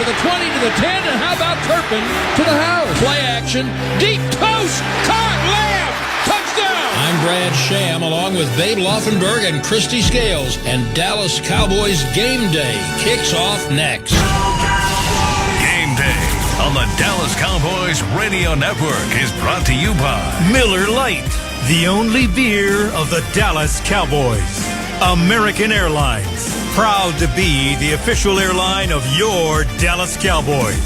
to the 20, to the 10, and how about Turpin to the house? Play action, deep toast, caught, lamb, touchdown! I'm Brad Sham, along with Babe Laufenberg and Christy Scales, and Dallas Cowboys Game Day kicks off next. Game Day on the Dallas Cowboys Radio Network is brought to you by Miller Lite, the only beer of the Dallas Cowboys. American Airlines, proud to be the official airline of your Dallas Cowboys.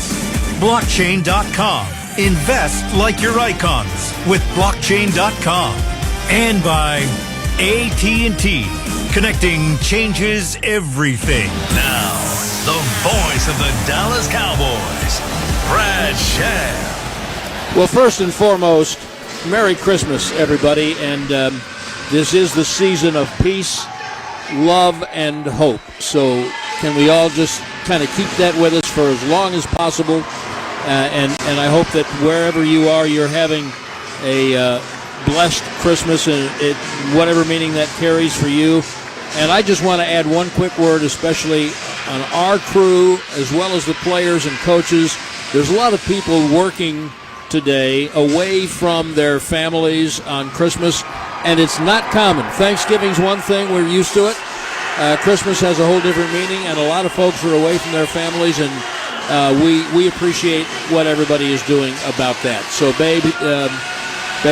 Blockchain.com, invest like your icons with Blockchain.com. And by AT&T, connecting changes everything. Now, the voice of the Dallas Cowboys, Brad Sham. Well, first and foremost, Merry Christmas, everybody, and this is the season of peace, love, and hope. So can we all just kind of keep that with us for as long as possible? And I hope that wherever you are, you're having a blessed Christmas, and whatever meaning that carries for you. And I just want to add one quick word, especially on our crew, as well as the players and coaches. There's a lot of people working today away from their families on Christmas, and it's not common. Thanksgiving's one thing, we're used to it. Christmas has a whole different meaning, and a lot of folks are away from their families, and we appreciate what everybody is doing about that. So, Babe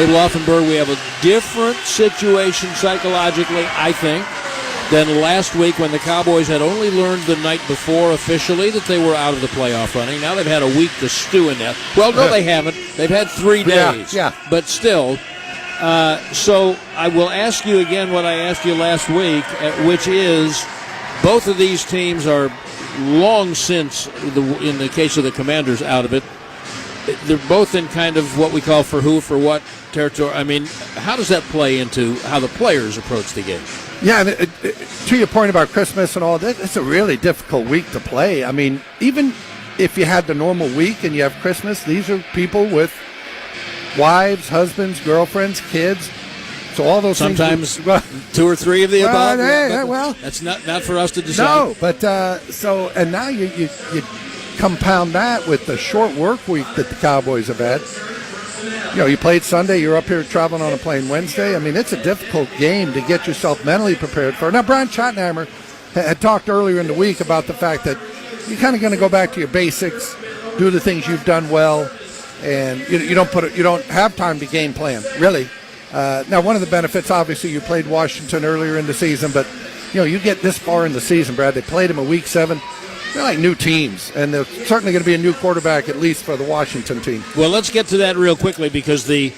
Laufenberg, we have a different situation psychologically, I think, than last week when the Cowboys had only learned the night before officially that they were out of the playoff running. Now they've had a week to stew in that. Well, no, they haven't. They've had 3 days. Yeah. But still, so I will ask you again what I asked you last week, which is both of these teams are long since, in the case of the Commanders, out of it. They're both in kind of what we call for who, for what territory. I mean, how does that play into how the players approach the game? Yeah, and to your point about Christmas and all that, it's a really difficult week to play. I mean, even if you had the normal week and you have Christmas, these are people with wives, husbands, girlfriends, kids. So all those sometimes things, 2 or 3 of the above. Well, that's not for us to decide. No, but and now you compound that with the short work week that the Cowboys have had. You know, you played Sunday, you're up here traveling on a plane Wednesday. I mean, it's a difficult game to get yourself mentally prepared for. Now, Brian Schottenheimer had talked earlier in the week about the fact that you're kind of going to go back to your basics, do the things you've done well, and you don't have time to game plan, really. Now, one of the benefits, obviously, you played Washington earlier in the season, but, you get this far in the season, Brad. They played them in Week 7. They're like new teams, and there's certainly going to be a new quarterback, at least for the Washington team. Well, let's get to that real quickly, because the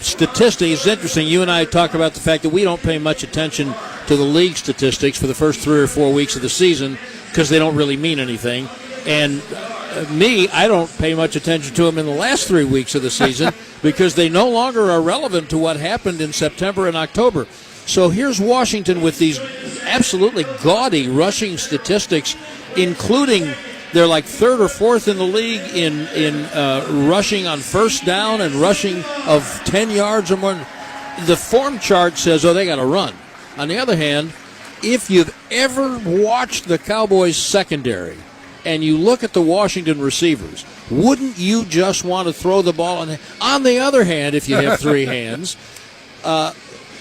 statistics is interesting. You and I talk about the fact that we don't pay much attention to the league statistics for the first 3 or 4 weeks of the season because they don't really mean anything. And I don't pay much attention to them in the last 3 weeks of the season because they no longer are relevant to what happened in September and October. So here's Washington with these absolutely gaudy rushing statistics, including they're like 3rd or 4th in the league in rushing on first down and rushing of 10 yards or more. The form chart says, they got to run. On the other hand, if you've ever watched the Cowboys secondary and you look at the Washington receivers, wouldn't you just want to throw the ball? On the other hand, if you have 3 hands,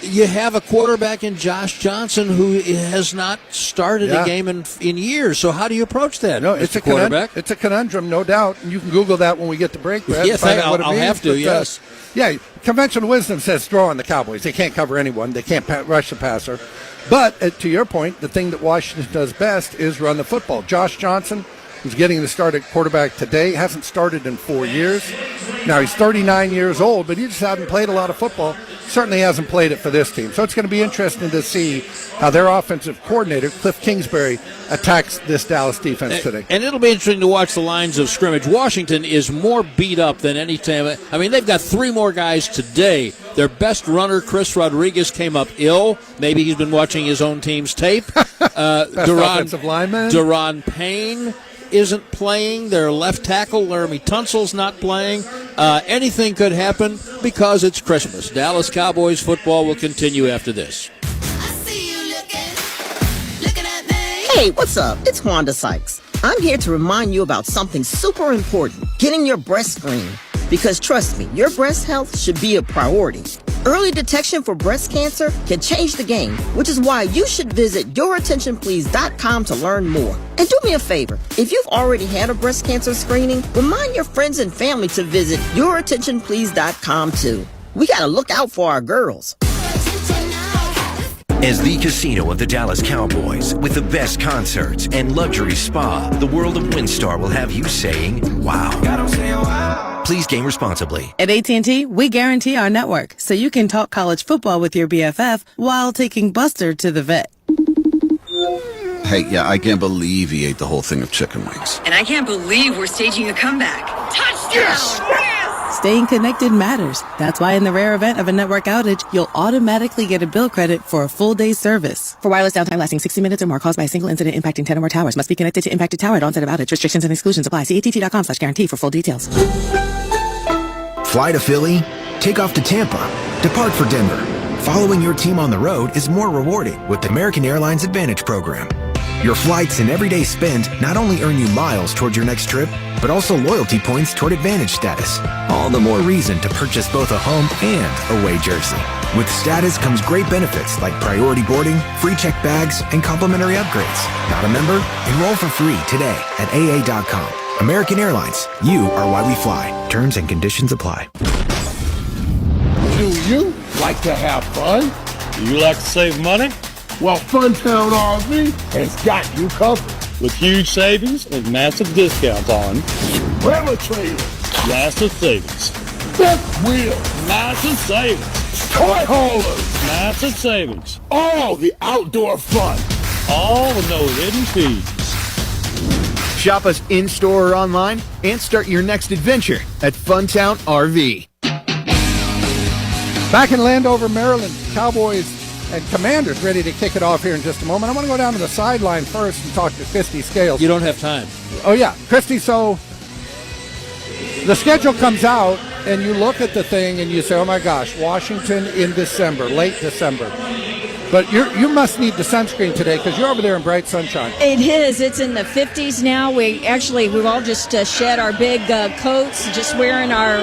you have a quarterback in Josh Johnson who has not started a game in years. So how do you approach that? No, it's a quarterback. It's a conundrum, no doubt. And you can Google that when we get to break, Brad. Yes, I'll have to. Yes. Conventional wisdom says throw on the Cowboys. They can't cover anyone. They can't rush the passer. But to your point, the thing that Washington does best is run the football. Josh Johnson, who's getting the start at quarterback today, hasn't started in 4 years. Now, he's 39 years old, but he just hasn't played a lot of football. Certainly hasn't played it for this team. So it's going to be interesting to see how their offensive coordinator, Cliff Kingsbury, attacks this Dallas defense today. And it'll be interesting to watch the lines of scrimmage. Washington is more beat up than any time. I mean, they've got 3 more guys today. Their best runner, Chris Rodriguez, came up ill. Maybe he's been watching his own team's tape. Offensive lineman. Deron Payne isn't playing. Their left tackle, Laramie Tunsil's not playing. Anything could happen because it's Christmas. Dallas Cowboys football will continue after this. Hey, what's up? It's Wanda Sykes. I'm here to remind you about something super important, getting your breast screened. Because trust me, your breast health should be a priority. Early detection for breast cancer can change the game, which is why you should visit yourattentionplease.com to learn more. And do me a favor, if you've already had a breast cancer screening, remind your friends and family to visit yourattentionplease.com too. We gotta look out for our girls. As the casino of the Dallas Cowboys, with the best concerts and luxury spa, the world of WinStar will have you saying, wow. Please game responsibly. At AT&T, we guarantee our network, so you can talk college football with your BFF while taking Buster to the vet. Hey, yeah, I can't believe he ate the whole thing of chicken wings. And I can't believe we're staging a comeback. Touchdown! Yes! Staying connected matters. That's why in the rare event of a network outage, you'll automatically get a bill credit for a full day's service. For wireless downtime lasting 60 minutes or more caused by a single incident impacting 10 or more towers, must be connected to impacted tower at onset of outage. Restrictions and exclusions apply. See att.com/guarantee for full details. Fly to Philly, take off to Tampa, depart for Denver. Following your team on the road is more rewarding with the American Airlines Advantage program. Your flights and everyday spend not only earn you miles towards your next trip, but also loyalty points toward Advantage status. All the more reason to purchase both a home and away jersey. With status comes great benefits like priority boarding, free check bags, and complimentary upgrades. Not a member? Enroll for free today at AA.com. American Airlines, you are why we fly. Terms and conditions apply. Do you like to have fun? Do you like to save money? Well, Funtown RV has got you covered. With huge savings and massive discounts on trailer trailers, massive savings, fifth wheel, massive savings, toy haulers, massive savings, all the outdoor fun, all with no hidden fees. Shop us in-store or online and start your next adventure at Funtown RV. Back in Landover, Maryland, Cowboys and Commanders ready to kick it off here in just a moment. I want to go down to the sideline first and talk to Christy Scales. You don't have time. Oh, yeah. Christy, so the schedule comes out, and you look at the thing, and you say, oh, my gosh, Washington in December, late December. But you must need the sunscreen today because you're over there in bright sunshine. It is. It's in the 50s now. We've all just shed our big coats, just wearing our,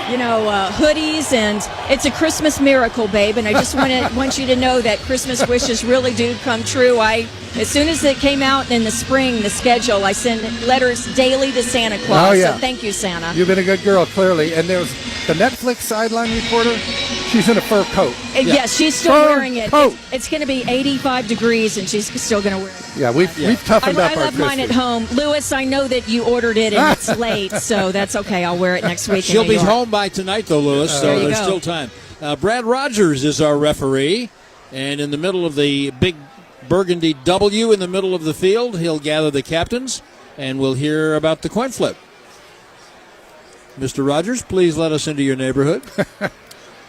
hoodies, and it's a Christmas miracle, babe. And I just want you to know that Christmas wishes really do come true. As soon as it came out in the spring, the schedule, I send letters daily to Santa Claus. Oh, yeah. So thank you, Santa. You've been a good girl, clearly. And there's the Netflix sideline reporter. She's in a fur coat. Yes, she's still wearing it. Coat. It's going to be 85 degrees, and she's still going to wear it. Yeah, we've toughened up I our left mine at home. Lewis, I know that you ordered it, and it's late, so that's okay. I'll wear it next week. She'll be home by tonight, though, Lewis, so there's still time. Brad Rogers is our referee, and in the middle of the big burgundy W in the middle of the field, he'll gather the captains, and we'll hear about the coin flip. Mr. Rogers, please let us into your neighborhood.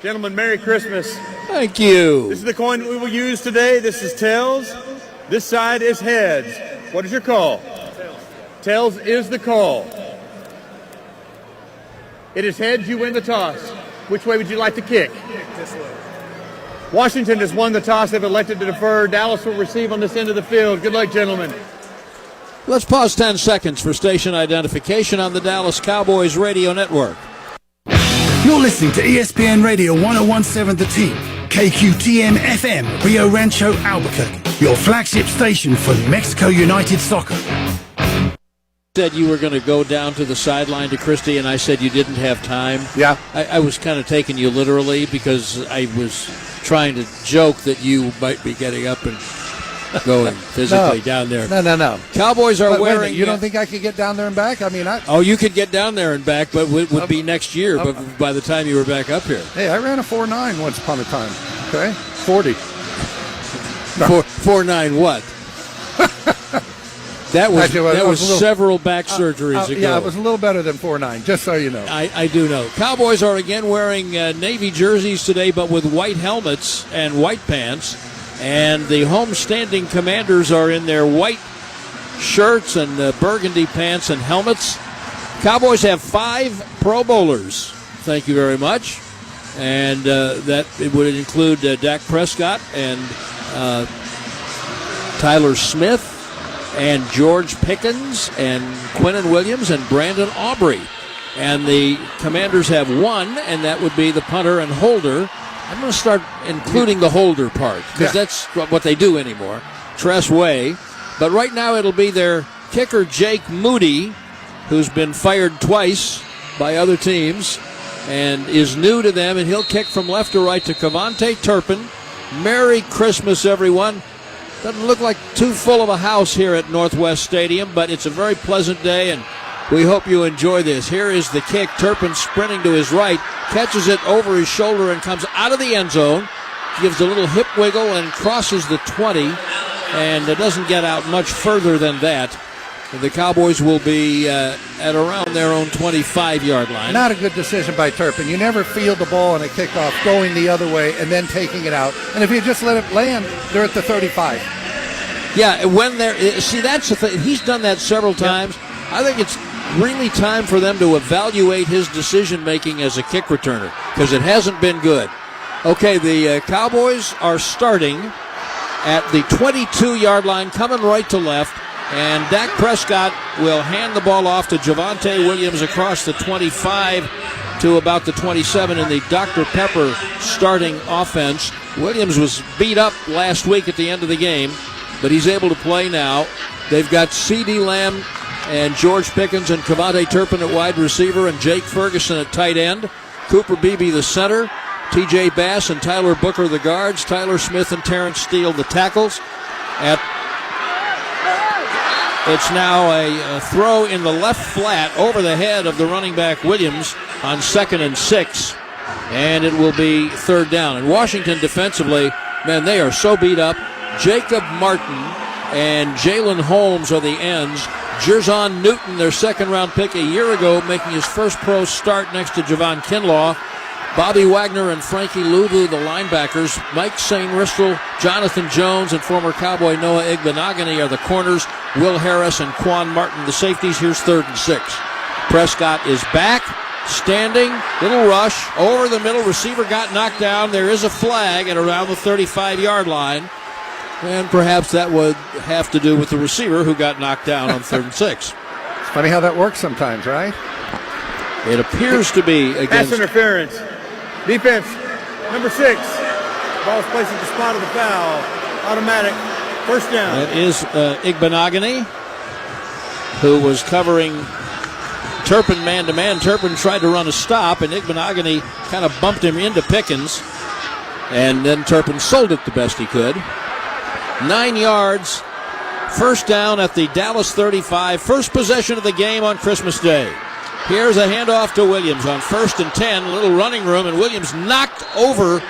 Gentlemen, Merry Christmas. Thank you. This is the coin we will use today. This is tails. This side is heads. What is your call? Tails is the call. It is heads, you win the toss. Which way would you like to kick? This way. Washington has won the toss. They've elected to defer. Dallas will receive on this end of the field. Good luck, gentlemen. Let's pause 10 seconds for station identification on the Dallas Cowboys Radio Network. You're listening to ESPN Radio 1017 The Team, KQTM FM, Rio Rancho, Albuquerque, your flagship station for Mexico United Soccer. Said you were going to go down to the sideline to Christy, and I said you didn't have time. Yeah. I was kind of taking you literally because I was trying to joke that you might be getting up and going physically down there. No. Cowboys are wearing... You don't think I could get down there and back? I mean, Oh, you could get down there and back, but it would be next year, but by the time you were back up here. Hey, I ran a 4.9 once upon a time, okay? 40. 4.9 what? That was several back surgeries ago. Yeah, it was a little better than 4.9, just so you know. I do know. Cowboys are again wearing navy jerseys today, but with white helmets and white pants. And the home-standing Commanders are in their white shirts and burgundy pants and helmets. Cowboys have 5 Pro Bowlers. Thank you very much. And that it would include Dak Prescott and Tyler Smith and George Pickens and Quinnen Williams and Brandon Aubrey. And the Commanders have one, and that would be the punter and holder. I'm going to start including the holder part because that's what they do anymore. Tress Way. But right now it'll be their kicker, Jake Moody, who's been fired twice by other teams and is new to them, and he'll kick from left to right to Cavante Turpin. Merry Christmas, everyone. Doesn't look like too full of a house here at Northwest Stadium, but it's a very pleasant day, and we hope you enjoy this. Here is the kick. Turpin sprinting to his right, catches it over his shoulder and comes out of the end zone, gives a little hip wiggle and crosses the 20, and it doesn't get out much further than that. The Cowboys will be at around their own 25-yard line. Not a good decision by Turpin. You never field the ball on a kickoff going the other way and then taking it out. And if you just let it land, they're at the 35. Yeah, when they're that's the thing. He's done that several times. Yep. I think it's really time for them to evaluate his decision-making as a kick returner because it hasn't been good. Okay, the Cowboys are starting at the 22-yard line, coming right to left. And Dak Prescott will hand the ball off to Javonte Williams across the 25 to about the 27 in the Dr. Pepper starting offense. Williams was beat up last week at the end of the game, but he's able to play now. They've got CeeDee Lamb and George Pickens and Cavante Turpin at wide receiver and Jake Ferguson at tight end. Cooper Beebe the center. TJ Bass and Tyler Booker the guards. Tyler Smith and Terrence Steele the tackles. It's now a throw in the left flat over the head of the running back Williams on 2nd and 6. And it will be 3rd down. And Washington defensively, man, they are so beat up. Jacob Martin and Jalen Holmes are the ends. Jerzon Newton, their 2nd-round pick a year ago, making his first pro start next to Javon Kinlaw. Bobby Wagner and Frankie Lulu, the linebackers. Mike St. Ristel, Jonathan Jones, and former Cowboy Noah Igbenogany are the corners. Will Harris and Quan Martin, the safeties. Here's 3rd and 6. Prescott is back, standing, little rush, over the middle. Receiver got knocked down. There is a flag at around the 35-yard line. And perhaps that would have to do with the receiver who got knocked down on 3rd and 6. It's funny how that works sometimes, right? It appears to be against... Pass interference. Defense, number 6. Ball's placed at the spot of the foul. Automatic. 1st down. That is Igbenogany, who was covering Turpin man-to-man. Turpin tried to run a stop, and Igbenogany kind of bumped him into Pickens. And then Turpin sold it the best he could. 9 yards. 1st down at the Dallas 35. First possession of the game on Christmas Day. Here's a handoff to Williams on 1st and 10. A little running room, and Williams knocked over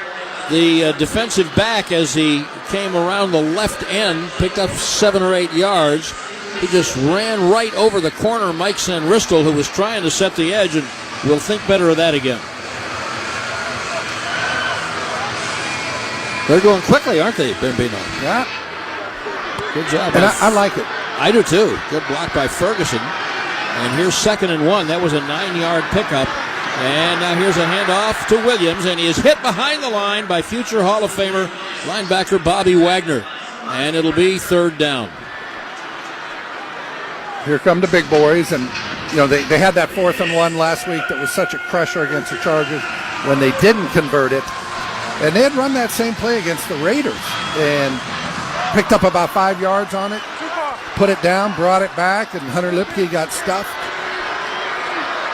the defensive back as he came around the left end, picked up 7 or 8 yards. He just ran right over the corner, Mike St. Ristel, who was trying to set the edge, and will think better of that again. They're going quickly, aren't they, Bambino? Yeah. Good job. And I like it. I do, too. Good block by Ferguson. And here's 2nd and 1. That was a 9-yard pickup. And now here's a handoff to Williams, and he is hit behind the line by future Hall of Famer linebacker Bobby Wagner. And it'll be 3rd down. Here come the big boys, and they had that 4th and 1 last week that was such a crusher against the Chargers when they didn't convert it. And they had run that same play against the Raiders and picked up about 5 yards on it. Put it down, brought it back, and Hunter Lipke got stuffed.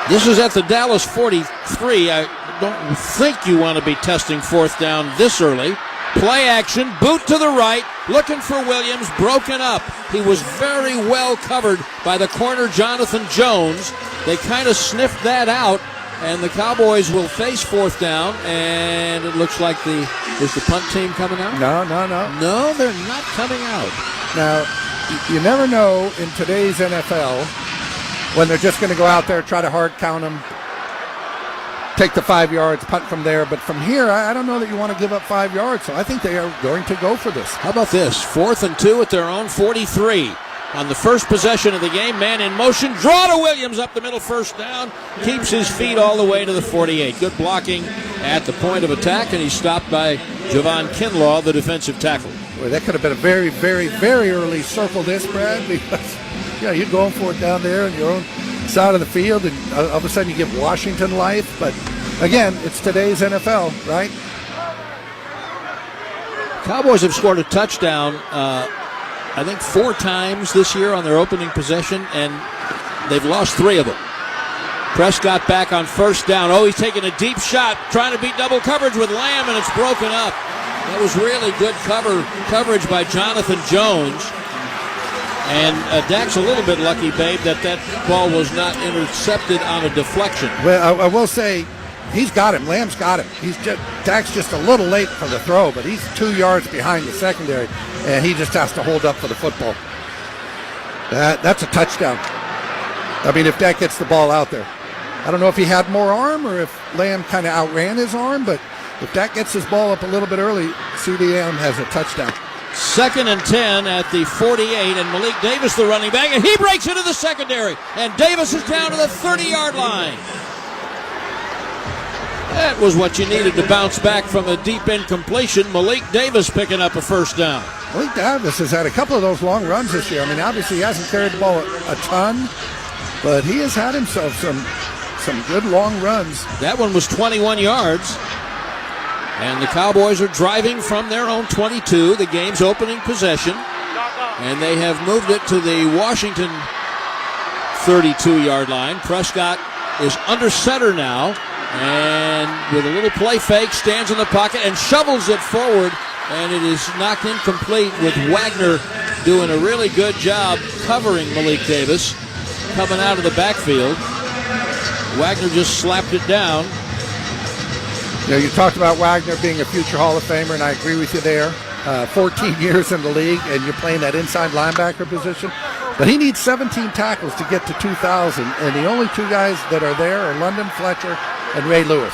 This is at the Dallas 43. I don't think you want to be testing 4th down this early. Play action, boot to the right, looking for Williams, broken up. He was very well covered by the corner Jonathan Jones. They kind of sniffed that out, and the Cowboys will face 4th down, and it looks like is the punt team coming out? No. No, they're not coming out. Now, you never know in today's NFL when they're just going to go out there, try to hard count them, take the 5 yards, punt from there. But from here, I don't know that you want to give up 5 yards. So I think they are going to go for this. How about this? 4th and 2 at their own 43. On the first possession of the game, man in motion, draw to Williams up the middle, 1st down, keeps his feet all the way to the 48. Good blocking at the point of attack, and he's stopped by Javon Kinlaw, the defensive tackle. Well, that could have been a very, very, very early circle this, Brad, because you're going for it down there on your own side of the field, and all of a sudden you give Washington life. But again, it's today's NFL, right? Cowboys have scored a touchdown, I think 4 times this year on their opening possession, and they've lost 3 of them. Prescott back on first down. Oh, he's taking a deep shot, trying to beat double coverage with Lamb, and it's broken up. That was really good coverage by Jonathan Jones. And Dak's a little bit lucky, Babe, that ball was not intercepted on a deflection. Well, I will say, he's got him. Lamb's got him. Dak's just a little late for the throw, but he's 2 yards behind the secondary, and he just has to hold up for the football. That's a touchdown. I mean, if Dak gets the ball out there. I don't know if he had more arm or if Lamb kind of outran his arm, but if Dak gets his ball up a little bit early, CD Lamb has a touchdown. 2nd and 10 at the 48, and Malik Davis, the running back, and he breaks into the secondary, and Davis is down to the 30-yard line. That was what you needed to bounce back from a deep incompletion. Malik Davis picking up a first down. Malik Davis has had a couple of those long runs this year. I mean, obviously he hasn't carried the ball a ton, but he has had himself some good long runs. That one was 21 yards. And the Cowboys are driving from their own 22, the game's opening possession. And they have moved it to the Washington 32-yard line. Prescott is under center now. And with a little play fake, stands in the pocket and shovels it forward. And it is knocked incomplete, with Wagner doing a really good job covering Malik Davis coming out of the backfield. Wagner just slapped it down. You talked about Wagner being a future Hall of Famer, and I agree with you there. 14 years in the league, and you're playing that inside linebacker position. But he needs 17 tackles to get to 2,000, and the only 2 guys that are there are London Fletcher and Ray Lewis.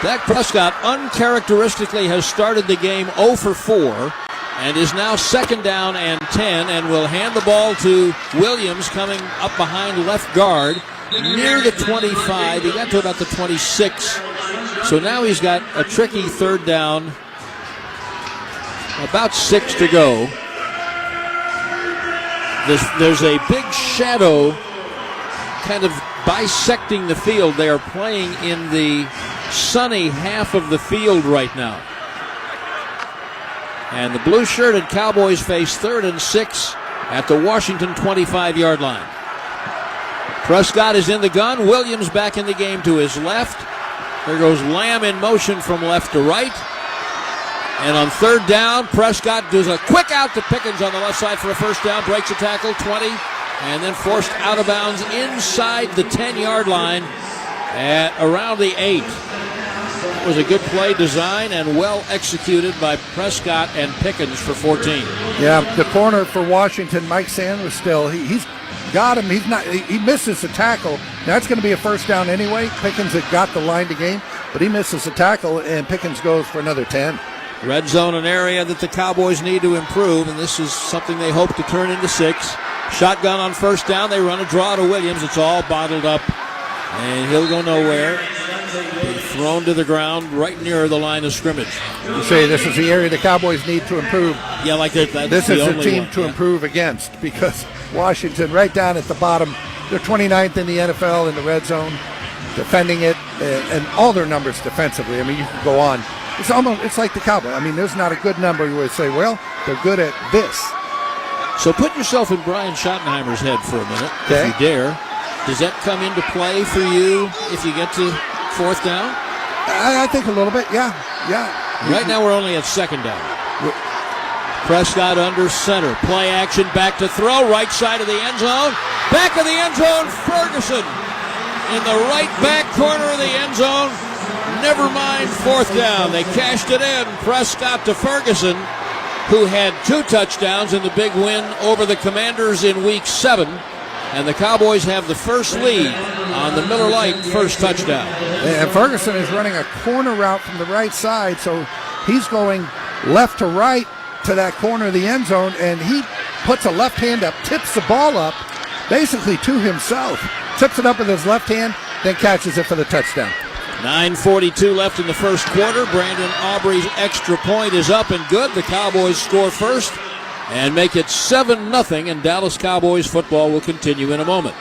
Dak Prescott uncharacteristically has started the game 0 for 4 and is now 2nd down and 10, and will hand the ball to Williams coming up behind left guard near the 25. He got to about the 26. So now he's got a tricky 3rd down, about 6 to go. There's a big shadow kind of bisecting the field. They are playing in the sunny half of the field right now. And the blue-shirted Cowboys face 3rd and 6 at the Washington 25-yard line. Prescott is in the gun. Williams back in the game to his left. There goes Lamb in motion from left to right. And on 3rd down, Prescott does a quick out to Pickens on the left side for a first down, breaks a tackle, 20, and then forced out of bounds inside the 10-yard line at around the 8. It was a good play design and well executed by Prescott and Pickens for 14. Yeah, the corner for Washington, Mike Sanders, still, he's got him. He misses the tackle. That's going to be a first down anyway. Pickens had got the line to gain, but he misses the tackle, and Pickens goes for another 10. Red zone, an area that the Cowboys need to improve, and this is something they hope to turn into 6. Shotgun on first down. They run a draw to Williams. It's all bottled up, and he'll go nowhere. Thrown to the ground right near the line of scrimmage. You say this is the area the Cowboys need to improve. Yeah, like that. This is the team to improve against, because Washington right down at the bottom. They're 29th in the NFL in the red zone, defending it, and all their numbers defensively. I mean, you can go on. It's like the Cowboys. I mean, there's not a good number you would say, well, they're good at this. So put yourself in Brian Schottenheimer's head for a minute, if you dare. Does that come into play for you if you get to 4th down? I think a little bit, yeah. Right now we're only at 2nd down. Prescott under center. Play action, back to throw, right side of the end zone. Back of the end zone, Ferguson in the right back corner of the end zone. Never mind 4th down. They cashed it in. Prescott to Ferguson, who had 2 touchdowns in the big win over the Commanders in Week 7. And the Cowboys have the first lead on the Miller Lite first touchdown. And Ferguson is running a corner route from the right side, so he's going left to right to that corner of the end zone, and he puts a left hand up, tips the ball up basically to himself, tips it up with his left hand, then catches it for the touchdown. 9:42 left in the first quarter. Brandon Aubrey's extra point is up and good. The Cowboys score first and make it 7-0, and Dallas Cowboys football will continue in a moment.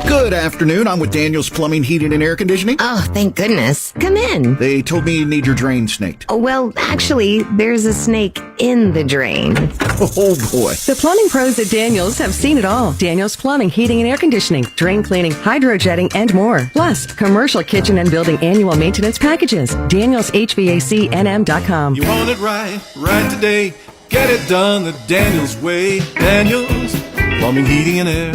Good afternoon. I'm with Daniel's Plumbing, Heating, and Air Conditioning. Oh, thank goodness. Come in. They told me you need your drain snaked. Oh, well, actually, there's a snake in the drain. Oh, boy. The plumbing pros at Daniel's have seen it all. Daniel's Plumbing, Heating, and Air Conditioning, drain cleaning, hydrojetting, and more. Plus, commercial kitchen and building annual maintenance packages. DanielsHVACNM.com. You want it right today. Get it done the Daniels way. Daniels Plumbing, Heating, and Air.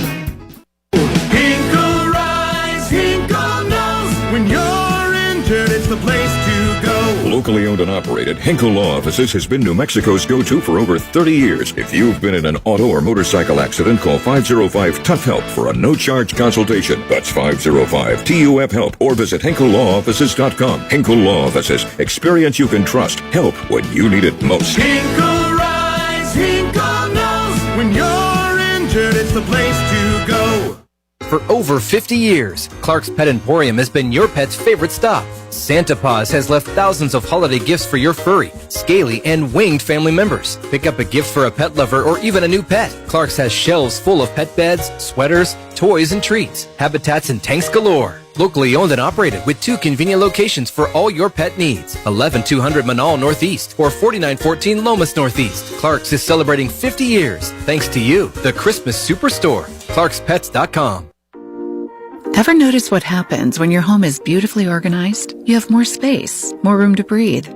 Hinkle Rise, Hinkle knows when you're injured, it's the place to go. Locally owned and operated, Hinkle Law Offices has been New Mexico's go-to for over 30 years. If you've been in an auto or motorcycle accident, call 505-TOUGH-HELP for a no-charge consultation. That's 505-TUF-HELP, or visit HinkleLawOffices.com. Hinkle Law Offices. Experience you can trust. Help when you need it most. Hinkle Rise, Hinkle knows when you're injured, it's the place to go. For over 50 years, Clark's Pet Emporium has been your pet's favorite stop. Santa Paws has left thousands of holiday gifts for your furry, scaly, and winged family members. Pick up a gift for a pet lover or even a new pet. Clark's has shelves full of pet beds, sweaters, toys, and treats. Habitats and tanks galore. Locally owned and operated with 2 convenient locations for all your pet needs. 11200 Manal Northeast or 4914 Lomas Northeast. Clark's is celebrating 50 years thanks to you, the Christmas Superstore. ClarksPets.com. Ever notice what happens when your home is beautifully organized? You have more space, more room to breathe.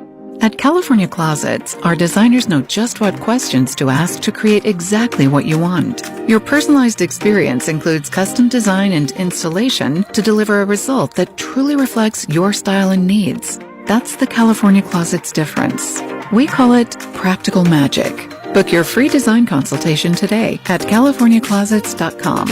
At California Closets, our designers know just what questions to ask to create exactly what you want. Your personalized experience includes custom design and installation to deliver a result that truly reflects your style and needs. That's the California Closets difference. We call it practical magic. Book your free design consultation today at CaliforniaClosets.com.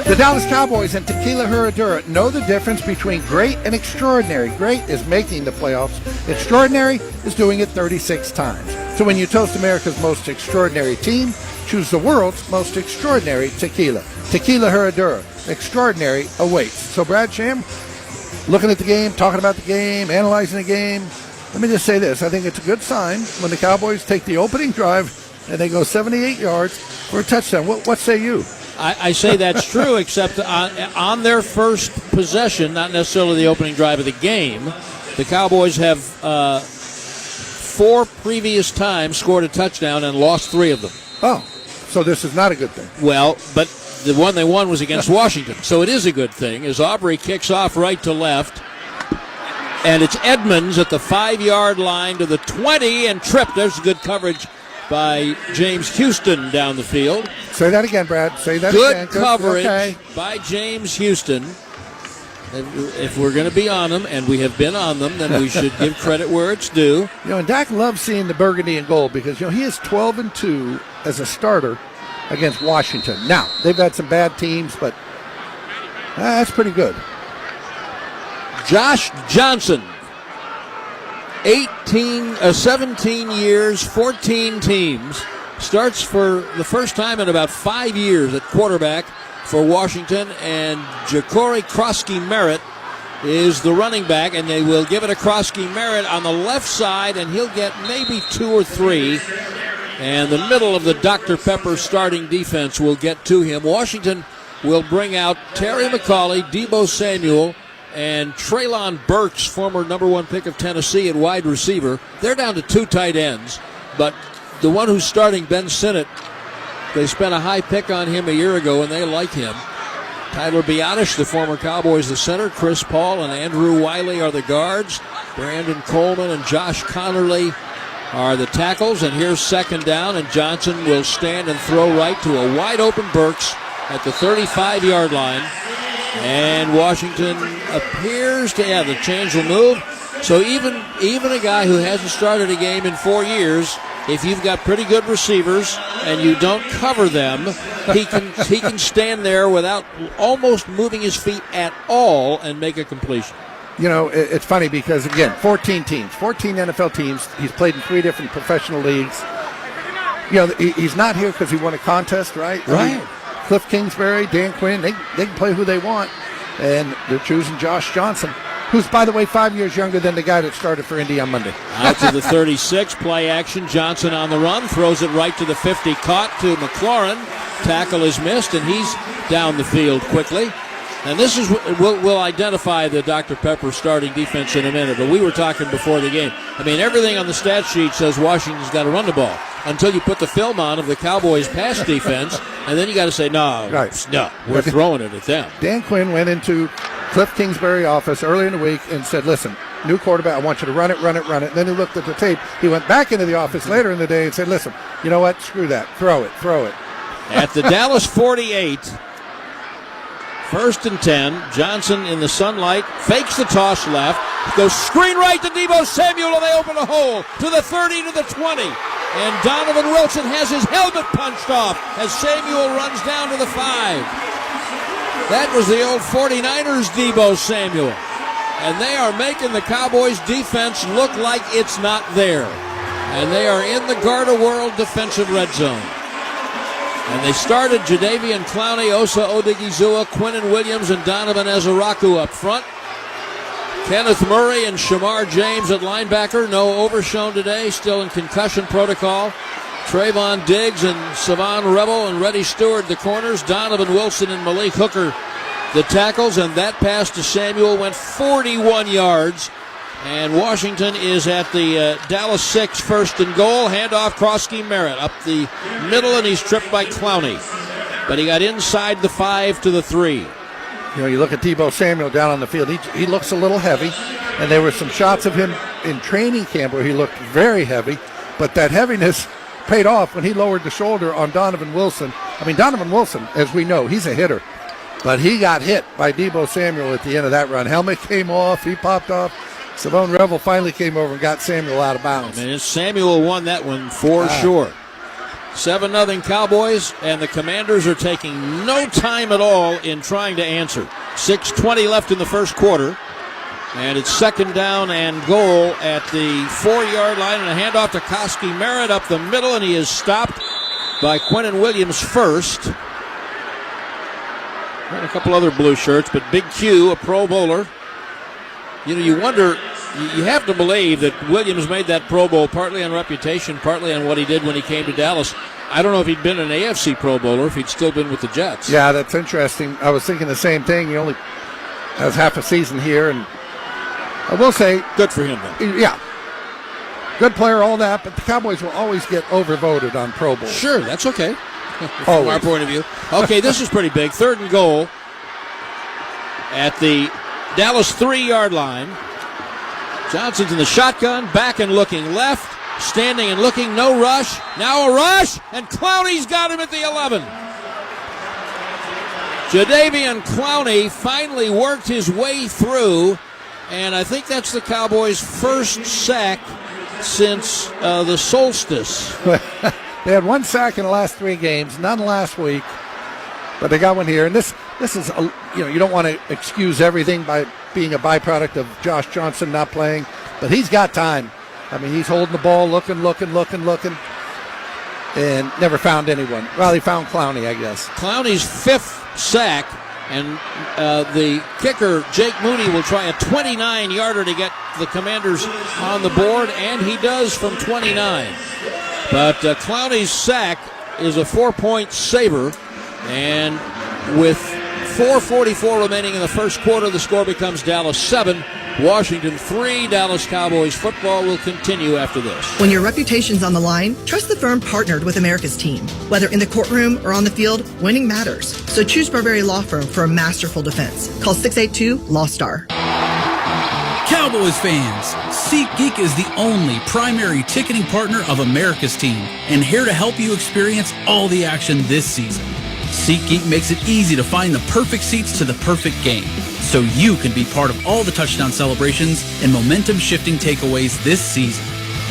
The Dallas Cowboys and Tequila Herradura know the difference between great and extraordinary. Great is making the playoffs. Extraordinary is doing it 36 times. So when you toast America's most extraordinary team, choose the world's most extraordinary tequila. Tequila Herradura. Extraordinary awaits. So Brad Sham, looking at the game, talking about the game, analyzing the game. Let me just say this. I think it's a good sign when the Cowboys take the opening drive and they go 78 yards for a touchdown. What say you? I say that's true, except on their first possession, not necessarily the opening drive of the game, the Cowboys have 4 previous times scored a touchdown and lost 3 of them. Oh, so this is not a good thing. Well, but the one they won was against Washington, so it is a good thing as Aubrey kicks off right to left. And it's Edmonds at the 5-yard line to the 20 and tripped. There's good coverage by James Houston down the field. Say that again, Brad. Say that again. Good Coverage by James Houston. If we're going to be on them, and we have been on them, then we should give credit where it's due. And Dak loves seeing the burgundy and gold because, he is 12-2 as a starter against Washington. Now, they've had some bad teams, but that's pretty good. Josh Johnson, 17 years, 14 teams, starts for the first time in about 5 years at quarterback for Washington, and Ja'Cory Krosky-Merritt is the running back, and they will give it to Krosky-Merritt on the left side, and he'll get maybe 2 or 3, and the middle of the Dr. Pepper starting defense will get to him. Washington will bring out Terry McAulay, Deebo Samuel, and Treylon Burks, former number 1 pick of Tennessee at wide receiver. They're down to 2 tight ends, but the one who's starting, Ben Sinnott, they spent a high pick on him a year ago, and they like him. Tyler Biotish, the former Cowboys, the center. Chris Paul and Andrew Wiley are the guards. Brandon Coleman and Josh Connerly are the tackles, and here's second down, and Johnson will stand and throw right to a wide-open Burks at the 35-yard line. And Washington appears to, the chains will move. So even a guy who hasn't started a game in 4 years, if you've got pretty good receivers and you don't cover them, he can stand there without almost moving his feet at all and make a completion. It's funny because, again, 14 NFL teams. He's played in 3 different professional leagues. he's not here because he won a contest, right? Right. Cliff Kingsbury, Dan Quinn, they can play who they want. And they're choosing Josh Johnson, who's, by the way, 5 years younger than the guy that started for Indy on Monday. Out to the 36, play action. Johnson on the run, throws it right to the 50, caught to McLaurin. Tackle is missed, and he's down the field quickly. And this is we'll identify the Dr. Pepper starting defense in a minute, but we were talking before the game. I mean, everything on the stat sheet says Washington's got to run the ball until you put the film on of the Cowboys' pass defense, and then you got to say, no, we're throwing it at them. Dan Quinn went into Cliff Kingsbury's office early in the week and said, listen, new quarterback, I want you to run it. And then he looked at the tape. He went back into the office later in the day and said, listen, you know what? Screw that. Throw it. At the Dallas 48, 1st and 10, Johnson in the sunlight, fakes the toss left, goes screen right to Deebo Samuel, and they open a hole to the 30 to the 20. And Donovan Wilson has his helmet punched off as Samuel runs down to the 5. That was the old 49ers Deebo Samuel. And they are making the Cowboys defense look like it's not there. And they are in the Garda World defensive red zone. And they started Jadeveon Clowney, Osa Odigizua, Quinnen Williams, and Donovan Ezeraku up front. Kenneth Murray and Shamar James at linebacker. No Overshown today, still in concussion protocol. Trayvon Diggs and Savon Rebel and Reddy Stewart the corners. Donovan Wilson and Malik Hooker the tackles. And that pass to Samuel went 41 yards. And Washington is at the Dallas 6, 1st and goal. Handoff, cross scheme Merritt up the middle, and he's tripped by Clowney. But he got inside the 5 to the 3. You look at Deebo Samuel down on the field. He looks a little heavy, and there were some shots of him in training camp where he looked very heavy. But that heaviness paid off when he lowered the shoulder on Donovan Wilson. I mean, Donovan Wilson, as we know, he's a hitter. But he got hit by Deebo Samuel at the end of that run. Helmet came off. He popped off. Savon Rebel finally came over and got Samuel out of bounds. And Samuel won that one for sure. 7-0 Cowboys, and the Commanders are taking no time at all in trying to answer. 6:20 left in the first quarter, and it's 2nd down and goal at the 4-yard line, and a handoff to Koski Merritt up the middle, and he is stopped by Quinnen Williams first. And a couple other blue shirts, but Big Q, a Pro Bowler. You wonder, you have to believe that Williams made that Pro Bowl partly on reputation, partly on what he did when he came to Dallas. I don't know if he'd been an AFC Pro Bowler, if he'd still been with the Jets. Yeah, that's interesting. I was thinking the same thing. He only has half a season here, and I will say, good for him, though. Yeah. Good player, all that, but the Cowboys will always get overvoted on Pro Bowls. Sure, that's okay. From our point of view. Okay, this is pretty big. 3rd and goal at the Dallas 3-yard line. Johnson's in the shotgun, back and looking left, standing and looking, no rush. Now a rush, and Clowney's got him at the 11. Jadeveon Clowney finally worked his way through, and I think that's the Cowboys' first sack since the solstice. They had 1 sack in the last 3 games, none last week, but they got one here. And this is, you don't want to excuse everything by being a byproduct of Josh Johnson not playing, but he's got time. I mean, he's holding the ball, looking, and never found anyone. Well, he found Clowney, I guess. Clowney's 5th sack, and the kicker, Jake Moody, will try a 29-yarder to get the Commanders on the board, and he does from 29. But Clowney's sack is a 4-point saver, and with 4:44 remaining in the first quarter, the score becomes Dallas 7, Washington 3. Dallas Cowboys football will continue after this. When your reputation's on the line, trust the firm partnered with America's team. Whether in the courtroom or on the field, winning matters. So choose Barberi Law Firm for a masterful defense. Call 682-LAW-STAR. Cowboys fans, SeatGeek is the only primary ticketing partner of America's team and here to help you experience all the action this season. SeatGeek makes it easy to find the perfect seats to the perfect game, so you can be part of all the touchdown celebrations and momentum-shifting takeaways this season.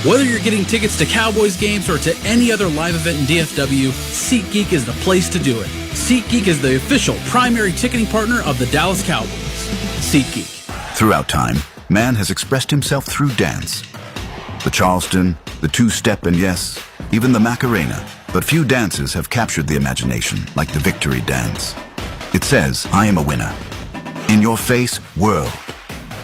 Whether you're getting tickets to Cowboys games or to any other live event in DFW, SeatGeek is the place to do it. SeatGeek is the official primary ticketing partner of the Dallas Cowboys. SeatGeek. Throughout time, man has expressed himself through dance. The Charleston, the two-step, and yes, even the Macarena. But few dances have captured the imagination like the victory dance. It says, I am a winner. In your face, whirl.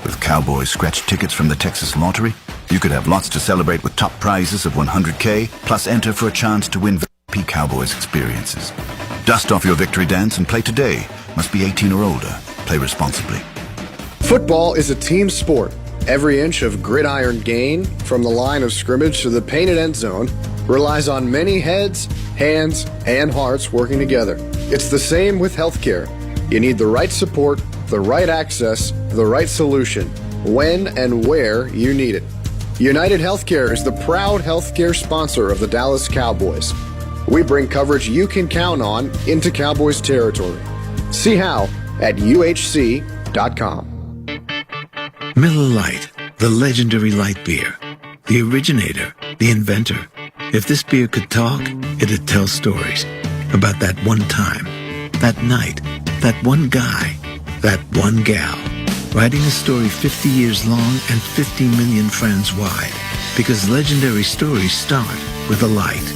With Cowboys scratch tickets from the Texas Lottery, you could have lots to celebrate with top prizes of $100K, plus enter for a chance to win VIP Cowboys experiences. Dust off your victory dance and play today. Must be 18 or older. Play responsibly. Football is a team sport. Every inch of gridiron gain, from the line of scrimmage to the painted end zone, relies on many heads, hands, and hearts working together. It's the same with healthcare. You need the right support, the right access, the right solution, when and where you need it. United Healthcare is the proud healthcare sponsor of the Dallas Cowboys. We bring coverage you can count on into Cowboys territory. See how at uhc.com. Miller Lite, the legendary light beer. The originator, the inventor. If this beer could talk, it'd tell stories about that one time, that night, that one guy, that one gal. Writing a story 50 years long and 50 million friends wide. Because legendary stories start with a light.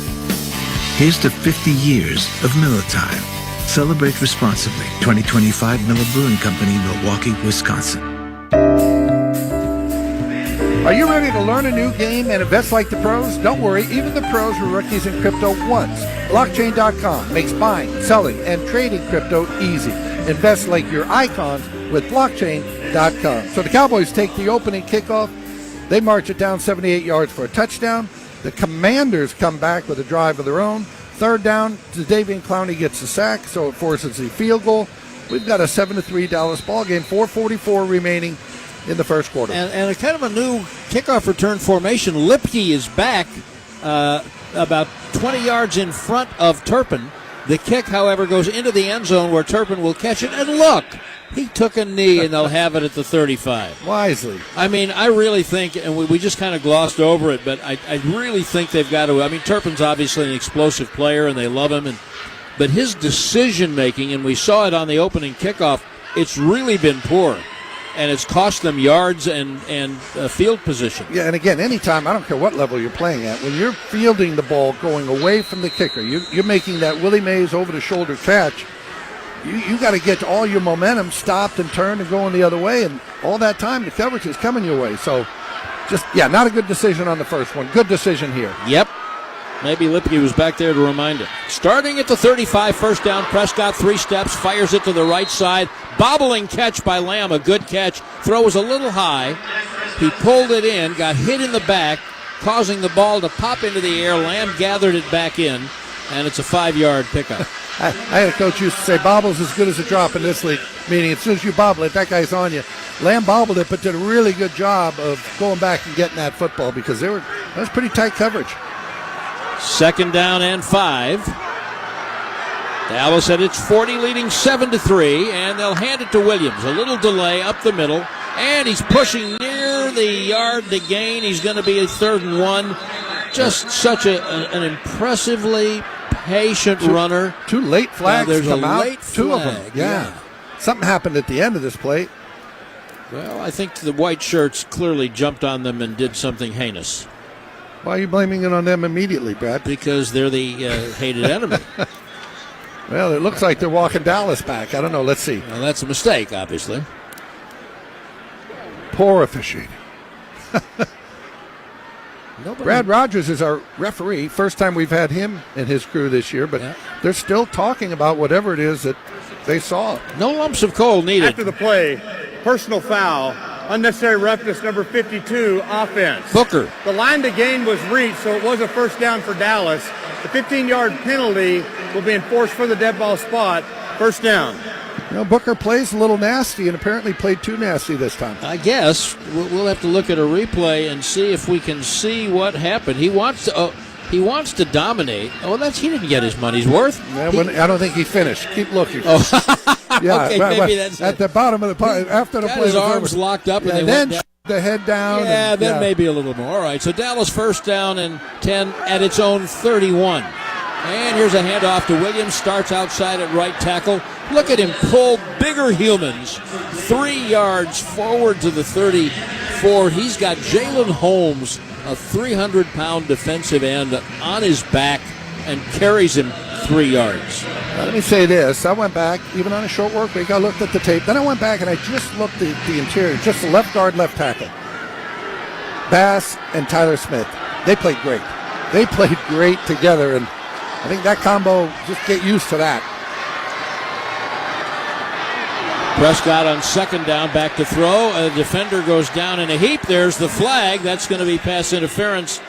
Here's to 50 years of Miller Time. Celebrate responsibly. 2025 Miller Brewing Company, Milwaukee, Wisconsin. Are you ready to learn a new game and invest like the pros? Don't worry, even the pros were rookies in crypto once. Blockchain.com makes buying, selling, and trading crypto easy. Invest like your icons with Blockchain.com. So the Cowboys take the opening kickoff. They march it down 78 yards for a touchdown. The Commanders come back with a drive of their own. Third down, Jadeveon Clowney gets a sack, so it forces the field goal. We've got a 7-3 Dallas ball game, 4:44 remaining in the first quarter. And a kind of a new kickoff return formation. Lipke is back about 20 yards in front of Turpin. The kick, however, goes into the end zone where Turpin will catch it. And look, he took a knee, and they'll have it at the 35. Wisely. I mean, I really think, and we just kind of glossed over it, but I really think they've got to. I mean, Turpin's obviously an explosive player, and they love him. But his decision-making, and we saw it on the opening kickoff, it's really been poor. And it's cost them yards and field position. Yeah, and again, anytime, I don't care what level you're playing at, when you're fielding the ball going away from the kicker, you're making that Willie Mays over-the-shoulder catch, you got to get all your momentum stopped and turned and going the other way, and all that time the coverage is coming your way. So, not a good decision on the first one. Good decision here. Yep. Maybe Lipke was back there to remind him. Starting at the 35, first down, Prescott 3 steps, fires it to the right side. Bobbling catch by Lamb, a good catch. Throw was a little high. He pulled it in, got hit in the back, causing the ball to pop into the air. Lamb gathered it back in, and it's a 5-yard pickup. I had a coach used to say, bobble's as good as a drop in this league, meaning as soon as you bobble it, that guy's on you. Lamb bobbled it, but did a really good job of going back and getting that football because that was pretty tight coverage. Second down and 5. Dallas at its 40, leading 7-3, and they'll hand it to Williams. A little delay up the middle, and he's pushing near the yard to gain. He's going to be a 3rd and 1. Just such an impressively patient runner. 2 late flags come out. Late 2 of flag, them. Yeah. Something happened at the end of this play. Well, I think the white shirts clearly jumped on them and did something heinous. Why are you blaming it on them immediately, Brad? Because they're the hated enemy. Well, it looks like they're walking Dallas back. I don't know. Let's see. Well, that's a mistake, obviously. Poor officiating. Brad Rogers is our referee. First time we've had him and his crew this year, but they're still talking about whatever it is that they saw. No lumps of coal needed. After the play, personal foul, unnecessary roughness, number 52, offense. Booker. The line to gain was reached, so it was a first down for Dallas. The 15-yard penalty will be enforced for the dead ball spot. First down. Booker plays a little nasty and apparently played too nasty this time. I guess we'll have to look at a replay and see if we can see what happened. He wants to dominate. Oh, he didn't get his money's worth. I don't think he finished. Keep looking. Oh. Yeah, okay, maybe that's at the bottom of the part after the play. His arms locked up, and they then went down. The head down. Yeah, then maybe a little more. All right, so Dallas first down and 10 at its own 31. And here's a handoff to Williams. Starts outside at right tackle. Look at him pull bigger humans 3 yards forward to the 34. He's got Jalen Holmes a 300-pound defensive end on his back and carries him 3 yards. Let me say this. I went back, even on a short work week, I looked at the tape. Then I went back and I just looked at the interior, just the left guard, left tackle. Bass and Tyler Smith. They played great. They played great together, and I think that combo, just get used to that. Prescott on second down, back to throw. A defender goes down in a heap. There's the flag. That's going to be pass interference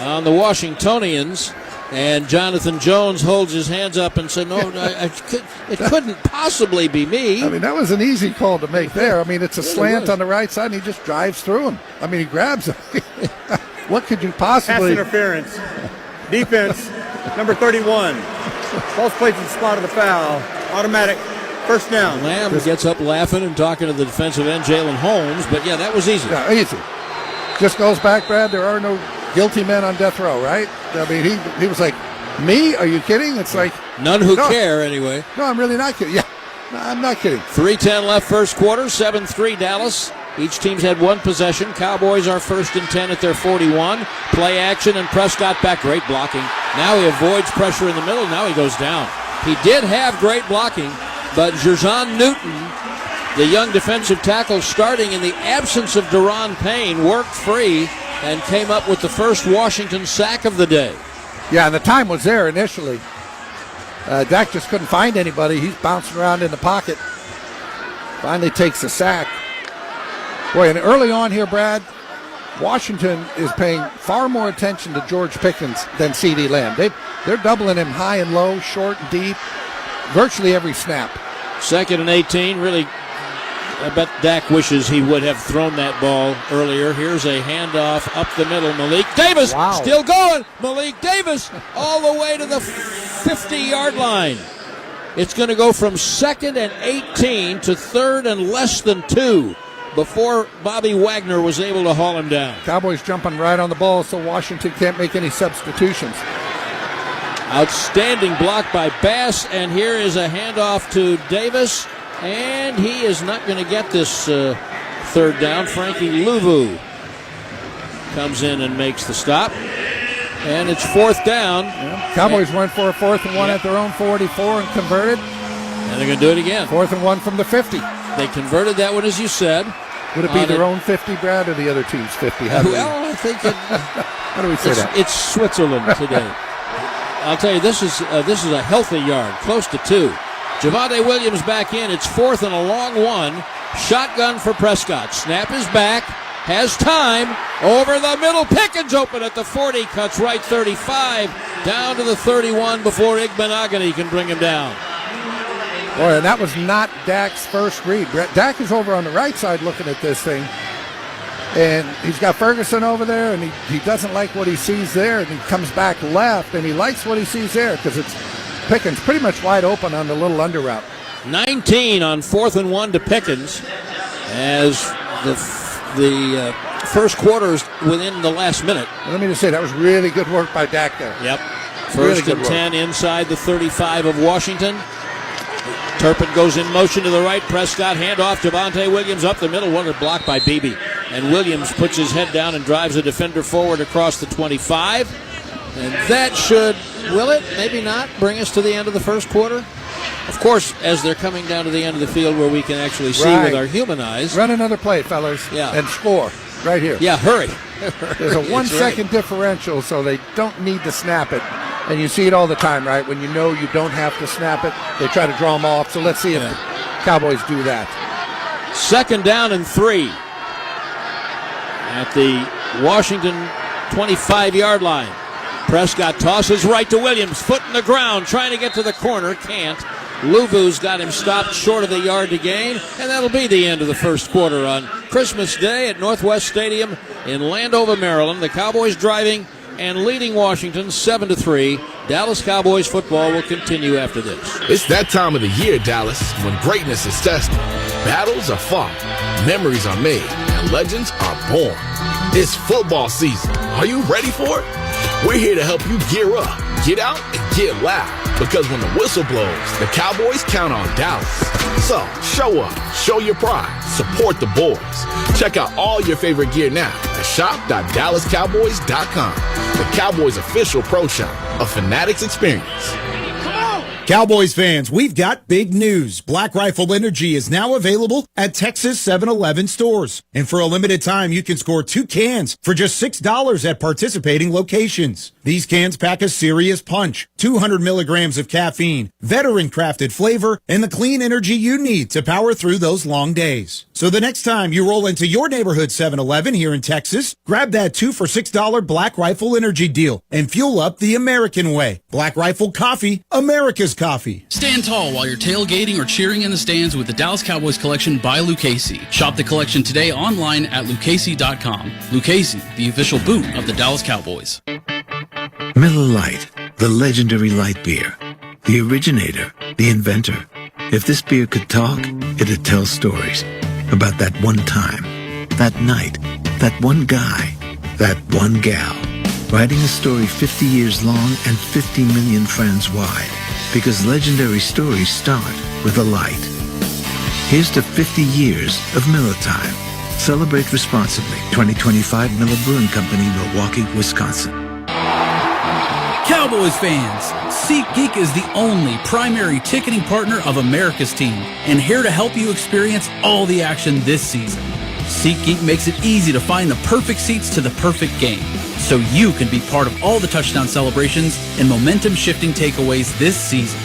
on the Washingtonians. And Jonathan Jones holds his hands up and said, no, it couldn't possibly be me. I mean, that was an easy call to make there. I mean, it's a slant on the right side, and he just drives through him. I mean, he grabs him. What could you possibly... Pass interference. Defense, number 31. False place in the spot of the foul. Automatic. First down. Lamb gets up laughing and talking to the defensive end, Jalen Holmes. But, yeah, that was easy. Yeah, easy. Just goes back, Brad. There are no guilty men on death row, right? I mean, he was like, me? Are you kidding? It's like... None who care, anyway. No, I'm really not kidding. Yeah, no, I'm not kidding. 3:10 left first quarter, 7-3 Dallas. Each team's had one possession. Cowboys are 1st and 10 at their 41. Play action, and Prescott back. Great blocking. Now he avoids pressure in the middle. Now he goes down. He did have great blocking, but Jer'Zhan Newton, the young defensive tackle, starting in the absence of Daron Payne, worked free and came up with the first Washington sack of the day. Yeah, and the time was there initially. Dak just couldn't find anybody. He's bouncing around in the pocket. Finally takes a sack. Boy, and early on here, Brad, Washington is paying far more attention to George Pickens than CeeDee Lamb. They're doubling him high and low, short and deep, virtually every snap. 2nd and 18, really, I bet Dak wishes he would have thrown that ball earlier. Here's a handoff up the middle. Malik Davis still going. Malik Davis all the way to the 50-yard line. It's going to go from 2nd and 18 to 3rd and less than 2 before Bobby Wagner was able to haul him down. Cowboys jumping right on the ball, so Washington can't make any substitutions. Outstanding block by Bass, and here is a handoff to Davis. And he is not going to get this 3rd down. Frankie Louvu comes in and makes the stop. And it's 4th down. Yeah. Cowboys went for a 4th and 1 at their own 44 and converted. And they're going to do it again. 4th and 1 from the 50. They converted that one, as you said. Would it be their own 50, Brad, or the other team's 50? Well, I think how do we say that? It's Switzerland today. I'll tell you, this is a healthy yard, close to 2. Javonte Williams back in. It's 4th and a long one. Shotgun for Prescott. Snap is back. Has time. Over the middle. Pickens open at the 40. Cuts right 35. Down to the 31 before Igbenogany can bring him down. Boy, and that was not Dak's first read. Dak is over on the right side looking at this thing. And he's got Ferguson over there, and he doesn't like what he sees there. And he comes back left, and he likes what he sees there because it's Pickens pretty much wide open on the little under route. 19 on 4th and 1 to Pickens as the first quarter is within the last minute. Well, let me just say, that was really good work by Dak there. Yep. First and 10 inside the 35 of Washington. Turpin goes in motion to the right. Prescott handoff. Javonte Williams up the middle. What a block by Beebe. And Williams puts his head down and drives a defender forward across the 25. And that should, will it? Maybe not. Bring us to the end of the first quarter. Of course, as they're coming down to the end of the field where we can actually see with our human eyes. Run another play, fellas. Yeah. And score right here. Yeah, hurry. There's a 1 second differential, so they don't need to snap it. And you see it all the time, right? When you know you don't have to snap it, they try to draw them off. So let's see if the Cowboys do that. 2nd down and 3 at the Washington 25-yard line. Prescott tosses right to Williams. Foot in the ground, trying to get to the corner. Can't. Louvu's got him stopped short of the yard to gain. And that'll be the end of the first quarter on Christmas Day at Northwest Stadium in Landover, Maryland. The Cowboys driving and leading Washington 7-3. Dallas Cowboys football will continue after this. It's that time of the year, Dallas, when greatness is tested. Battles are fought, memories are made, and legends are born. It's football season. Are you ready for it? We're here to help you gear up. get out and get loud, because when the whistle blows, the Cowboys count on Dallas. So, show up, show your pride, support the boys. Check out all your favorite gear now at shop.dallascowboys.com. The Cowboys official pro shop, a Fanatics experience. Cowboys fans, we've got big news. Black Rifle Energy is now available at Texas 7-Eleven stores. And for a limited time, you can score 2 cans for just $6 at participating locations. These cans pack a serious punch, 200 milligrams of caffeine, veteran-crafted flavor, and the clean energy you need to power through those long days. So the next time you roll into your neighborhood 7-Eleven here in Texas, grab that 2 for $6 Black Rifle Energy deal and fuel up the American way. Black Rifle Coffee, America's coffee. Stand tall while you're tailgating or cheering in the stands with the Dallas Cowboys collection by Lucchese. Shop the collection today online at lucchese.com. Lucchese, the official boot of the Dallas Cowboys. Miller Lite, the legendary light beer. The originator, the inventor. If this beer could talk, it'd tell stories about that one time, that night, that one guy, that one gal. Writing a story 50 years long and 50 million friends wide. Because legendary stories start with a light. Here's to 50 years of Miller Time. Celebrate responsibly. 2025 Miller Brewing Company, Milwaukee, Wisconsin. Cowboys fans, SeatGeek is the only primary ticketing partner of America's team and here to help you experience all the action this season. SeatGeek makes it easy to find the perfect seats to the perfect game, so you can be part of all the touchdown celebrations and momentum-shifting takeaways this season.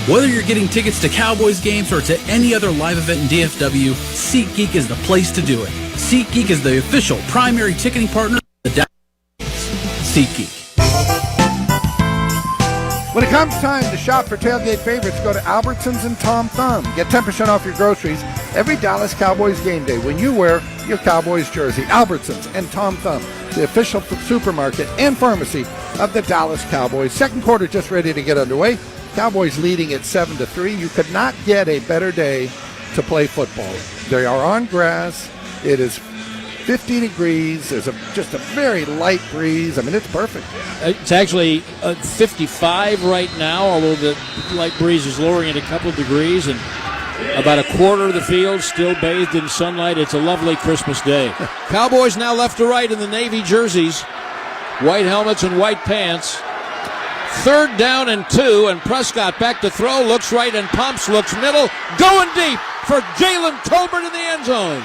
Whether you're getting tickets to Cowboys games or to any other live event in DFW, SeatGeek is the place to do it. SeatGeek is the official primary ticketing partner of the Dallas Cowboys. SeatGeek. When it comes time to shop for tailgate favorites, go to Albertsons and Tom Thumb. Get 10% off your groceries every Dallas Cowboys game day when you wear your Cowboys jersey. Albertsons and Tom Thumb, the official supermarket and pharmacy of the Dallas Cowboys. Second quarter just ready to get underway. Cowboys leading at 7-3. You could not get a better day to play football. They are on grass. It is 50 degrees. There's just a very light breeze. I mean, it's perfect. It's actually 55 right now, although the light breeze is lowering it a couple of degrees, and about a quarter of the field still bathed in sunlight. It's a lovely Christmas day. Cowboys now left to right in the navy jerseys, white helmets and white pants. 3rd down and 2, and Prescott back to throw, looks right and pumps, looks middle, going deep for Jalen Tolbert in the end zone.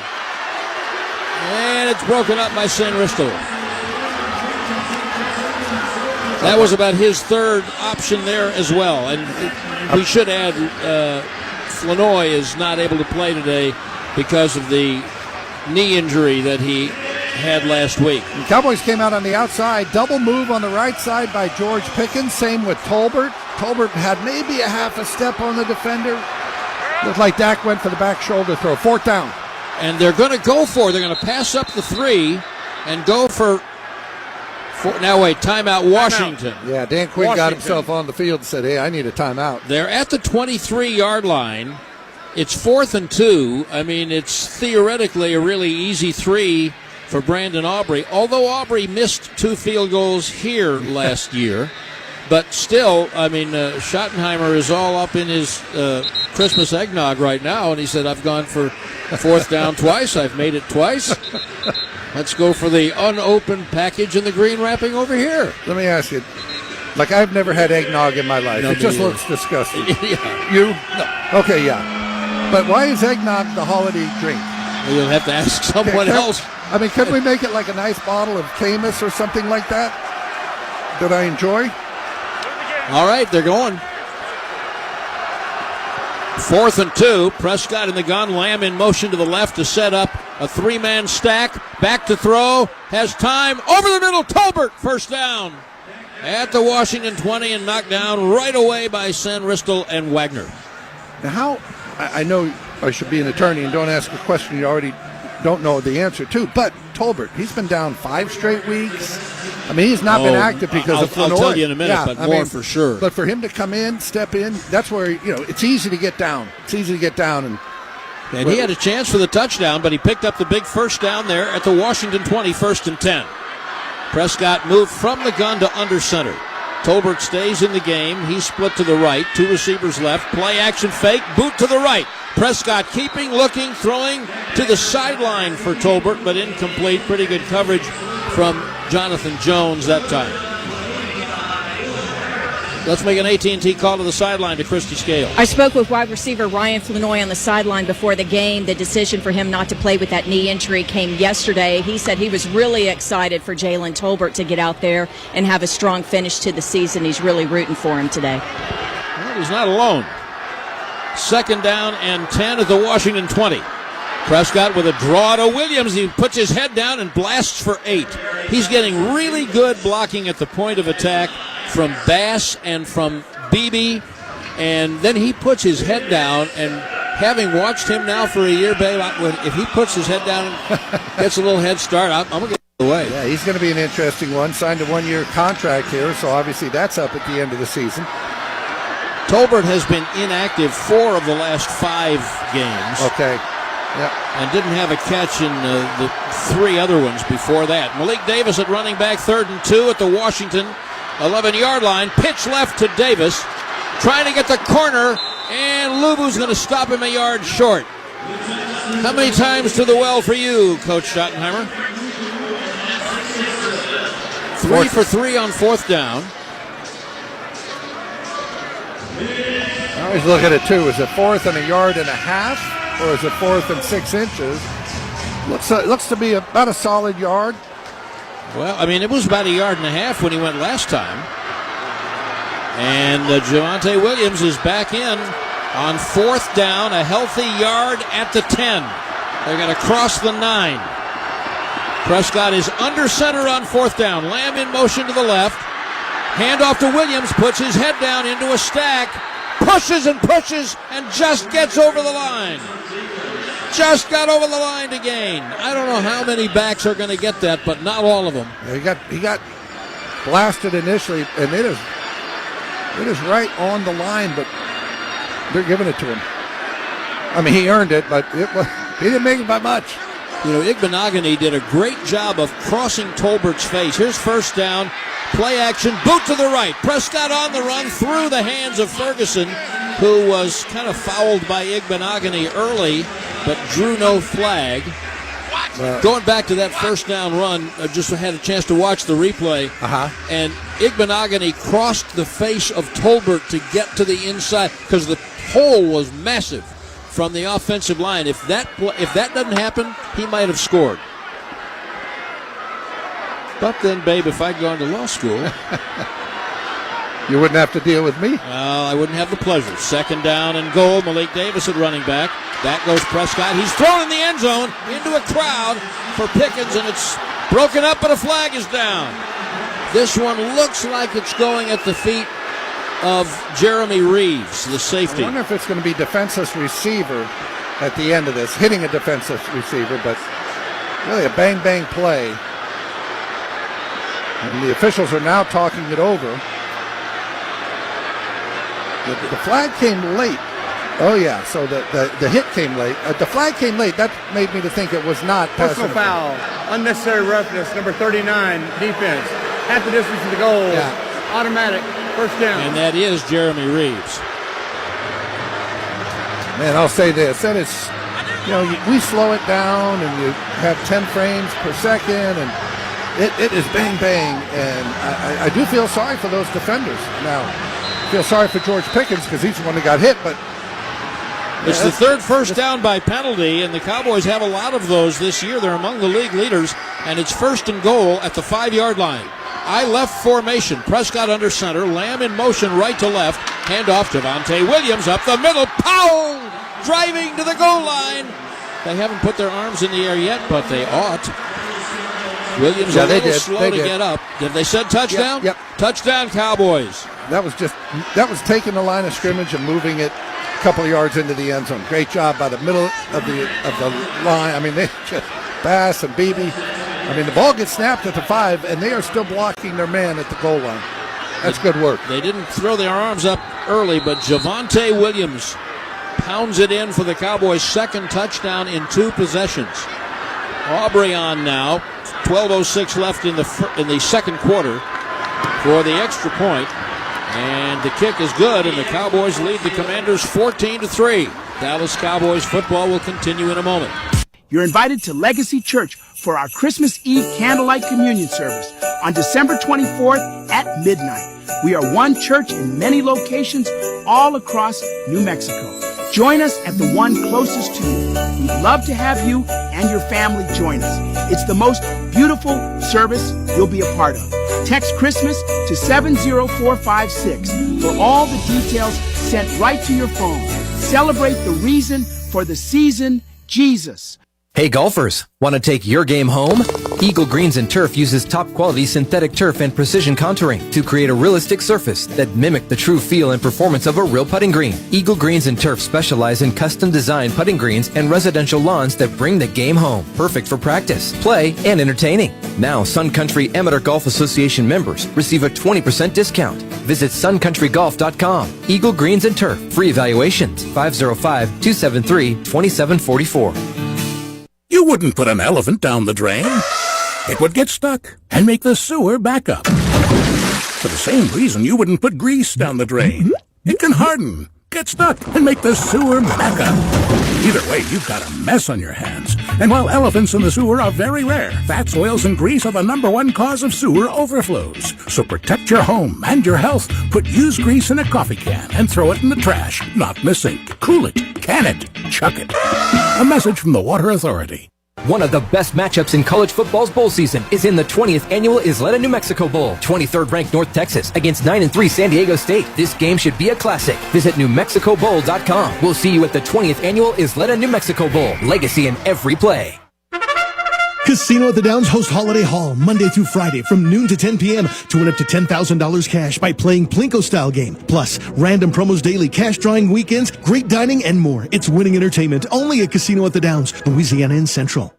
And it's broken up by San Risto. That was about his 3rd option there as well. And we should add, Flanoy is not able to play today because of the knee injury that he had last week. The Cowboys came out on the outside. Double move on the right side by George Pickens. Same with Tolbert. Tolbert had maybe a half a step on the defender. Looked like Dak went for the back shoulder throw. 4th down. And they're going to go for it. They're going to pass up the 3 and go for now wait, timeout Washington. Yeah, Dan Quinn got himself on the field and said, hey, I need a timeout. They're at the 23-yard line. It's 4th and 2. I mean, it's theoretically a really easy 3 for Brandon Aubrey, although Aubrey missed 2 field goals here last year. But still, I mean, Schottenheimer is all up in his Christmas eggnog right now, and he said, I've gone for 4th down twice. I've made it twice. Let's go for the unopened package in the green wrapping over here. Let me ask you, like I've never had eggnog in my life. It just looks disgusting. Yeah. You? No. Okay, yeah. But why is eggnog the holiday drink? Well, you'll have to ask someone else. I mean, could we make it like a nice bottle of Camus or something like that I enjoy? All right, they're going. 4th and 2. Prescott in the gun. Lamb in motion to the left to set up a 3-man stack. Back to throw. Has time. Over the middle. Tolbert. 1st down. At the Washington 20 and knocked down right away by San Ristel and Wagner. Now, I know I should be an attorney and don't ask a question you already don't know the answer to, but Tolbert, he's been down 5 straight weeks. I mean, he's not been active because of Flanoy. I'll tell you in a minute, but more for sure. But for him to come in, step in, that's where, it's easy to get down. It's easy to get down. And he had a chance for the touchdown, but he picked up the big 1st down there at the Washington 20, 1st and 10. Prescott moved from the gun to under center. Tolbert stays in the game. He's split to the right. 2 receivers left. Play action fake. Boot to the right. Prescott keeping, looking, throwing to the sideline for Tolbert, but incomplete. Pretty good coverage from Jonathan Jones that time. Let's make an AT&T call to the sideline to Christy Scale. I spoke with wide receiver Ryan Flanoy on the sideline before the game. The decision for him not to play with that knee injury came yesterday. He said he was really excited for Jalen Tolbert to get out there and have a strong finish to the season. He's really rooting for him today. Well, he's not alone. 2nd down and 10 at the Washington 20. Prescott with a draw to Williams. He puts his head down and blasts for 8. He's getting really good blocking at the point of attack from Bass and from Beebe, and then he puts his head down, and having watched him now for a year, babe, if he puts his head down and gets a little head start, I'm going to get away. Yeah, he's going to be an interesting one. Signed a 1-year contract here, so obviously that's up at the end of the season. Tolbert has been inactive 4 of the last 5 games. Okay. Yep. And didn't have a catch in the 3 other ones before that. Malik Davis at running back, 3rd and 2 at the Washington 11-yard line. Pitch left to Davis, trying to get the corner, and Lubu's going to stop him a yard short. How many times to the well for you, Coach Schottenheimer? 3 for 3 on 4th down. I always look at it, too. Is it 4th and a yard and a half, or is it 4th and 6 inches? Looks to be about a solid yard. Well, I mean, it was about a yard and a half when he went last time. And Javonte Williams is back in on 4th down, a healthy yard at the 10. They're going to cross the 9. Prescott is under center on 4th down. Lamb in motion to the left. Handoff to Williams, puts his head down into a stack, pushes and pushes, and just gets over the line. Just got over the line to gain. I don't know how many backs are going to get that, but not all of them. Yeah, he got blasted initially, and it is right on the line, but they're giving it to him. I mean, he earned it, but he didn't make it by much. You know, Igbenogany did a great job of crossing Tolbert's face. Here's 1st down, play action, boot to the right. Prescott on the run through the hands of Ferguson, who was kind of fouled by Igbenogany early, but drew no flag. Going back to that 1st down run, I just had a chance to watch the replay, and Igbenogany crossed the face of Tolbert to get to the inside because the hole was massive from the offensive line. If that doesn't happen, he might have scored. But then, babe, if I'd gone to law school, you wouldn't have to deal with me. Well, I wouldn't have the pleasure. 2nd down and goal. Malik Davis at running back. Back goes Prescott. He's thrown in the end zone into a crowd for Pickens, and it's broken up, but a flag is down. This one looks like it's going at the feet of Jeremy Reeves, the safety. I wonder if it's going to be defenseless receiver at the end of this, hitting a defenseless receiver, but really a bang-bang play. And the officials are now talking it over. The flag came late. Oh, yeah, so the hit came late. The flag came late. That made me to think it was not personal foul, unnecessary roughness, number 39, defense. Half the distance to the goal. Yeah. Automatic, 1st down. And that is Jeremy Reeves. Man, I'll say this. That is, we slow it down and you have 10 frames per second, and it is bang, bang. And I do feel sorry for those defenders. Now, I feel sorry for George Pickens because he's the one that got hit, but it's the 3rd 1st down by penalty, and the Cowboys have a lot of those this year. They're among the league leaders, and it's 1st and goal at the 5-yard line. I left formation. Prescott under center. Lamb in motion right to left. Handoff to Javonte Williams up the middle. Powell driving to the goal line. They haven't put their arms in the air yet, but they ought. Williams a little slow to get up. Did they said touchdown? Yep. Touchdown, Cowboys. That was taking the line of scrimmage and moving it a couple of yards into the end zone. Great job by the middle of the line. I mean, they just Bass and Beebe. I mean, the ball gets snapped at the 5, and they are still blocking their man at the goal line. That's good work. They didn't throw their arms up early, but Javonte Williams pounds it in for the Cowboys' 2nd touchdown in 2 possessions. Aubrey on now. 12:06 left in the 2nd quarter. for the extra point. And the kick is good, and the Cowboys lead the Commanders 14-3. Dallas Cowboys football will continue in a moment. You're invited to Legacy Church for our Christmas Eve candlelight communion service on December 24th at midnight. We are one church in many locations all across New Mexico. Join us at the one closest to you. We'd love to have you and your family join us. It's the most beautiful service you'll be a part of. Text Christmas to 70456 for all the details sent right to your phone. Celebrate the reason for the season, Jesus. Hey golfers, want to take your game home? Eagle Greens and Turf uses top quality synthetic turf and precision contouring to create a realistic surface that mimic the true feel and performance of a real putting green. Eagle Greens and Turf specialize in custom designed putting greens and residential lawns that bring the game home. Perfect for practice, play, and entertaining. Now, Sun Country Amateur Golf Association members receive a 20% discount. Visit suncountrygolf.com. Eagle Greens and Turf. Free evaluations. 505-273-2744. You wouldn't put an elephant down the drain. It would get stuck and make the sewer back up. For the same reason you wouldn't put grease down the drain. It can harden, get stuck, and make the sewer back up. Either way, you've got a mess on your hands. And while elephants in the sewer are very rare, fats, oils, and grease are the #1 cause of sewer overflows. So protect your home and your health. Put used grease in a coffee can and throw it in the trash, not in the sink. Cool it, can it, chuck it. A message from the Water Authority. One of the best matchups in college football's bowl season is in the 20th annual Isleta, New Mexico Bowl. 23rd ranked North Texas against 9-3 San Diego State. This game should be a classic. Visit NewMexicoBowl.com. We'll see you at the 20th annual Isleta, New Mexico Bowl. Legacy in every play. Casino at the Downs hosts Holiday Hall Monday through Friday from noon to 10 p.m. to win up to $10,000 cash by playing Plinko-style game. Plus, random promos daily, cash drawing weekends, great dining, and more. It's winning entertainment only at Casino at the Downs, Louisiana and Central.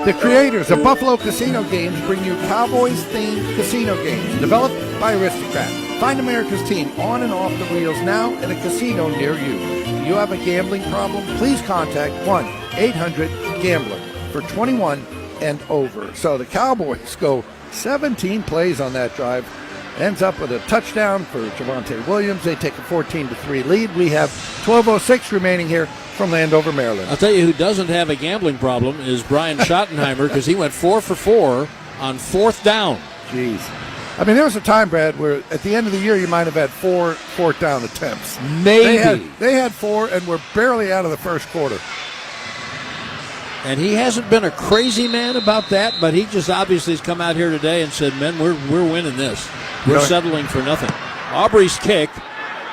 The creators of Buffalo Casino Games bring you Cowboys-themed casino games developed by Aristocrat. Find America's team on and off the wheels now in a casino near you. If you have a gambling problem, please contact 1-800-GAMBLER for 21 and over. So the Cowboys go 17 plays on that drive. Ends up with a touchdown for Javonte Williams. They take a 14-3 lead. We have 12:06 remaining here from Landover, Maryland. I'll tell you who doesn't have a gambling problem is Brian Schottenheimer, because he went 4 for 4 on 4th down. Jeez. I mean, there was a time, Brad, where at the end of the year you might have had 4 4th down attempts. Maybe. They had 4 and were barely out of the first quarter. And he hasn't been a crazy man about that, but he just obviously has come out here today and said, "Men, we're winning this. We're settling for nothing." Aubrey's kick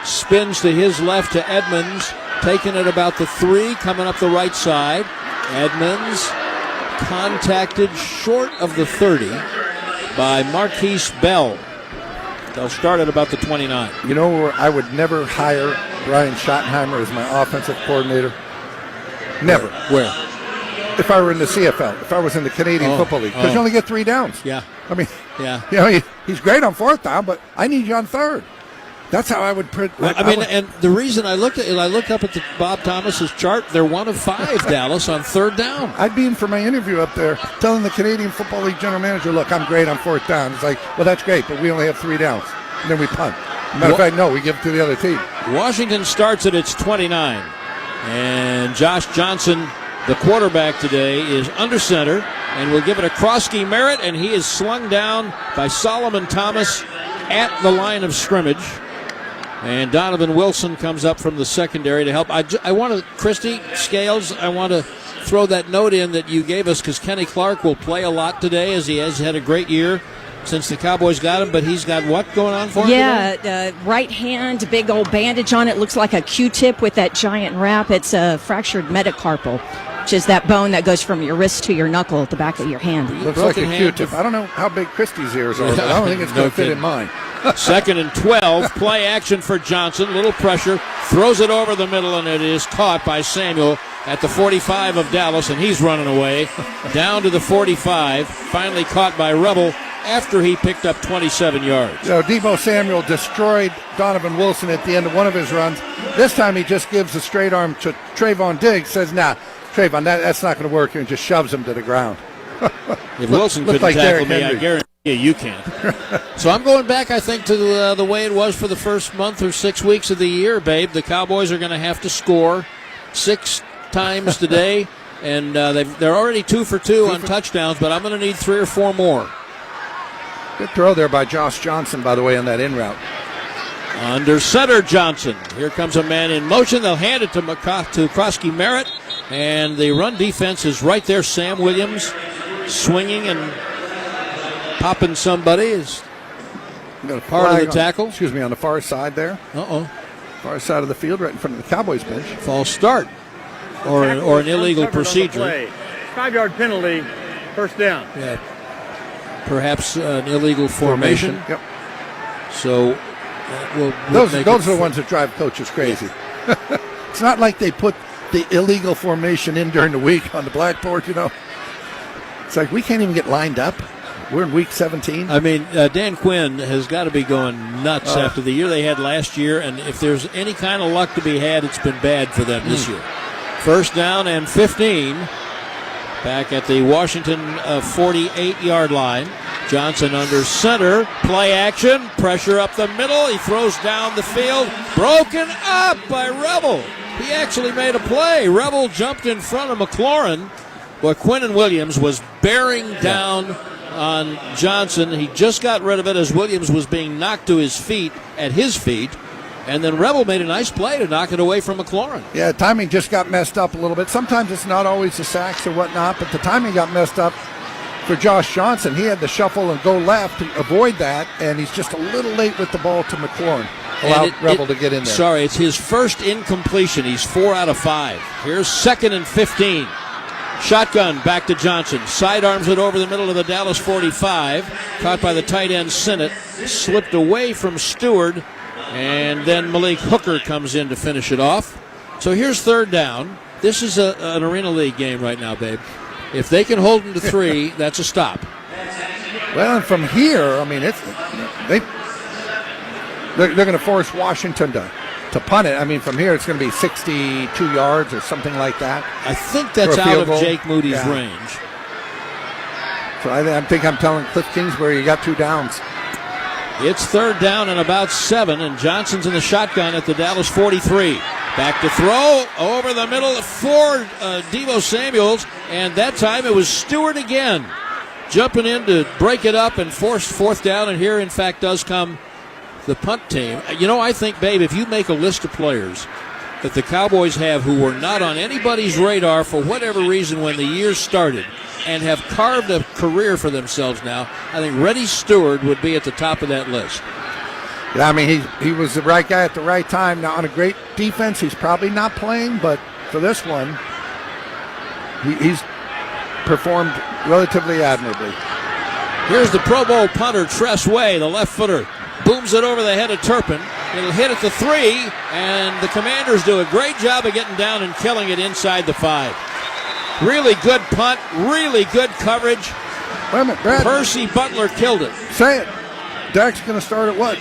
spins to his left to Edmonds, taking it about the 3, coming up the right side. Edmonds contacted short of the 30 by Marquise Bell. They'll start at about the 29. You know where I would never hire Brian Schottenheimer as my offensive coordinator? Never. Where? If I were in the CFL, if I was in the Canadian Football League, because you only get 3 downs. Yeah. I mean, yeah. You know, he's great on 4th down, but I need you on 3rd. That's how I would. And the reason I looked up at the Bob Thomas's chart, they're 1 of 5, Dallas, on 3rd down. I'd be in for my interview up there, telling the Canadian Football League general manager, "Look, I'm great on 4th down." It's like, well, that's great, but we only have 3 downs, and then we punt. Matter of fact, no, we give it to the other team. Washington starts at its 29, and Josh Johnson, the quarterback today, is under center, and will give it a Krosky Merritt, and he is slung down by Solomon Thomas at the line of scrimmage. And Donovan Wilson comes up from the secondary to help. I want to, Christy Scales, I want to throw that note in that you gave us, because Kenny Clark will play a lot today, as he has had a great year since the Cowboys got him, but he's got what going on for him today? Right hand, big old bandage on it. Looks like a Q-tip with that giant wrap. It's a fractured metacarpal, which is that bone that goes from your wrist to your knuckle at the back of your hand. Looks like a Q-tip. I don't know how big Christy's ears are, but I don't think it's going to fit in mine. 2nd and 12, play action for Johnson. Little pressure, throws it over the middle, and it is caught by Samuel at the 45 of Dallas, and he's running away down to the 45. Finally caught by Rebel after he picked up 27 yards. You know, Deebo Samuel destroyed Donovan Wilson at the end of one of his runs. This time he just gives a straight arm to Trayvon Diggs, says, "Nah, Trayvon, that's not going to work, and just shoves him to the ground. If Wilson couldn't tackle me, I guarantee you can't. So I'm going back, I think, to the way it was for the first month or 6 weeks of the year, babe. The Cowboys are going to have to score 6 times today, and they're already 2 for 2 on touchdowns, but I'm going to need 3 or 4 more. Good throw there by Josh Johnson, by the way, on that in route. Under center, Johnson. Here comes a man in motion. They'll hand it to Krosky Merritt, and the run defense is right there. Sam Williams swinging and popping somebody is part of the tackle. Excuse me, on the far side there. Far side of the field, right in front of the Cowboys bench. False start or an illegal procedure. 5-yard penalty, first down. Yeah. Perhaps an illegal formation. Yep. So those are the ones that drive coaches crazy. It's not like they put the illegal formation in during the week on the blackboard, you know. It's like we can't even get lined up. We're in week 17. I mean, Dan Quinn has got to be going nuts after the year they had last year, and if there's any kind of luck to be had, it's been bad for them this year. First down and 15. Back at the Washington 48-yard line. Johnson under center. Play action. Pressure up the middle. He throws down the field. Broken up by Rebel. He actually made a play. Rebel jumped in front of McLaurin. But Quinnen Williams was bearing down on Johnson. He just got rid of it as Williams was being knocked to his feet, at his feet. And then Rebel made a nice play to knock it away from McLaurin. Yeah, timing just got messed up a little bit. Sometimes it's not always the sacks or whatnot, but the timing got messed up for Josh Johnson. He had to shuffle and go left to avoid that, and he's just a little late with the ball to McLaurin. Allowed Rebel to get in there. Sorry, it's his first incompletion. He's 4 out of 5. Here's 2nd and 15. Shotgun back to Johnson. Sidearms it over the middle of the Dallas 45. Caught by the tight end Sinnott. Slipped away from Stewart. And then Malik Hooker comes in to finish it off. So here's 3rd down. This is an Arena League game right now, babe. If they can hold them to 3, that's a stop. Well, and from here, I mean, they're going to force Washington to punt it. I mean, from here, it's going to be 62 yards or something like that. I think that's out of Jake Moody's range. So I think I'm telling Cliff Kingsbury you got 2 downs. It's 3rd down and about 7, and Johnson's in the shotgun at the Dallas 43. Back to throw, over the middle for Deebo Samuels, and that time it was Stewart again, jumping in to break it up and force 4th down, and here, in fact, does come the punt team. You know, I think, babe, if you make a list of players that the Cowboys have who were not on anybody's radar for whatever reason when the year started and have carved a career for themselves now, I think Reddy Stewart would be at the top of that list. Yeah, I mean, he was the right guy at the right time. Now, on a great defense, he's probably not playing, but for this one, he's performed relatively admirably. Here's the Pro Bowl punter, Tress Way, the left footer. Booms it over the head of Turpin. It'll hit at the 3, and the Commanders do a great job of getting down and killing it inside the 5. Really good punt, really good coverage. Wait a minute, Brad. Percy Butler killed it. Say it. Dak's going to start at what?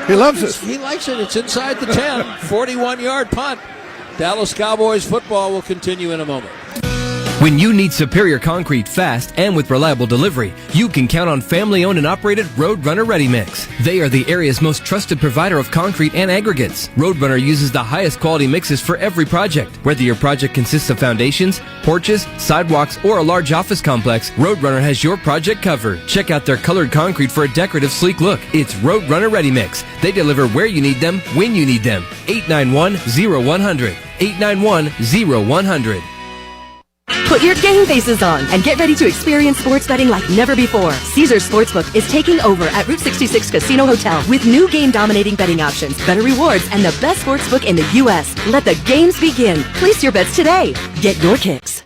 He loves it. He likes it. It's inside the 10. 41-yard punt. Dallas Cowboys football will continue in a moment. When you need superior concrete fast and with reliable delivery, you can count on family-owned and operated Roadrunner Ready Mix. They are the area's most trusted provider of concrete and aggregates. Roadrunner uses the highest quality mixes for every project. Whether your project consists of foundations, porches, sidewalks, or a large office complex, Roadrunner has your project covered. Check out their colored concrete for a decorative, sleek look. It's Roadrunner Ready Mix. They deliver where you need them, when you need them. 891-0100. 891-0100. Put your game faces on and get ready to experience sports betting like never before. Caesars Sportsbook is taking over at Route 66 Casino Hotel with new game-dominating betting options, better rewards, and the best sportsbook in the U.S. Let the games begin. Place your bets today. Get your kicks.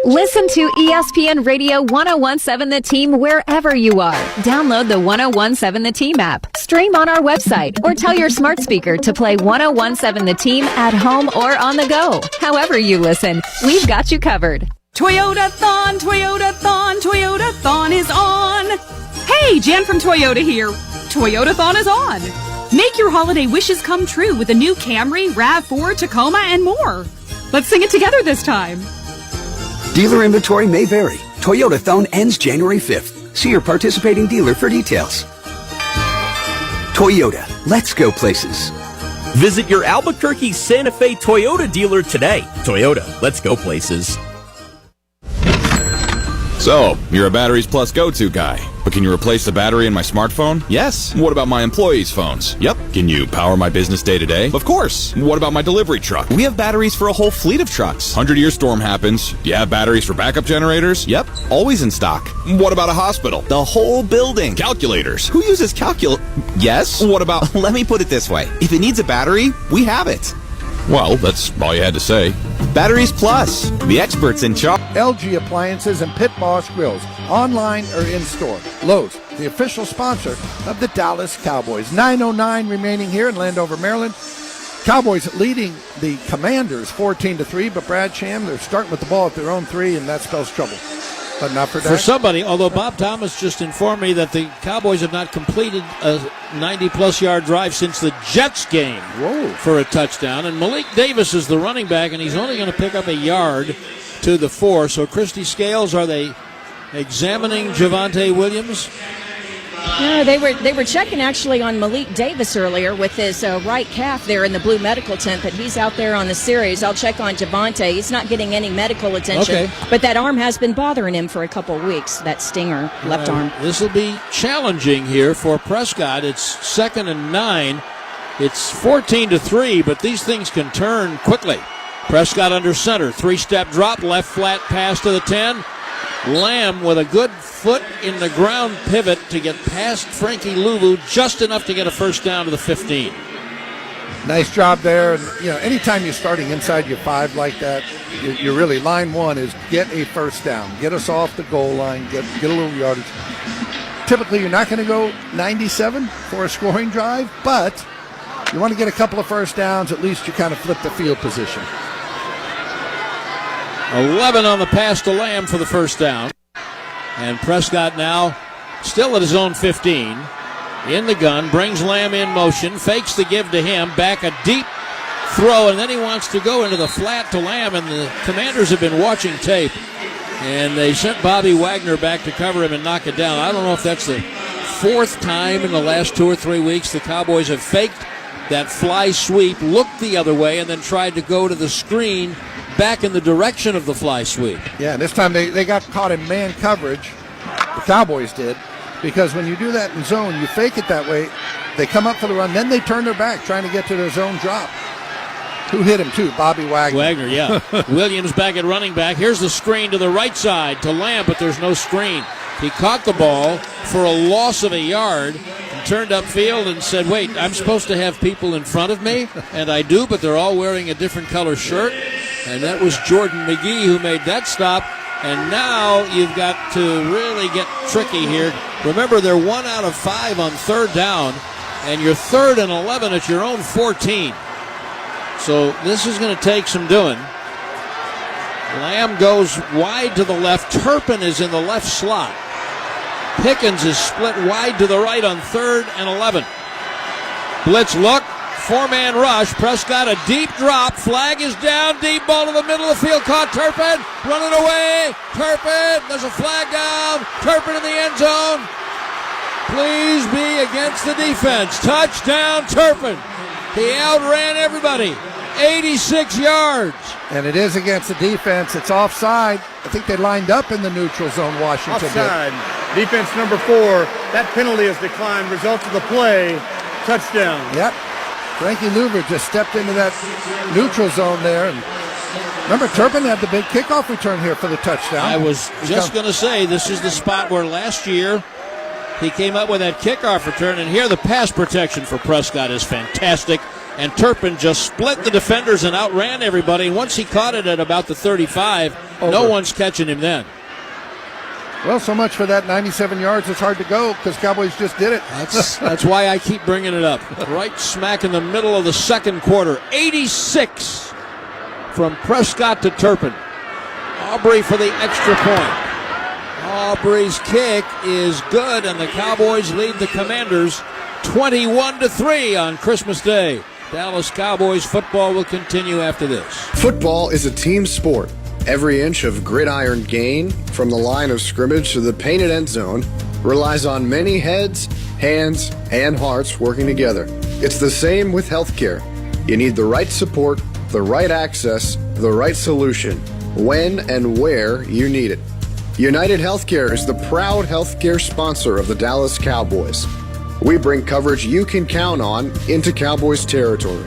Listen to ESPN Radio 1017 The Team wherever you are. Download the 1017 The Team app. Stream on our website or tell your smart speaker to play 1017 The Team at home or on the go. However you listen, we've got you covered. Toyota-thon is on. Hey, Jen from Toyota here. Toyota-thon is on. Make your holiday wishes come true with the new Camry, RAV4, Tacoma, and more. Let's sing it together this time. Dealer inventory may vary. Toyota-thon ends January 5th. See your participating dealer for details. Toyota, let's go places. Visit your Albuquerque Santa Fe Toyota dealer today. Toyota, let's go places. So, you're a Batteries Plus go-to guy. But can you replace the battery in my smartphone? Yes. What about my employees' phones? Yep. Can you power my business day to day? Of course. What about my delivery truck? We have batteries for a whole fleet of trucks. 100-year storm happens. Do you have batteries for backup generators? Yep. Always in stock. What about a hospital? The whole building. Calculators. Who uses Yes. What about... Let me put it this way. If it needs a battery, we have it. Well, that's all you had to say. Batteries Plus, the experts in charge. LG Appliances and Pit Boss Grills, online or in-store. Lowe's, the official sponsor of the Dallas Cowboys. 9:09 remaining here in Landover, Maryland. Cowboys leading the Commanders 14-3, but Brad Sham, they're starting with the ball at their own 3, and that spells trouble. But not for Dak. For somebody, although Bob Thomas just informed me that the Cowboys have not completed a 90-plus yard drive since the Jets game for a touchdown. And Malik Davis is the running back, and he's only going to pick up a yard to the 4. So, Christy Scales, are they examining Javonte Williams? No, they were checking actually on Malik Davis earlier with his right calf there in the blue medical tent, but he's out there on the series. I'll check on Javonte. He's not getting any medical attention, but that arm has been bothering him for a couple of weeks, that stinger, left arm. This will be challenging here for Prescott. It's 2nd and 9. It's 14-3, but these things can turn quickly. Prescott under center, 3-step drop, left flat pass to the 10. Lamb with a good foot in the ground pivot to get past Frankie Louvu, just enough to get a first down to the 15. Nice job there. And, anytime you're starting inside your 5 like that, you're really, line 1 is get a first down. Get us off the goal line, get a little yardage. Typically, you're not going to go 97 for a scoring drive, but you want to get a couple of first downs. At least you kind of flip the field position. 11 on the pass to Lamb for the first down. And Prescott now still at his own 15. In the gun, brings Lamb in motion, fakes the give to him, back a deep throw, and then he wants to go into the flat to Lamb, and the Commanders have been watching tape. And they sent Bobby Wagner back to cover him and knock it down. I don't know if that's the 4th time in the last 2 or 3 weeks the Cowboys have faked that fly sweep, looked the other way, and then tried to go to the screen back in the direction of the fly sweep. Yeah, this time they got caught in man coverage. The Cowboys did. Because when you do that in zone, you fake it that way, they come up for the run, then they turn their back trying to get to their zone drop. Who hit him, too? Bobby Wagner. Wagner, yeah. Williams back at running back. Here's the screen to the right side to Lamb, but there's no screen. He caught the ball for a loss of a yard and turned upfield and said, wait, I'm supposed to have people in front of me? And I do, but they're all wearing a different color shirt. And that was Jordan McGee who made that stop. And now you've got to really get tricky here. Remember, they're 1 out of 5 on 3rd down, and you're 3rd and 11 at your own 14. So this is going to take some doing. Lamb goes wide to the left. Turpin is in the left slot. Pickens is split wide to the right on 3rd and 11. Blitz look. 4-man rush. Prescott, a deep drop. Flag is down. Deep ball to the middle of the field. Caught Turpin. Running away. Turpin. There's a flag down. Turpin in the end zone. Please be against the defense. Touchdown, Turpin. He outran everybody. 86 yards. And it is against the defense. It's offside. I think they lined up in the neutral zone, Washington. Offside. Defense number 4. That penalty is declined. Results of the play. Touchdown. Yep. Frankie Louvu just stepped into that neutral zone there. And remember, Turpin had the big kickoff return here for the touchdown. I was just going to say, this is the spot where last year he came up with that kickoff return. And here the pass protection for Prescott is fantastic. And Turpin just split the defenders and outran everybody. And once he caught it at about the 35, no one's catching him then. Well, so much for that 97 yards. It's hard to go because Cowboys just did it. That's why I keep bringing it up. Right smack in the middle of the second quarter. 86 from Prescott to Turpin. Aubrey for the extra point. Aubrey's kick is good, and the Cowboys lead the Commanders 21-3 on Christmas Day. Dallas Cowboys football will continue after this. Football is a team sport. Every inch of gridiron gain from the line of scrimmage to the painted end zone relies on many heads, hands, and hearts working together. It's the same with healthcare. You need the right support, the right access, the right solution, when and where you need it. United Healthcare is the proud healthcare sponsor of the Dallas Cowboys. We bring coverage you can count on into Cowboys territory.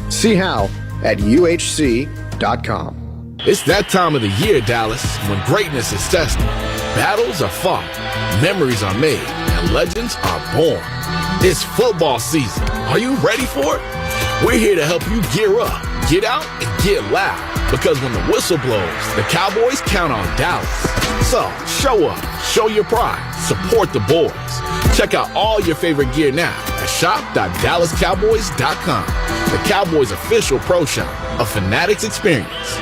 See how at uhc.com. It's that time of the year, Dallas, when greatness is tested. Battles are fought, memories are made, and legends are born. It's football season. Are you ready for it? We're here to help you gear up, get out, and get loud. Because when the whistle blows, the Cowboys count on Dallas. So, show up, show your pride, support the boys. Check out all your favorite gear now at shop.dallascowboys.com. The Cowboys' official pro shop, a Fanatics experience.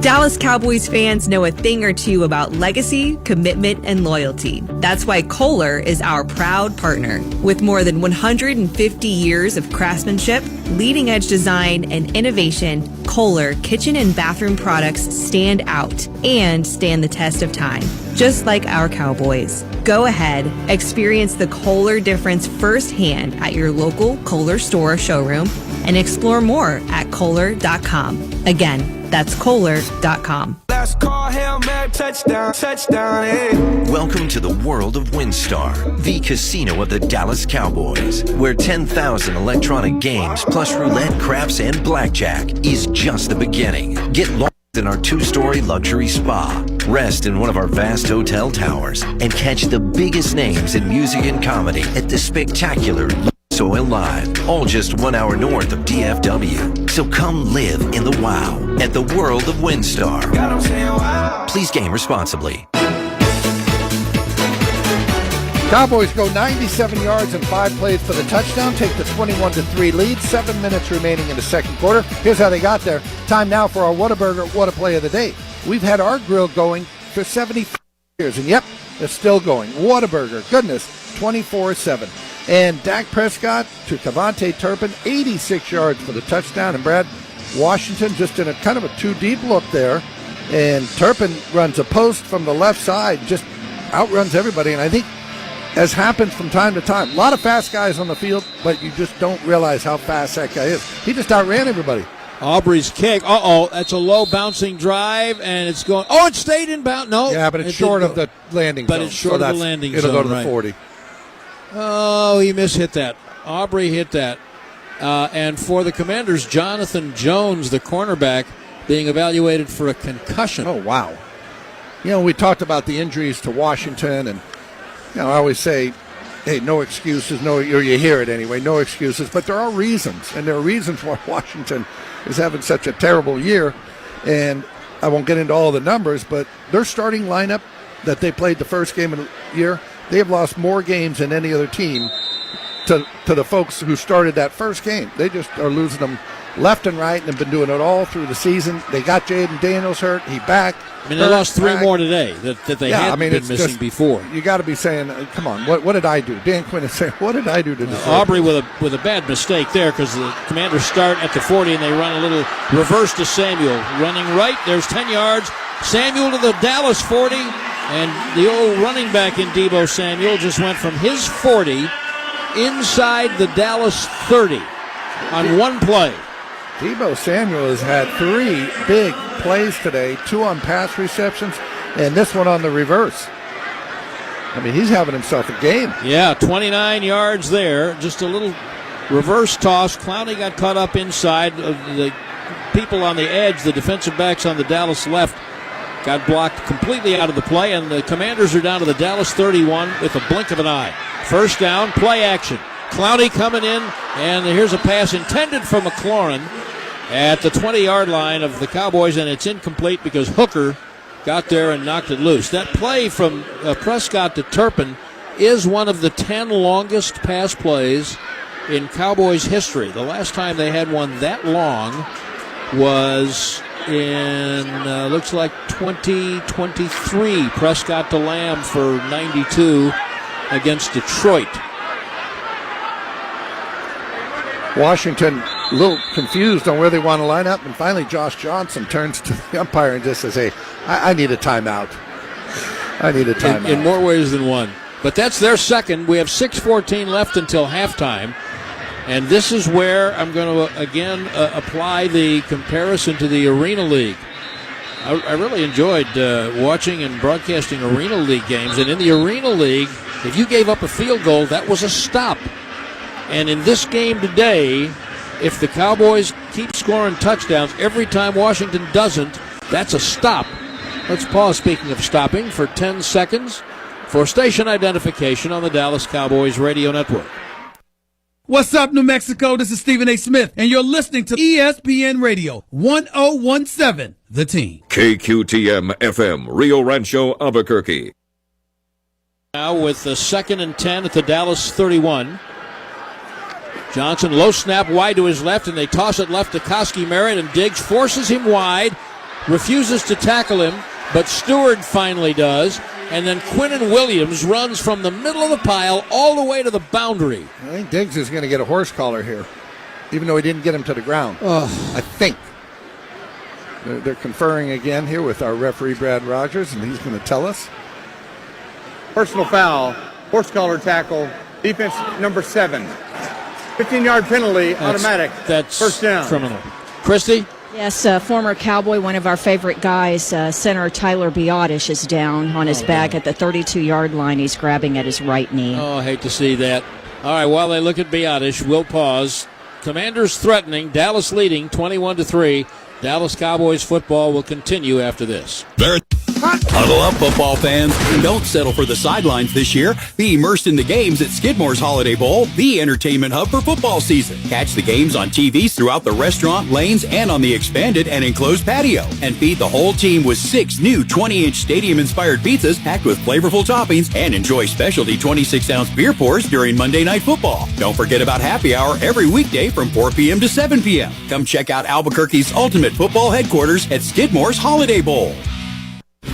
Dallas Cowboys fans know a thing or two about legacy, commitment, and loyalty. That's why Kohler is our proud partner. With more than 150 years of craftsmanship, leading-edge design, and innovation, Kohler kitchen and bathroom products stand out and stand the test of time, just like our Cowboys. Go ahead, experience the Kohler difference firsthand at your local Kohler store or showroom, and explore more at Kohler.com. Again, that's Kohler.com. Let's call Hail Mary touchdown, touchdown, hey. Welcome to the world of WinStar, the casino of the Dallas Cowboys, where 10,000 electronic games plus roulette, craps, and blackjack is just the beginning. Get lost in our 2-story luxury spa, rest in one of our vast hotel towers, and catch the biggest names in music and comedy at the spectacular Soil Live, all just 1 hour north of DFW. So come live in the wow at the world of WinStar. Please game responsibly. Cowboys go 97 yards and 5 plays for the touchdown, take the 21-3 lead, 7 minutes remaining in the second quarter. Here's how they got there. Time now for our Whataburger What a Play of the Day. We've had our grill going for 75 years, and yep, it's still going. Whataburger, goodness, 24/7. And Dak Prescott to Cavante Turpin, 86 yards for the touchdown. And Brad, Washington just in a kind of a 2-deep look there. And Turpin runs a post from the left side, just outruns everybody. And I think, as happens from time to time, a lot of fast guys on the field, but you just don't realize how fast that guy is. He just outran everybody. Aubrey's kick. That's a low bouncing drive, and it's going. Oh, it stayed in bound. No. Yeah, but it's short of the landing zone. But it's short of the landing zone. It'll go to the 40. Oh, he mishit that. Aubrey hit that. And for the Commanders, Jonathan Jones, the cornerback, being evaluated for a concussion. Oh, wow. You know, we talked about the injuries to Washington, and I always say, hey, no excuses. No, or you hear it anyway, no excuses. But there are reasons, and there are reasons why Washington is having such a terrible year. And I won't get into all the numbers, but their starting lineup that they played the first game of the year, they have lost more games than any other team to the folks who started that first game. They just are losing them left and right and have been doing it all through the season. They got Jaden Daniels hurt. He back. I mean, they lost 3 more today that they hadn't been missing before. You got to be saying, come on, what did I do? Dan Quinn is saying, what did I do to deserve Aubrey with a bad mistake there, because the Commanders start at the 40 and they run a little reverse to Samuel. Running right, there's 10 yards. Samuel to the Dallas 40, and the old running back in Deebo Samuel just went from his 40 inside the Dallas 30 on one play. Deebo Samuel has had 3 big plays today, 2 on pass receptions, and this one on the reverse. I mean, he's having himself a game. Yeah, 29 yards there. Just a little reverse toss. Clowney got caught up inside. The people on the edge, the defensive backs on the Dallas left, got blocked completely out of the play, and the Commanders are down to the Dallas 31 with a blink of an eye. First down, play action. Clowney coming in, and here's a pass intended for McLaurin at the 20-yard line of the Cowboys, and it's incomplete because Hooker got there and knocked it loose. That play from Prescott to Turpin is one of the 10 longest pass plays in Cowboys history. The last time they had one that long was in, looks like 2023, Prescott to Lamb for 92 against Detroit. Washington a little confused on where they want to line up, and finally Josh Johnson turns to the umpire and just says, hey, I need a timeout. I need a timeout. In more ways than one. But that's their second. We have 6:14 left until halftime. And this is where I'm going to, again, apply the comparison to the Arena League. I really enjoyed watching and broadcasting Arena League games. And in the Arena League, if you gave up a field goal, that was a stop. And in this game today, if the Cowboys keep scoring touchdowns every time Washington doesn't, that's a stop. Let's pause, speaking of stopping, for 10 seconds for station identification on the Dallas Cowboys radio network. What's up, New Mexico? This is Stephen A. Smith, and you're listening to ESPN Radio 1017, The Team. KQTM FM, Rio Rancho, Albuquerque. Now with the 2nd and 10 at the Dallas 31. Johnson, low snap wide to his left, and they toss it left to Koski Merritt, and Diggs forces him wide, refuses to tackle him, but Stewart finally does. And then Quinnen Williams runs from the middle of the pile all the way to the boundary. I think Diggs is going to get a horse collar here, even though he didn't get him to the ground. I think. They're conferring again here with our referee, Brad Rogers, and he's going to tell us. Personal foul, horse collar tackle, defense number 7. 15-yard penalty, automatic. That's first down. Criminal. Christy? Yes, former Cowboy, one of our favorite guys, center Tyler Biotish is down on his back at the 32-yard line. He's grabbing at his right knee. Oh, I hate to see that. All right, while they look at Biotish, we'll pause. Commanders threatening, Dallas leading 21-3. Dallas Cowboys football will continue after this. Huddle up, football fans. Don't settle for the sidelines this year. Be immersed in the games at Skidmore's Holiday Bowl, the entertainment hub for football season. Catch the games on TVs throughout the restaurant, lanes, and on the expanded and enclosed patio. And feed the whole team with 6 new 20-inch stadium-inspired pizzas packed with flavorful toppings, and enjoy specialty 26-ounce beer pours during Monday Night Football. Don't forget about happy hour every weekday from 4 p.m. to 7 p.m. Come check out Albuquerque's ultimate football headquarters at Skidmore's Holiday Bowl.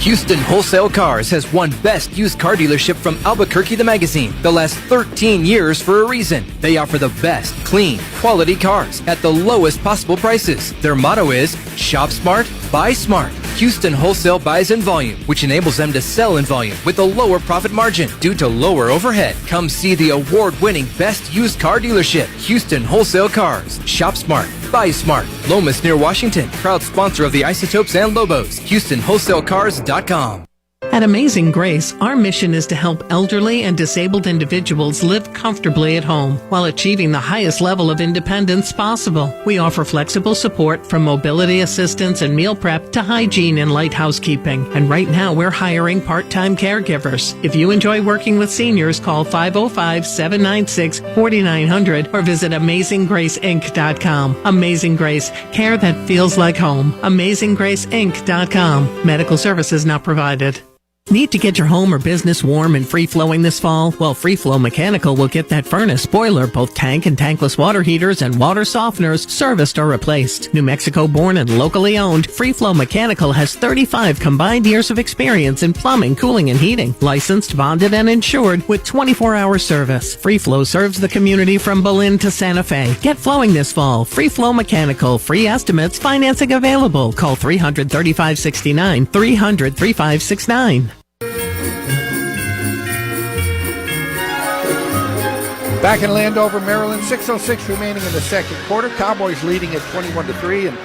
Houston Wholesale Cars has won Best Used Car Dealership from Albuquerque the Magazine the last 13 years for a reason. They offer the best, clean, quality cars at the lowest possible prices. Their motto is, shop smart, buy smart. Houston Wholesale buys in volume, which enables them to sell in volume with a lower profit margin due to lower overhead. Come see the award-winning Best Used Car Dealership, Houston Wholesale Cars. Shop smart, buy smart. Lomas near Washington, proud sponsor of the Isotopes and Lobos. HoustonWholesaleCars.com. At Amazing Grace, our mission is to help elderly and disabled individuals live comfortably at home while achieving the highest level of independence possible. We offer flexible support from mobility assistance and meal prep to hygiene and light housekeeping. And right now, we're hiring part-time caregivers. If you enjoy working with seniors, call 505-796-4900 or visit AmazingGraceInc.com. Amazing Grace, care that feels like home. AmazingGraceInc.com. Medical services not provided. Need to get your home or business warm and free-flowing this fall? Well, Free Flow Mechanical will get that furnace, boiler, both tank and tankless water heaters, and water softeners serviced or replaced. New Mexico-born and locally owned, Free Flow Mechanical has 35 combined years of experience in plumbing, cooling, and heating. Licensed, bonded, and insured with 24-hour service. Free Flow serves the community from Berlin to Santa Fe. Get flowing this fall. Free Flow Mechanical. Free estimates. Financing available. Call 300-3569. 300-3569. Back in Landover, Maryland, 6:06 remaining in the second quarter. Cowboys leading at 21-3. And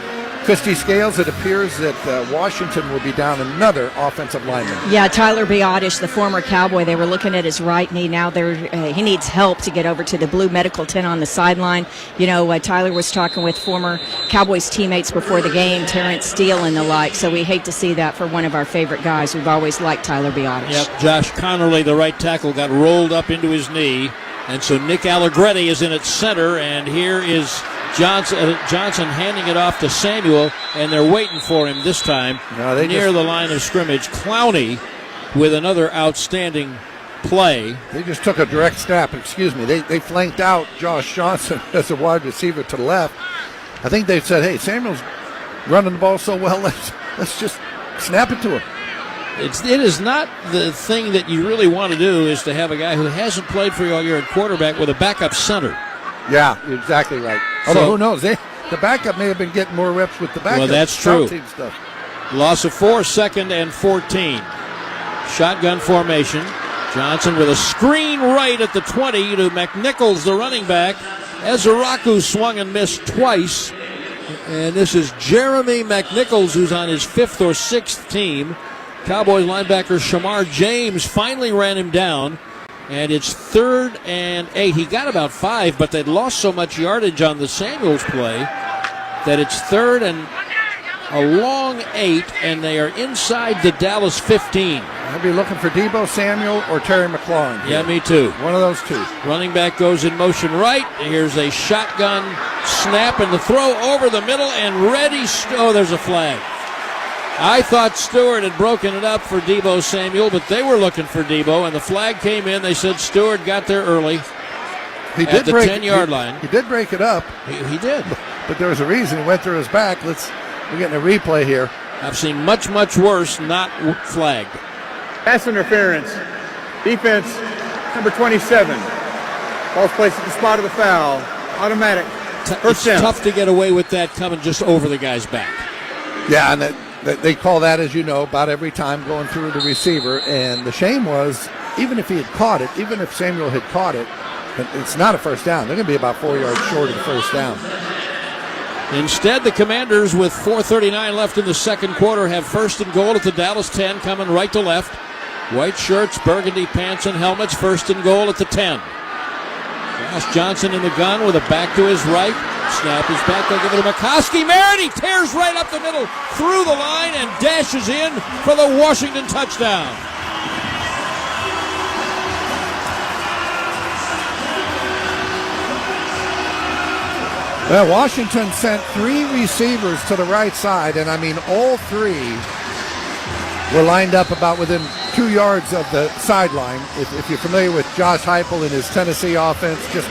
Christy Scales, it appears that Washington will be down another offensive lineman. Yeah, Tyler Biotish, the former Cowboy, they were looking at his right knee. Now he needs help to get over to the blue medical tent on the sideline. You know, Tyler was talking with former Cowboys teammates before the game, Terrence Steele and the like, so we hate to see that for one of our favorite guys. We've always liked Tyler Biotish. Yep, Josh Connerly, the right tackle, got rolled up into his knee. And so Nick Allegretti is in at center, and here is Johnson handing it off to Samuel, and they're waiting for him this time near the line of scrimmage. Clowney with another outstanding play. They just took a direct snap. They flanked out Josh Johnson as a wide receiver to the left. I think they said, hey, Samuel's running the ball so well, let's just snap it to him. It is not the thing that you really want to do, is to have a guy who hasn't played for you all year at quarterback with a backup center. Yeah, you're exactly right. Although, who knows? The backup may have been getting more reps with the backup. Well, that's true. Team stuff. Loss of 4, 2nd and 14. Shotgun formation. Johnson with a screen right at the 20 to McNichols, the running back. Ezeraku swung and missed twice. And this is Jeremy McNichols, who's on his 5th or 6th team. Cowboys linebacker Shamar James finally ran him down. And it's 3rd and 8. He got about 5, but they'd lost so much yardage on the Samuels play that it's 3rd and a long 8, and they are inside the Dallas 15. I'd be looking for Deebo Samuel or Terry McLaurin. Yeah, me too. One of those two. Running back goes in motion right. Here's a shotgun snap and the throw over the middle and ready. Oh, there's a flag. I thought Stewart had broken it up for Deebo Samuel, but they were looking for Deebo, and the flag came in. They said Stewart got there early He at did the break, 10-yard line. He did break it up. He did. But there was a reason. He went through his back. We're getting a replay here. I've seen much, much worse not flagged. Pass interference. Defense, number 27. Ball's placed at the spot of the foul. Automatic. It's tough to get away with that coming just over the guy's back. Yeah, and they call that, as you know, about every time going through the receiver. And the shame was, even if he had caught it, even if Samuel had caught it, it's not a first down. They're going to be about 4 yards short of the first down. Instead, the Commanders, with 4:39 left in the second quarter, have 1st and goal at the Dallas 10, coming right to left. White shirts, burgundy pants, and helmets. 1st and goal at the 10. Josh Johnson in the gun with a back to his right. Snap is back. They'll give it to McCoskey. Merritt, he tears right up the middle, through the line, and dashes in for the Washington touchdown. Well, Washington sent 3 receivers to the right side, and I mean all 3 were lined up about within 2 yards of the sideline. If you're familiar with Josh Heupel and his Tennessee offense, just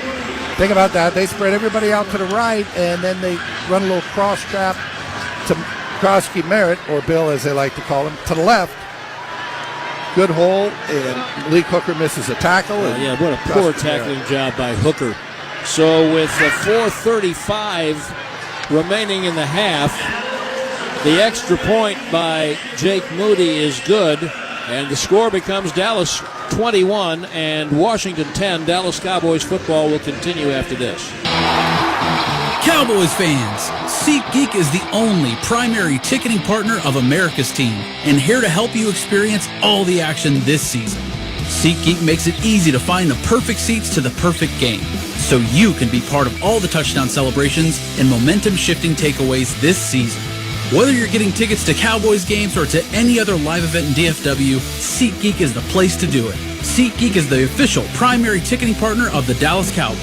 think about that. They spread everybody out to the right, and then they run a little cross trap to Krosky Merritt, or Bill as they like to call him, to the left. Good hole, and Lee Hooker misses a tackle. Yeah, what a poor tackling job by Hooker. So with 4:35 remaining in the half, the extra point by Jake Moody is good, and the score becomes Dallas 21 and Washington 10. Dallas Cowboys football will continue after this. Cowboys fans, SeatGeek is the only primary ticketing partner of America's team, and here to help you experience all the action this season. SeatGeek makes it easy to find the perfect seats to the perfect game, so you can be part of all the touchdown celebrations and momentum-shifting takeaways this season. Whether you're getting tickets to Cowboys games or to any other live event in DFW, SeatGeek is the place to do it. SeatGeek is the official primary ticketing partner of the Dallas Cowboys.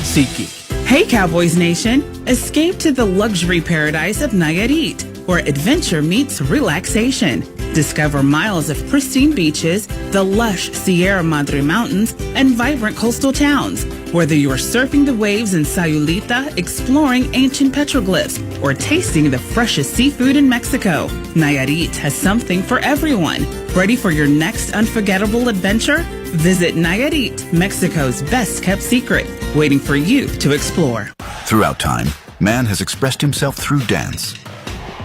SeatGeek. Hey Cowboys Nation, escape to the luxury paradise of Nayarit, where adventure meets relaxation. Discover miles of pristine beaches, the lush Sierra Madre Mountains, and vibrant coastal towns. Whether you are surfing the waves in Sayulita, exploring ancient petroglyphs, or tasting the freshest seafood in Mexico, Nayarit has something for everyone. Ready for your next unforgettable adventure? Visit Nayarit, Mexico's best-kept secret, waiting for you to explore. Throughout time, man has expressed himself through dance.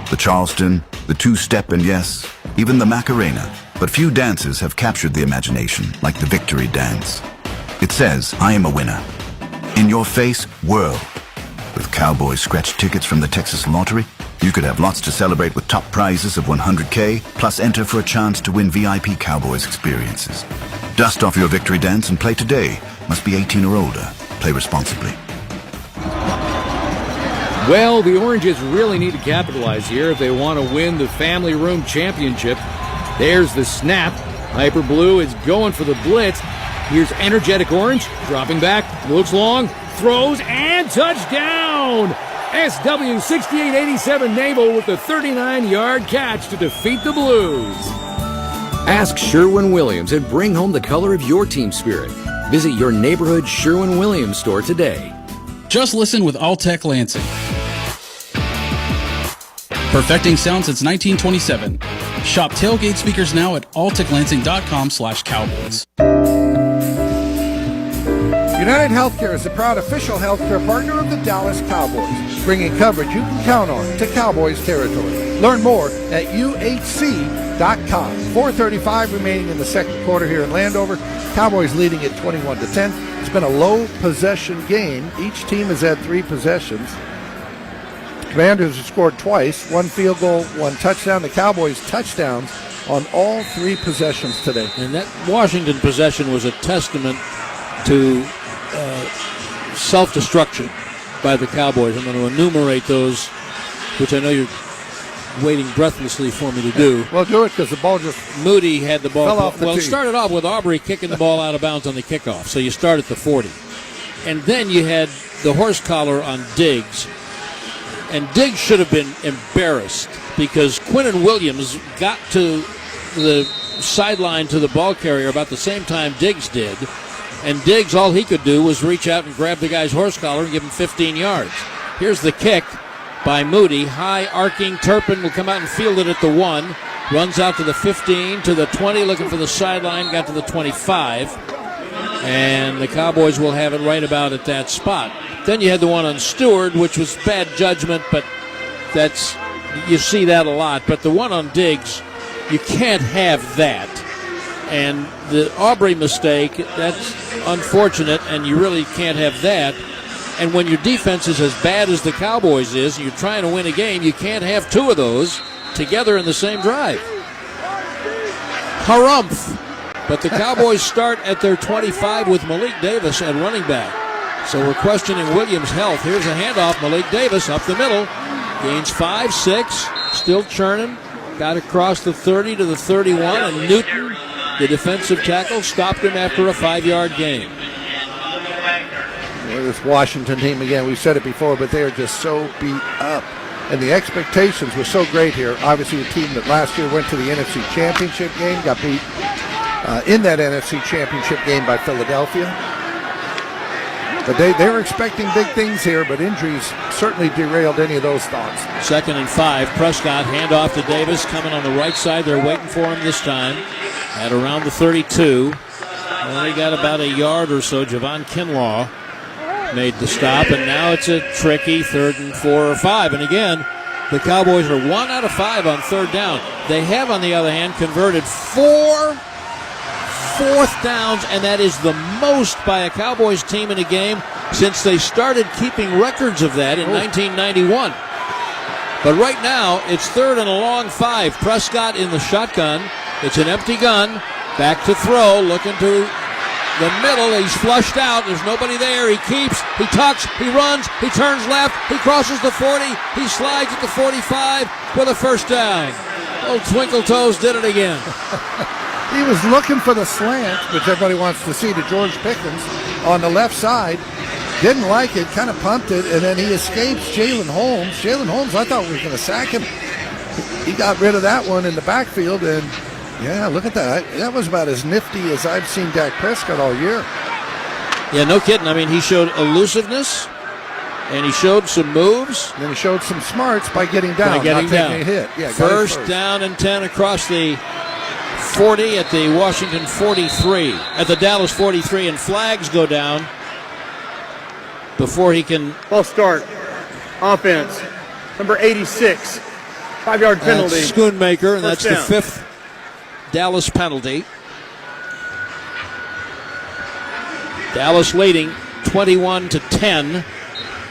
The Charleston, the two-step, and yes, even the Macarena. But few dances have captured the imagination like the victory dance. It says, I am a winner. In your face, world. With Cowboys scratch tickets from the Texas Lottery, you could have lots to celebrate with top prizes of $100K, plus enter for a chance to win VIP Cowboys experiences. Dust off your victory dance and play today. Must be 18 or older. Play responsibly. Well, the Oranges really need to capitalize here if they want to win the Family Room Championship. There's the snap. Hyper Blue is going for the blitz. Here's Energetic Orange, dropping back, looks long, throws, and touchdown! SW6887 Naval with the 39-yard catch to defeat the Blues. Ask Sherwin-Williams and bring home the color of your team spirit. Visit your neighborhood Sherwin-Williams store today. Just listen with Alltech Lansing. Perfecting sound since 1927. Shop tailgate speakers now at alltechlansing.com/cowboys. United Healthcare is the proud official healthcare partner of the Dallas Cowboys, bringing coverage you can count on to Cowboys territory. Learn more at UHC.com. 4:35 remaining in the second quarter here in Landover. Cowboys leading at 21-10. It's been a low possession game. Each team has had 3 possessions. Commanders have scored twice, 1 field goal, 1 touchdown. The Cowboys touchdowns on all 3 possessions today. And that Washington possession was a testament to self-destruction by the Cowboys. I'm going to enumerate those, which I know you're waiting breathlessly for me to do. Well, do it because the ball just Moody had the ball. fell off the Well, tee. it started off with Aubrey kicking the ball out of bounds on the kickoff, so you start at the 40. And then you had the horse collar on Diggs. And Diggs should have been embarrassed because Quinnen Williams got to the sideline to the ball carrier about the same time Diggs did. And Diggs, all he could do was reach out and grab the guy's horse collar and give him 15 yards. Here's the kick by Moody. High arcing. Turpin will come out and field it at the 1. Runs out to the 15, to the 20, looking for the sideline. Got to the 25. And the Cowboys will have it right about at that spot. Then you had the one on Stewart, which was bad judgment, but you see that a lot. But the one on Diggs, you can't have that. And the Aubrey mistake, that's unfortunate, and you really can't have that. And when your defense is as bad as the Cowboys is, and you're trying to win a game, you can't have 2 of those together in the same drive. Harumph. But the Cowboys start at their 25 with Malik Davis at running back. So we're questioning Williams' health. Here's a handoff. Malik Davis up the middle. Gains 5, 6. Still churning. Got across the 30 to the 31. And Newton, the defensive tackle, stopped him after a 5-yard gain. Well, this Washington team, again, we've said it before, but they are just so beat up. And the expectations were so great here. Obviously, a team that last year went to the NFC Championship game, got beat in that NFC Championship game by Philadelphia. But they were expecting big things here, but injuries certainly derailed any of those thoughts. 2nd and 5. Prescott, handoff to Davis, coming on the right side. They're waiting for him this time at around the 32. Only got about a yard or so. Javon Kinlaw made the stop, and now it's a tricky 3rd and 4 or 5. And again, the Cowboys are 1 out of 5 on 3rd down. They have, on the other hand, converted 4 4th downs, and that is the most by a Cowboys team in a game since they started keeping records of that in 1991. But right now, it's 3rd and a long 5. Prescott in the shotgun. It's an empty gun. Back to throw, looking to the middle. He's flushed out. There's nobody there. He keeps, he tucks, he runs, he turns left, he crosses the 40, he slides at the 45 with a 1st down. Old Twinkle Toes did it again. He was looking for the slant, which everybody wants to see, to George Pickens on the left side. Didn't like it, kind of pumped it, and then he escapes Jalen Holmes. Jalen Holmes, I thought we were going to sack him. He got rid of that one in the backfield, and yeah, look at that. That was about as nifty as I've seen Dak Prescott all year. Yeah, no kidding. I mean, he showed elusiveness, and he showed some moves. And then he showed some smarts by getting down, not taking a hit. Yeah, first down and 10 across the 40 at the Washington 43, at the Dallas 43, and flags go down before he can. Ball start. Offense. Number 86. 5-yard penalty. That's Schoonmaker, and that's First the down. 5th Dallas penalty. Dallas leading 21-10.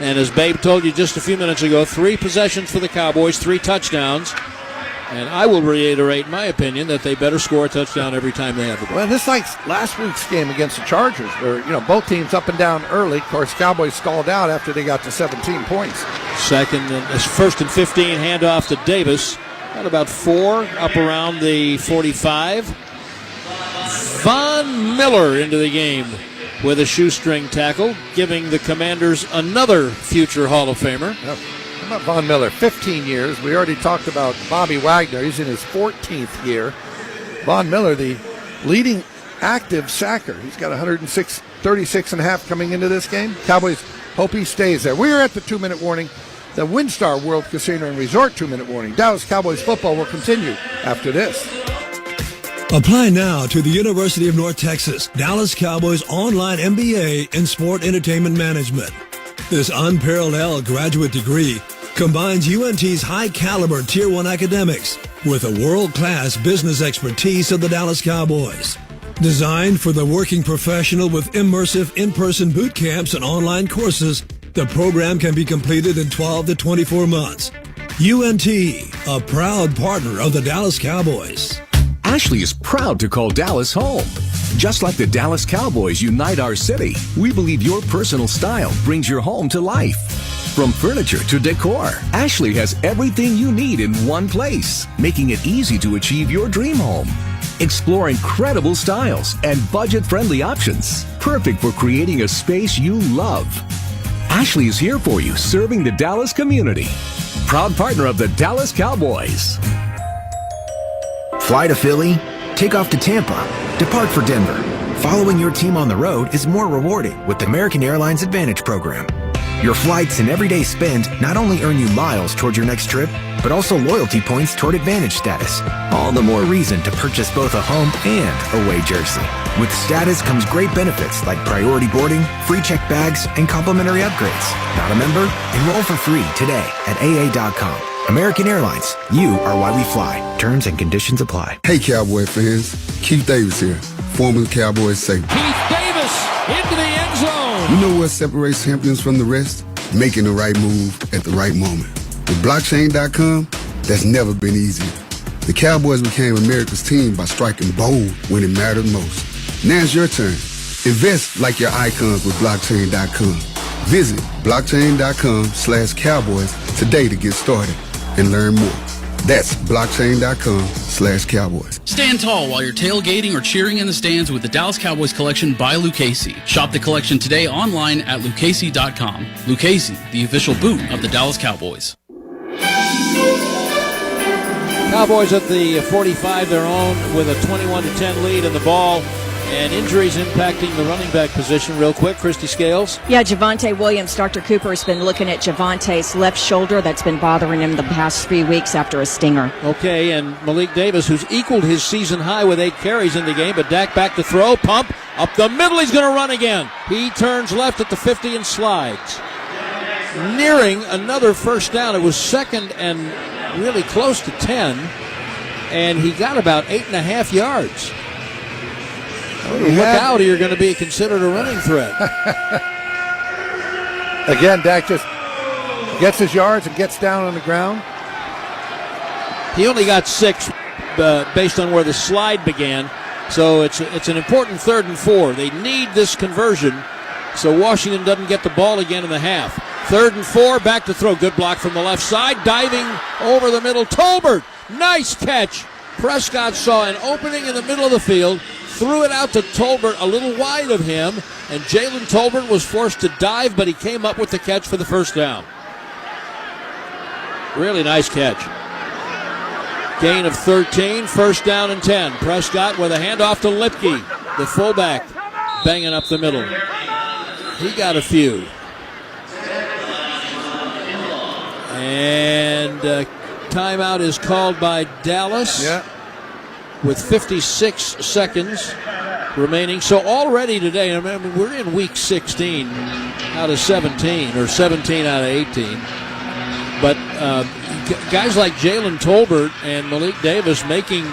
And as Babe told you just a few minutes ago, 3 possessions for the Cowboys, 3 touchdowns. And I will reiterate my opinion that they better score a touchdown every time they have the ball. Well, this is like last week's game against the Chargers, where both teams up and down early. Of course, Cowboys stalled out after they got to 17 points. 1st and 15, handoff to Davis. At about 4, up around the 45. Von Miller into the game with a shoestring tackle, giving the Commanders another future Hall of Famer. Yep. How about Von Miller? 15 years. We already talked about Bobby Wagner. He's in his 14th year. Von Miller, the leading active sacker. He's got 36 and a half coming into this game. Cowboys hope he stays there. We are at the 2-minute warning. The WinStar World Casino and Resort 2-minute warning. Dallas Cowboys football will continue after this. Apply now to the University of North Texas, Dallas Cowboys online MBA in Sport Entertainment Management. This unparalleled graduate degree combines UNT's high-caliber Tier 1 academics with a world-class business expertise of the Dallas Cowboys. Designed for the working professional with immersive in-person boot camps and online courses, the program can be completed in 12 to 24 months. UNT, a proud partner of the Dallas Cowboys. Ashley is proud to call Dallas home. Just like the Dallas Cowboys unite our city, we believe your personal style brings your home to life. From furniture to decor, Ashley has everything you need in one place, making it easy to achieve your dream home. Explore incredible styles and budget-friendly options, perfect for creating a space you love. Ashley is here for you, serving the Dallas community. Proud partner of the Dallas Cowboys. Fly to Philly, take off to Tampa, depart for Denver. Following your team on the road is more rewarding with the American Airlines Advantage program. Your flights and everyday spend not only earn you miles toward your next trip, but also loyalty points toward Advantage status. All the more reason to purchase both a home and away jersey. With status comes great benefits like priority boarding, free check bags, and complimentary upgrades. Not a member? Enroll for free today at AA.com. American Airlines, you are why we fly. Terms and conditions apply. Hey, Cowboy fans. Keith Davis here, former Cowboys safety. Keith Davis into the end zone. You know what separates champions from the rest? Making the right move at the right moment. With blockchain.com, that's never been easier. The Cowboys became America's team by striking bold when it mattered most. Now it's your turn. Invest like your icons with blockchain.com. Visit blockchain.com/Cowboys today to get started and learn more. That's blockchain.com/Cowboys. Stand tall while you're tailgating or cheering in the stands with the Dallas Cowboys collection by Lucchese. Shop the collection today online at lucchese.com. Lucchese, the official boot of the Dallas Cowboys. Cowboys at the 45, their own, with a 21-10 lead in the ball. And injuries impacting the running back position real quick. Christy Scales. Yeah, Javonte Williams. Dr. Cooper has been looking at Javonte's left shoulder that's been bothering him the past 3 weeks after a stinger. Okay, and Malik Davis, who's equaled his season high with 8 carries in the game, but Dak back to throw, pump, up the middle, he's going to run again. He turns left at the 50 and slides. Nearing another first down. It was second and really close to 10, and he got about 8.5 yards. Look out, or you're going to be considered a running threat. Again, Dak just gets his yards and gets down on the ground. He only got 6 based on where the slide began. So it's an important 3rd and 4. They need this conversion so Washington doesn't get the ball again in the half. 3rd and 4, back to throw. Good block from the left side. Diving over the middle. Tolbert, nice catch. Prescott saw an opening in the middle of the field. Threw it out to Tolbert a little wide of him, and Jalen Tolbert was forced to dive, but he came up with the catch for the first down. Really nice catch. Gain of 13, first down and 10. Prescott with a handoff to Lipke, the fullback, banging up the middle. He got a few. And timeout is called by Dallas. Yeah. With 56 seconds remaining. So already today, I mean, we're in week 16 out of 17, or 17 out of 18. But guys like Jalen Tolbert and Malik Davis making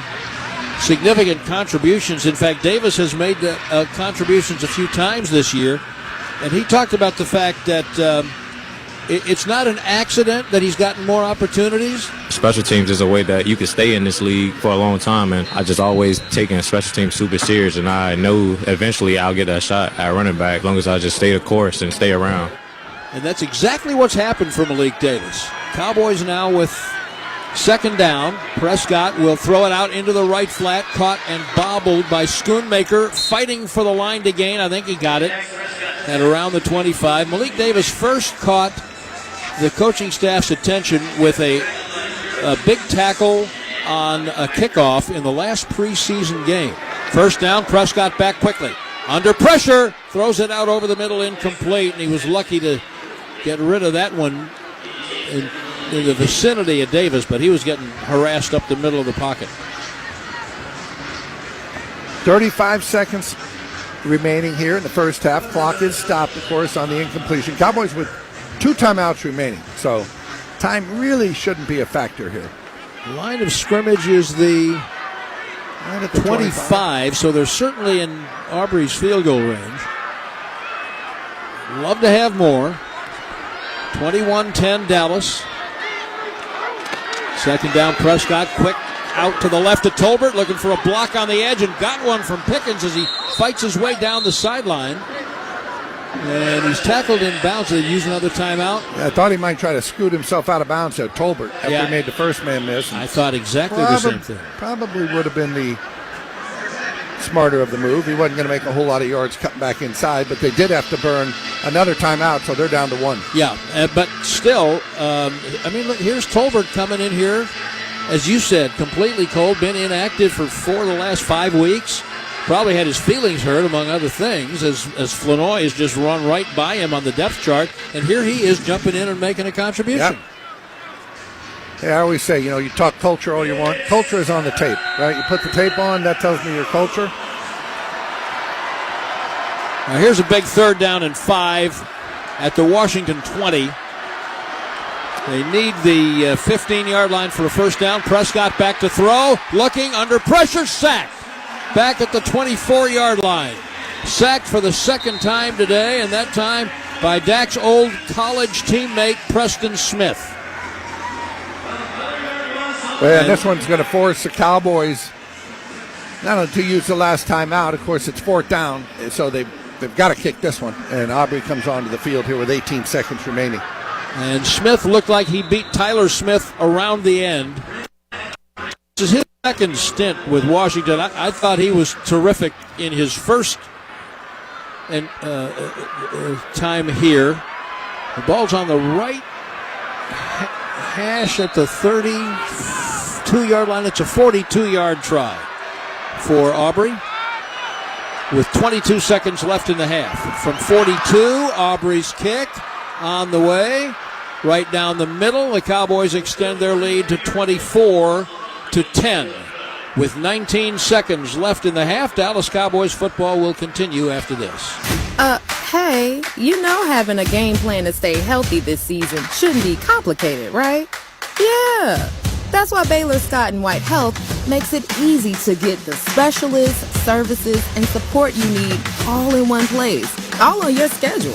significant contributions. In fact, Davis has made contributions a few times this year. And he talked about the fact that it's not an accident that he's gotten more opportunities. Special teams is a way that you can stay in this league for a long time, and I just always taken special teams super serious, and I know eventually I'll get a shot at running back as long as I just stay the course and stay around. And that's exactly what's happened for Malik Davis. Cowboys now with 2nd down. Prescott will throw it out into the right flat, caught and bobbled by Schoonmaker, fighting for the line to gain. I think he got it at around the 25. Malik Davis first caught the coaching staff's attention with a big tackle on a kickoff in the last preseason game. First down, Prescott back quickly. Under pressure, throws it out over the middle, incomplete, and he was lucky to get rid of that one in the vicinity of Davis, but he was getting harassed up the middle of the pocket. 35 seconds remaining here in the first half. Clock is stopped, of course, on the incompletion. Cowboys with 2 timeouts remaining, so time really shouldn't be a factor here. Line of scrimmage is the 25, so they're certainly in Aubrey's field goal range. Love to have more. 21-10 Dallas. Second down, Prescott, quick out to the left to Tolbert, looking for a block on the edge, and got one from Pickens as he fights his way down the sideline. And he's tackled in bounds. They use another timeout. I thought he might try to scoot himself out of bounds at Tolbert after he made the first man miss. I thought exactly the same thing. Probably would have been the smarter of the move. He wasn't going to make a whole lot of yards cutting back inside, but they did have to burn another timeout, so they're down to 1. Yeah, but still, I mean, look, here's Tolbert coming in here, as you said, completely cold, been inactive for 4 of the last 5 weeks. Probably had his feelings hurt, among other things, as Flanoy has just run right by him on the depth chart, and here he is jumping in and making a contribution. Yep. Yeah, I always say, you talk culture all you want. Culture is on the tape, right? You put the tape on, that tells me your culture. Now here's a big 3rd down and 5 at the Washington 20. They need the 15-yard line for a first down. Prescott back to throw, looking under pressure, sacked. Back at the 24-yard line. Sacked for the second time today, and that time by Dak's old college teammate, Preston Smith. Well, and this one's going to force the Cowboys not only to use the last time out. Of course, it's 4th down, so they've got to kick this one. And Aubrey comes onto the field here with 18 seconds remaining. And Smith looked like he beat Tyler Smith around the end. This is his second stint with Washington. I thought he was terrific in his first time here. The ball's on the right hash at the 32-yard line. It's a 42-yard try for Aubrey with 22 seconds left in the half. From 42, Aubrey's kick on the way. Right down the middle, the Cowboys extend their lead to 24-10. With 19 seconds left in the half, Dallas Cowboys football will continue after this. Hey, having a game plan to stay healthy this season shouldn't be complicated, right? Yeah, that's why Baylor Scott & White Health makes it easy to get the specialists, services, and support you need all in one place, all on your schedule.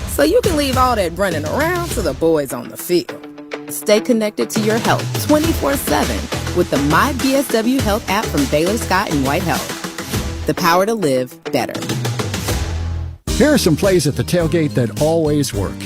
So you can leave all that running around to the boys on the field. Stay connected to your health 24/7 with the MyBSW Health app from Baylor Scott & White Health. The power to live better. Here are some plays at the tailgate that always work.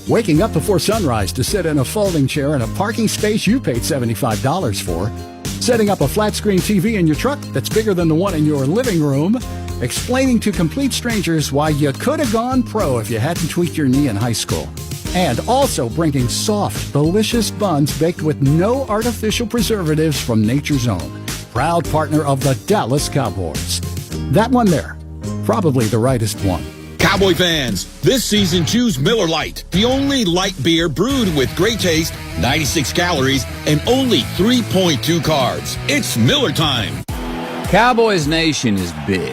Waking up before sunrise to sit in a folding chair in a parking space you paid $75 for. Setting up a flat-screen TV in your truck that's bigger than the one in your living room. Explaining to complete strangers why you could have gone pro if you hadn't tweaked your knee in high school. And also bringing soft, delicious buns baked with no artificial preservatives from Nature's Own. Proud partner of the Dallas Cowboys. That one there, probably the rightest one. Cowboy fans, this season choose Miller Lite, the only light beer brewed with great taste, 96 calories, and only 3.2 carbs. It's Miller time. Cowboys Nation is big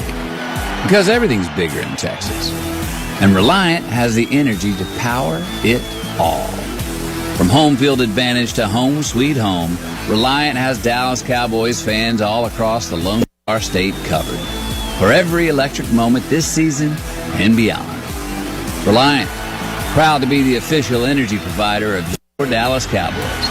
because everything's bigger in Texas. And Reliant has the energy to power it all. From home field advantage to home sweet home, Reliant has Dallas Cowboys fans all across the Lone Star State covered for every electric moment this season and beyond. Reliant, proud to be the official energy provider of your Dallas Cowboys.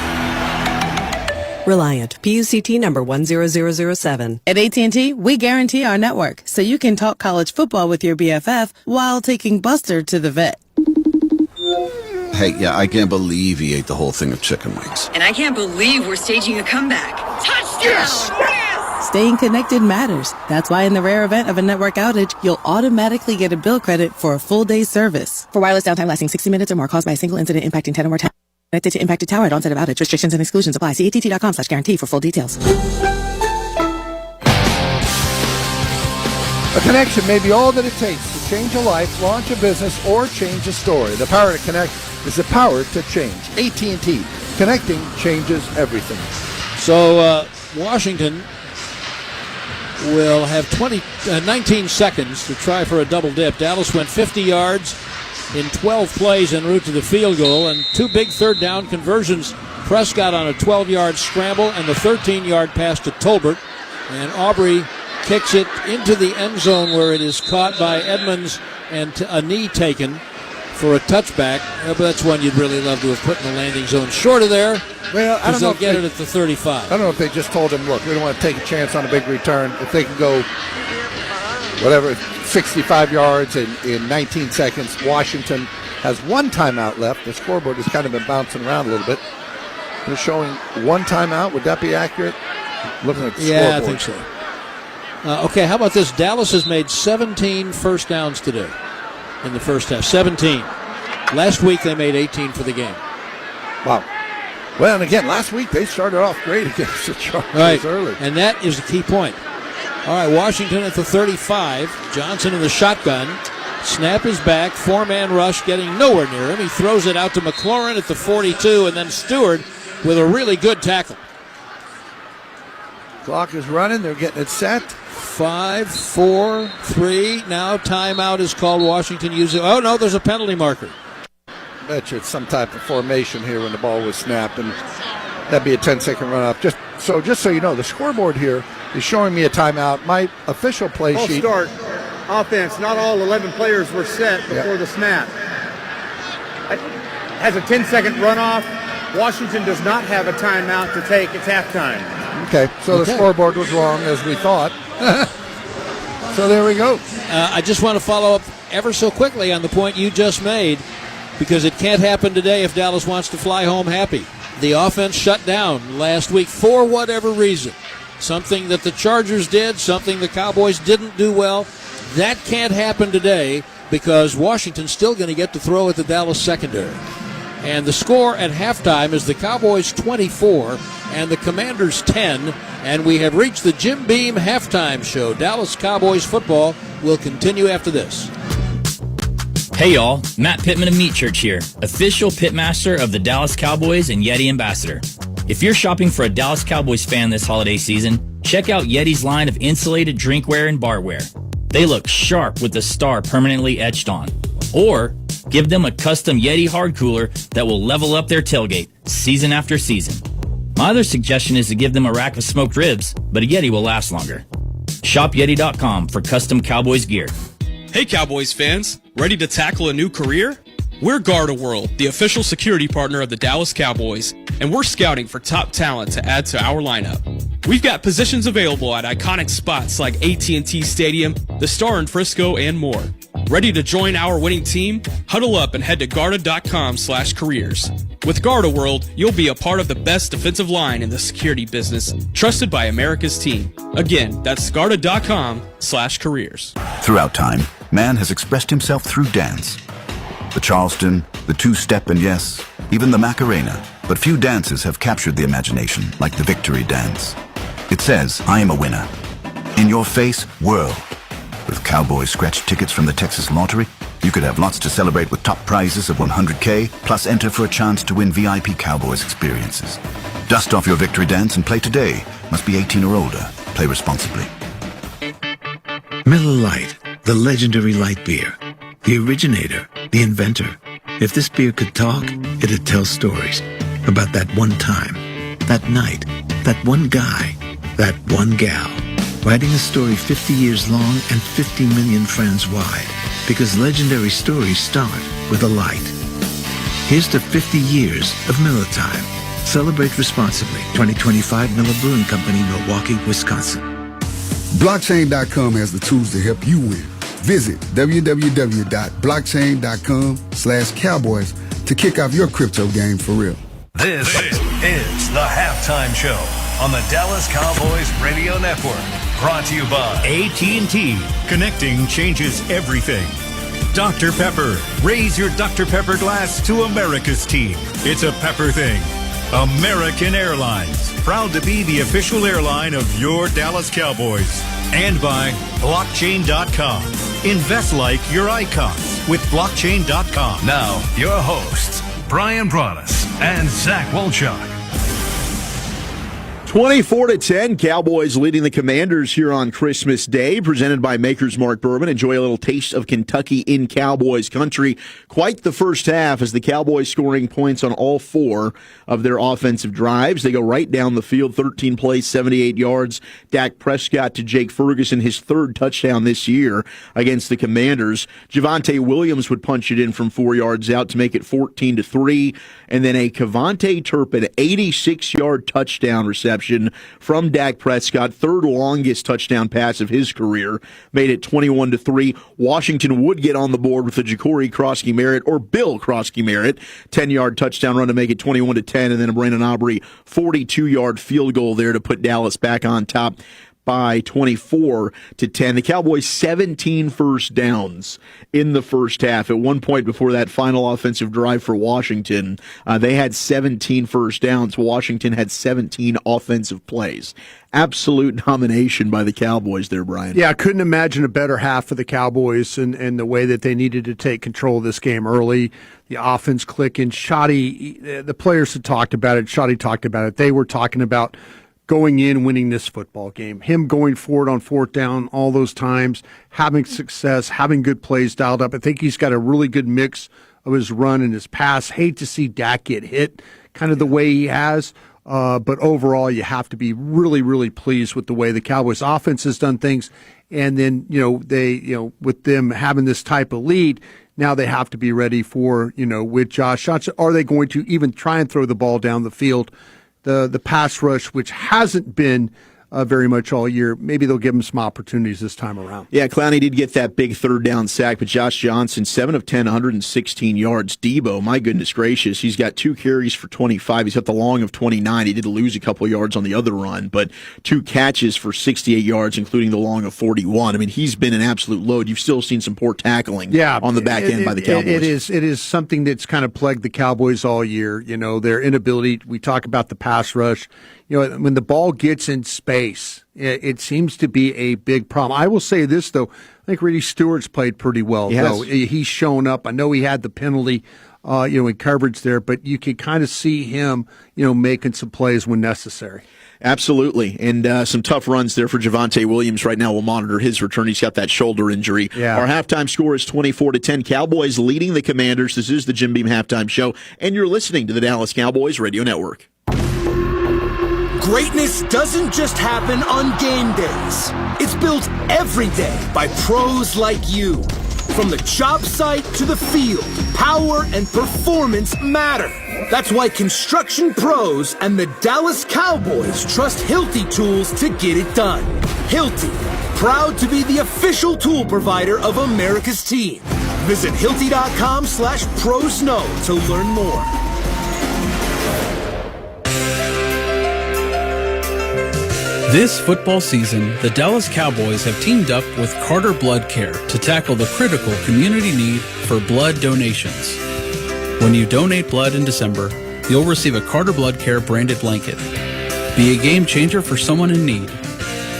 Reliant, PUCT number 10007. At AT&T, we guarantee our network so you can talk college football with your BFF while taking Buster to the vet. Hey, yeah, I can't believe he ate the whole thing of chicken wings. And I can't believe we're staging a comeback. Touchdown! Yes! Staying connected matters. That's why in the rare event of a network outage, you'll automatically get a bill credit for a full day's service. For wireless downtime lasting 60 minutes or more caused by a single incident impacting 10 or more towers. Connected to impacted tower at onset of outage. Restrictions and exclusions apply. See att.com/guarantee for full details. A connection may be all that it takes to change a life, launch a business, or change a story. The power to connect is the power to change. AT&T. Connecting changes everything. So Washington will have 19 seconds to try for a double dip. Dallas went 50 yards in 12 plays en route to the field goal, and 2 big third down conversions. Prescott on a 12-yard scramble and the 13-yard pass to Tolbert, and Aubrey kicks it into the end zone where it is caught by Edmonds and a knee taken for a touchback. But that's one you'd really love to have put in the landing zone. Short of there, well, I don't know they'll if get it at the 35. I don't know if they just told him, look, we don't want to take a chance on a big return. If they can go, 65 yards in 19 seconds. Washington has 1 timeout left. The scoreboard has kind of been bouncing around a little bit. They're showing 1 timeout. Would that be accurate? Looking at the scoreboard. Yeah, I think so. Okay, how about this? Dallas has made 17 first downs today in the first half. 17. Last week they made 18 for the game. Wow. Well, and again, last week they started off great against the Chargers early. And that is the key point. All right, Washington at the 35. Johnson in the shotgun. Snap is back. 4-man rush getting nowhere near him. He throws it out to McLaurin at the 42, and then Stewart with a really good tackle. Clock is running. They're getting it set. 5, 4, 3. Now timeout is called. Washington using. Oh, no, there's a penalty marker. Bet you it's some type of formation here when the ball was snapped, and that'd be a 10-second run-up. Just so you know, the scoreboard here is showing me a timeout. My official play sheet. Start offense. Not all 11 players were set before the snap. Has a 10-second runoff. Washington does not have a timeout to take. It's halftime. Okay, so the scoreboard was wrong as we thought. So there we go. I just want to follow up ever so quickly on the point you just made, because it can't happen today if Dallas wants to fly home happy. The offense shut down last week for whatever reason. Something that the Chargers did, something the Cowboys didn't do well. That can't happen today because Washington's still going to get to throw at the Dallas secondary. And the score at halftime is the Cowboys 24 and the Commanders 10. And we have reached the Jim Beam halftime show. Dallas Cowboys football will continue after this. Hey y'all, Matt Pittman of Meat Church here, official pitmaster of the Dallas Cowboys and Yeti ambassador. If you're shopping for a Dallas Cowboys fan this holiday season, check out Yeti's line of insulated drinkware and barware. They look sharp with the star permanently etched on. Or give them a custom Yeti hard cooler that will level up their tailgate season after season. My other suggestion is to give them a rack of smoked ribs, but a Yeti will last longer. Shop Yeti.com for custom Cowboys gear. Hey Cowboys fans, ready to tackle a new career? We're GardaWorld, the official security partner of the Dallas Cowboys, and we're scouting for top talent to add to our lineup. We've got positions available at iconic spots like AT&T Stadium, the Star in Frisco, and more. Ready to join our winning team? Huddle up and head to Garda.com/careers. With GardaWorld, you'll be a part of the best defensive line in the security business, trusted by America's team. Again, that's Garda.com/careers. Throughout time, man has expressed himself through dance. The Charleston, the two-step, and yes, even the Macarena. But few dances have captured the imagination like the victory dance. It says, I am a winner. In your face, whirl. With Cowboys scratch tickets from the Texas Lottery, you could have lots to celebrate with top prizes of $100K, plus enter for a chance to win VIP Cowboys experiences. Dust off your victory dance and play today. Must be 18 or older. Play responsibly. Miller Lite, the legendary light beer. The originator, the inventor. If this beer could talk, it'd tell stories about that one time, that night, that one guy, that one gal. Writing a story 50 years long and 50 million friends wide. Because legendary stories start with a light. Here's to 50 years of Miller Time. Celebrate responsibly. 2025 Miller Brewing Company, Milwaukee, Wisconsin. Blockchain.com has the tools to help you win. Visit www.blockchain.com/cowboys to kick off your crypto game for real. This is the Halftime Show on the Dallas Cowboys Radio Network. Brought to you by AT&T. Connecting changes everything. Dr. Pepper. Raise your Dr. Pepper glass to America's team. It's a Pepper thing. American Airlines. Proud to be the official airline of your Dallas Cowboys. And by Blockchain.com. Invest like your icons with Blockchain.com. Now, your hosts, Brian Broaddus and Zach Wolchuk. 24-10, Cowboys leading the Commanders here on Christmas Day, presented by Maker's Mark Bourbon. Enjoy a little taste of Kentucky in Cowboys country. Quite the first half as the Cowboys scoring points on all 4 of their offensive drives. They go right down the field, 13 plays, 78 yards. Dak Prescott to Jake Ferguson, his 3rd touchdown this year against the Commanders. Javonte Williams would punch it in from 4 yards out to make it 14-3. And then a Kevontae Turpin 86-yard touchdown reception from Dak Prescott, 3rd longest touchdown pass of his career, made it 21-3. Washington would get on the board with the Ja'Cory Krosky-Merritt, or Bill Krosky-Merritt, 10-yard touchdown run to make it 21-10, and then a Brandon Aubrey 42-yard field goal there to put Dallas back on top by 24-10. The Cowboys 17 first downs in the first half. At one point before that final offensive drive for Washington, they had 17 first downs. Washington had 17 offensive plays. Absolute domination by the Cowboys there, Brian. Yeah, I couldn't imagine a better half for the Cowboys and the way that they needed to take control of this game early. The offense clicking. Shoddy, the players had talked about it. Shoddy talked about it. They were talking about going in, winning this football game. Him going forward on 4th down all those times, having success, having good plays dialed up. I think he's got a really good mix of his run and his pass. Hate to see Dak get hit kind of the way he has. But overall, you have to be really, really pleased with the way the Cowboys offense has done things. And then, with them having this type of lead, now they have to be ready for, with Josh Johnson. Are they going to even try and throw the ball down the field? The pass rush, which hasn't been very much all year, maybe they'll give him some opportunities this time around. Yeah, Clowney did get that big 3rd down sack, but Josh Johnson, 7 of 10, 116 yards. Debo, my goodness gracious, he's got 2 carries for 25. He's got the long of 29. He did lose a couple yards on the other run, but 2 catches for 68 yards, including the long of 41. I mean, he's been an absolute load. You've still seen some poor tackling on the back end by the Cowboys. It is something that's kind of plagued the Cowboys all year. Their inability. We talk about the pass rush. When the ball gets in space, it seems to be a big problem. I will say this, though. I think Reedy Stewart's played pretty well, though. He's shown up. I know he had the penalty, in coverage there, but you can kind of see him, making some plays when necessary. Absolutely. And some tough runs there for Javonte Williams right now. We'll monitor his return. He's got that shoulder injury. Yeah. Our halftime score is 24-10. Cowboys leading the Commanders. This is the Jim Beam Halftime Show, and you're listening to the Dallas Cowboys Radio Network. Greatness doesn't just happen on game days. It's built every day by pros like you. From the job site to the field, power and performance matter. That's why construction pros and the Dallas Cowboys trust Hilti Tools to get it done. Hilti, proud to be the official tool provider of America's team. Visit Hilti.com/ProSnow to learn more. This football season, the Dallas Cowboys have teamed up with Carter Blood Care to tackle the critical community need for blood donations. When you donate blood in December, you'll receive a Carter Blood Care branded blanket. Be a game changer for someone in need.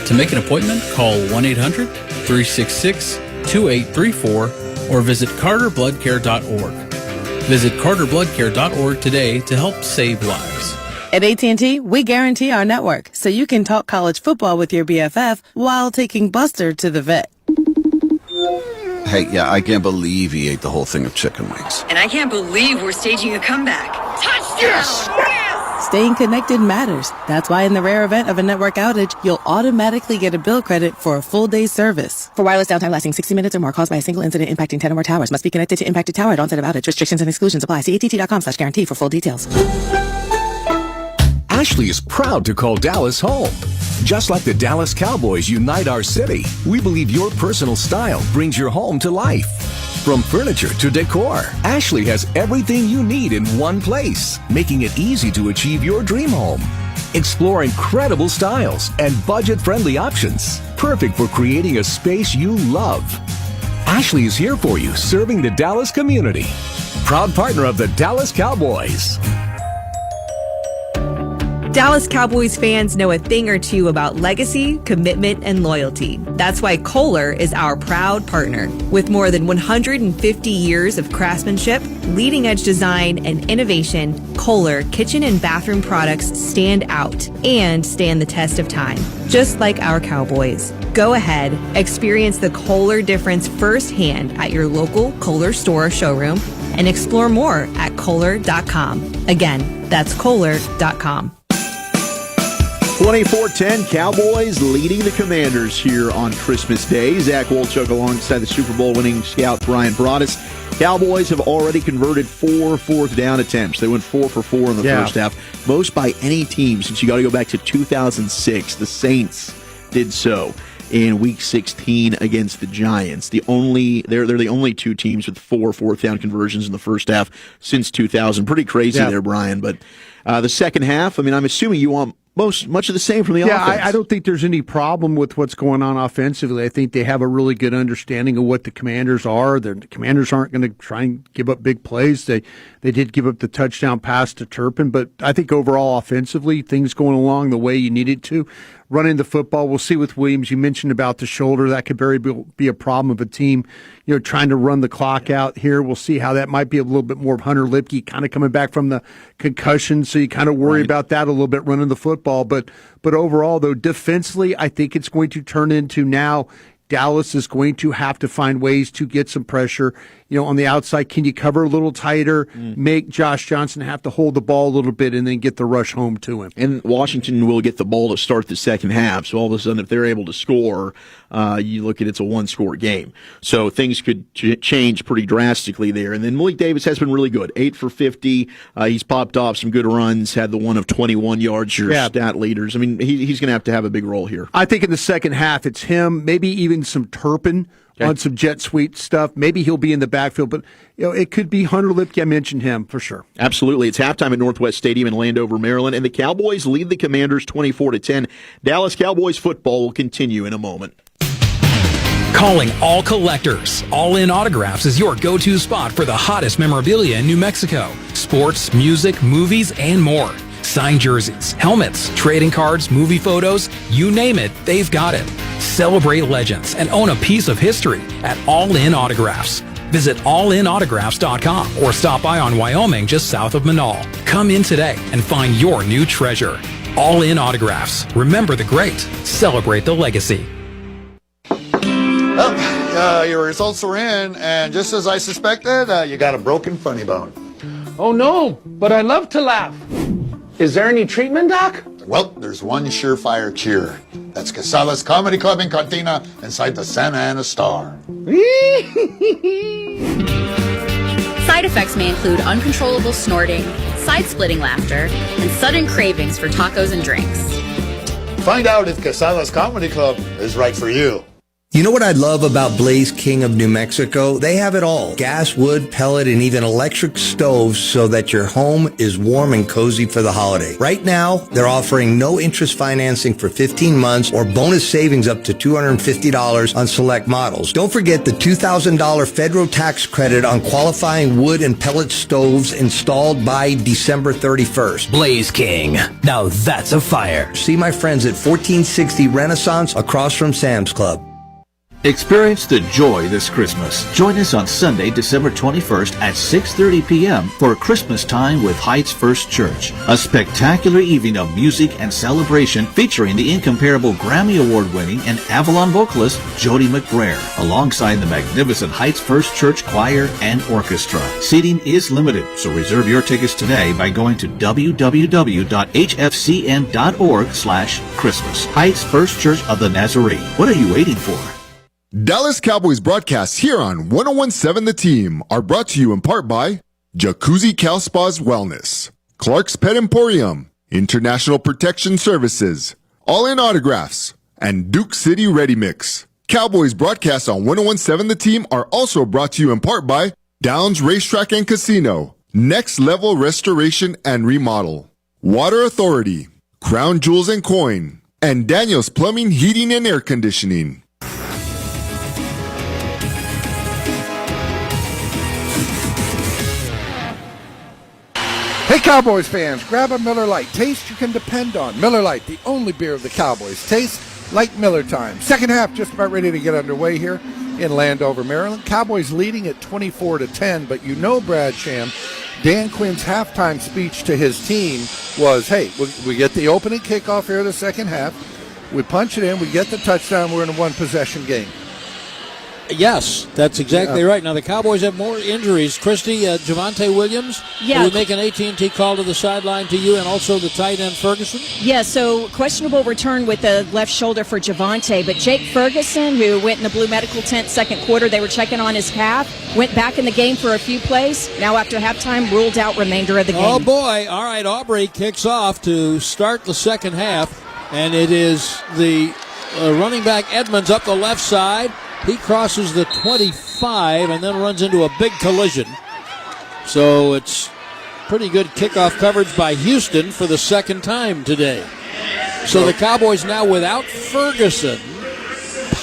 To make an appointment, call 1-800-366-2834 or visit carterbloodcare.org. Visit carterbloodcare.org today to help save lives. At AT&T, we guarantee our network so you can talk college football with your BFF while taking Buster to the vet. Hey, yeah, I can't believe he ate the whole thing of chicken wings. And I can't believe we're staging a comeback. Touchdown! Yes! Staying connected matters. That's why in the rare event of a network outage, you'll automatically get a bill credit for a full day's service. For wireless downtime lasting 60 minutes or more caused by a single incident impacting 10 or more towers, must be connected to impacted tower at onset of outage. Restrictions and exclusions apply. See att.com/guarantee for full details. Ashley is proud to call Dallas home. Just like the Dallas Cowboys unite our city, we believe your personal style brings your home to life. From furniture to decor, Ashley has everything you need in one place, making it easy to achieve your dream home. Explore incredible styles and budget-friendly options, perfect for creating a space you love. Ashley is here for you, serving the Dallas community. Proud partner of the Dallas Cowboys. Dallas Cowboys fans know a thing or two about legacy, commitment, and loyalty. That's why Kohler is our proud partner. With more than 150 years of craftsmanship, leading-edge design, and innovation, Kohler kitchen and bathroom products stand out and stand the test of time, just like our Cowboys. Go ahead, experience the Kohler difference firsthand at your local Kohler store or showroom, and explore more at Kohler.com. Again, that's Kohler.com. 24-10, Cowboys leading the Commanders here on Christmas Day. Zach Wolchuk alongside the Super Bowl winning scout Brian Broaddus. Cowboys have already converted 4 fourth down attempts. They went 4 for 4 in the first half. Most by any team since you got to go back to 2006. The Saints did so in Week 16 against the Giants. They're the only two teams with 4 fourth down conversions in the first half since 2000. Pretty crazy there, Brian. But the second half, I'm assuming you want much of the same from the offense. I don't think there's any problem with what's going on offensively. I think they have a really good understanding of what the Commanders are. The Commanders aren't going to try and give up big plays. They did give up the touchdown pass to Turpin, but I think overall offensively, things going along the way you need it to. Running the football, we'll see with Williams. You mentioned about the shoulder. That could very be a problem of a team, trying to run the clock out here. We'll see how that might be a little bit more of Hunter Lipke kind of coming back from the concussion, so you kind of worry about that a little bit running the football. But overall, though, defensively, I think it's going to turn into now Dallas is going to have to find ways to get some pressure. On the outside, can you cover a little tighter, make Josh Johnson have to hold the ball a little bit, and then get the rush home to him? And Washington will get the ball to start the second half, so all of a sudden, if they're able to score, you look at it's a one-score game. So things could change pretty drastically there. And then Malik Davis has been really good, 8 for 50. He's popped off some good runs, had the one of 21 yards, your stat leaders. He's going to have a big role here. I think in the second half, it's him, maybe even some Turpin on some jet sweep stuff. Maybe he'll be in the backfield, but it could be Hunter Lipke. I mentioned him for sure. Absolutely. It's halftime at Northwest Stadium in Landover, Maryland, and the Cowboys lead the Commanders 24-10. Dallas Cowboys football will continue in a moment. Calling all collectors. All In Autographs is your go-to spot for the hottest memorabilia in New Mexico. Sports, music, movies, and more. Signed jerseys, helmets, trading cards, movie photos, you name it, they've got it. Celebrate legends and own a piece of history at All In Autographs. Visit allinautographs.com or stop by on Wyoming just south of Manal. Come in today and find your new treasure. All In Autographs. Remember the great. Celebrate the legacy. Your results are in, and just as I suspected, you got a broken funny bone. Oh no, but I love to laugh. Is there any treatment, Doc? Well, there's one surefire cure. That's Casalas Comedy Club in Cantina inside the Santa Ana Star. Side effects may include uncontrollable snorting, side-splitting laughter, and sudden cravings for tacos and drinks. Find out if Casalas Comedy Club is right for you. You know what I love about Blaze King of New Mexico? They have it all. Gas, wood, pellet, and even electric stoves so that your home is warm and cozy for the holiday. Right now, they're offering no interest financing for 15 months or bonus savings up to $250 on select models. Don't forget the $2,000 federal tax credit on qualifying wood and pellet stoves installed by December 31st. Blaze King. Now that's a fire. See my friends at 1460 Renaissance across from Sam's Club. Experience the joy this Christmas. Join us on Sunday, December 21st at 6:30 p.m. for Christmas Time with Heights First Church. A spectacular evening of music and celebration featuring the incomparable Grammy Award-winning and Avalon vocalist Jody McBrayer, alongside the magnificent Heights First Church Choir and Orchestra. Seating is limited, so reserve your tickets today by going to www.hfcn.org/Christmas. Heights First Church of the Nazarene. What are you waiting for? Dallas Cowboys broadcasts here on 101.7 The Team are brought to you in part by Jacuzzi Cal Spas Wellness, Clark's Pet Emporium, International Protection Services, All In Autographs, and Duke City Ready Mix. Cowboys broadcasts on 101.7 The Team are also brought to you in part by Downs Racetrack and Casino, Next Level Restoration and Remodel, Water Authority, Crown Jewels and Coin, and Daniel's Plumbing, Heating, and Air Conditioning. Hey, Cowboys fans, grab a Miller Lite. Taste you can depend on. Miller Lite, the only beer of the Cowboys. Taste like Miller time. Second half just about ready to get underway here in Landover, Maryland. Cowboys leading at 24-10, but you know, Brad Sham, Dan Quinn's halftime speech to his team was, hey, we get the opening kickoff here in the second half. We punch it in, we get the touchdown, we're in a one-possession game. Yes, that's exactly right. Now, the Cowboys have more injuries. Christy, Javonte Williams, yeah. We make an AT&T call to the sideline to you, and also the tight end Ferguson? Yeah, so questionable return with the left shoulder for Javonte, but Jake Ferguson, who went in the blue medical tent second quarter, they were checking on his calf, went back in the game for a few plays. Now, after halftime, ruled out remainder of the game. Oh, boy. All right, Aubrey kicks off to start the second half, and it is the running back Edmonds up the left side. He crosses the 25 and then runs into a big collision. So it's pretty good kickoff coverage by Houston for the second time today. So the Cowboys now without Ferguson,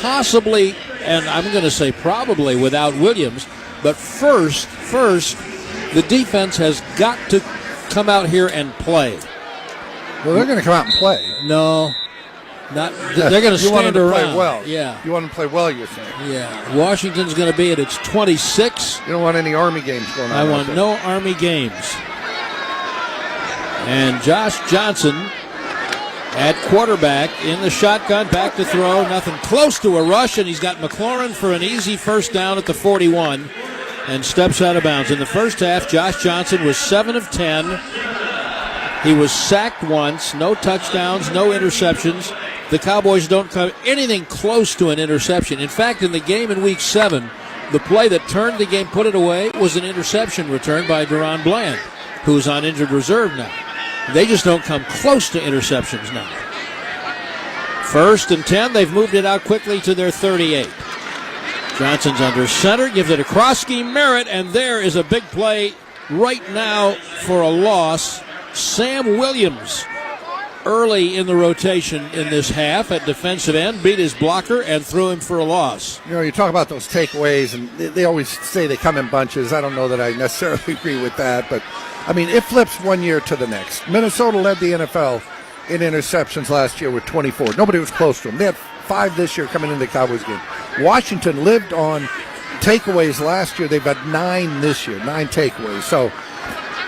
possibly, and I'm going to say probably without Williams, but first, the defense has got to come out here and play. Well, they're going to come out and play. No. They're going to stand around. Play well. Yeah. You want them to play well, you're saying? Yeah. Washington's going to be at its 26. You don't want any Army games going on. I want no Army games. And Josh Johnson at quarterback in the shotgun, back to throw. Nothing close to a rush, and he's got McLaurin for an easy first down at the 41 and steps out of bounds. In the first half, Josh Johnson was 7 of 10. He was sacked once, no touchdowns, no interceptions. The Cowboys don't come anything close to an interception. In fact, in the game in Week 7, the play that turned the game, put it away, was an interception returned by Deron Bland, who's on injured reserve now. They just don't come close to interceptions now. 1st and 10, they've moved it out quickly to their 38. Johnson's under center, gives it a cross-scheme Merritt, and there is a big play right now for a loss. Sam Williams, early in the rotation in this half at defensive end, beat his blocker and threw him for a loss. You know, you talk about those takeaways, and they always say they come in bunches. I don't know that I necessarily agree with that, but, I mean, it flips one year to the next. Minnesota led the NFL in interceptions last year with 24. Nobody was close to them. They had 5 this year coming into the Cowboys game. Washington lived on takeaways last year. They've got 9 this year, 9 takeaways. So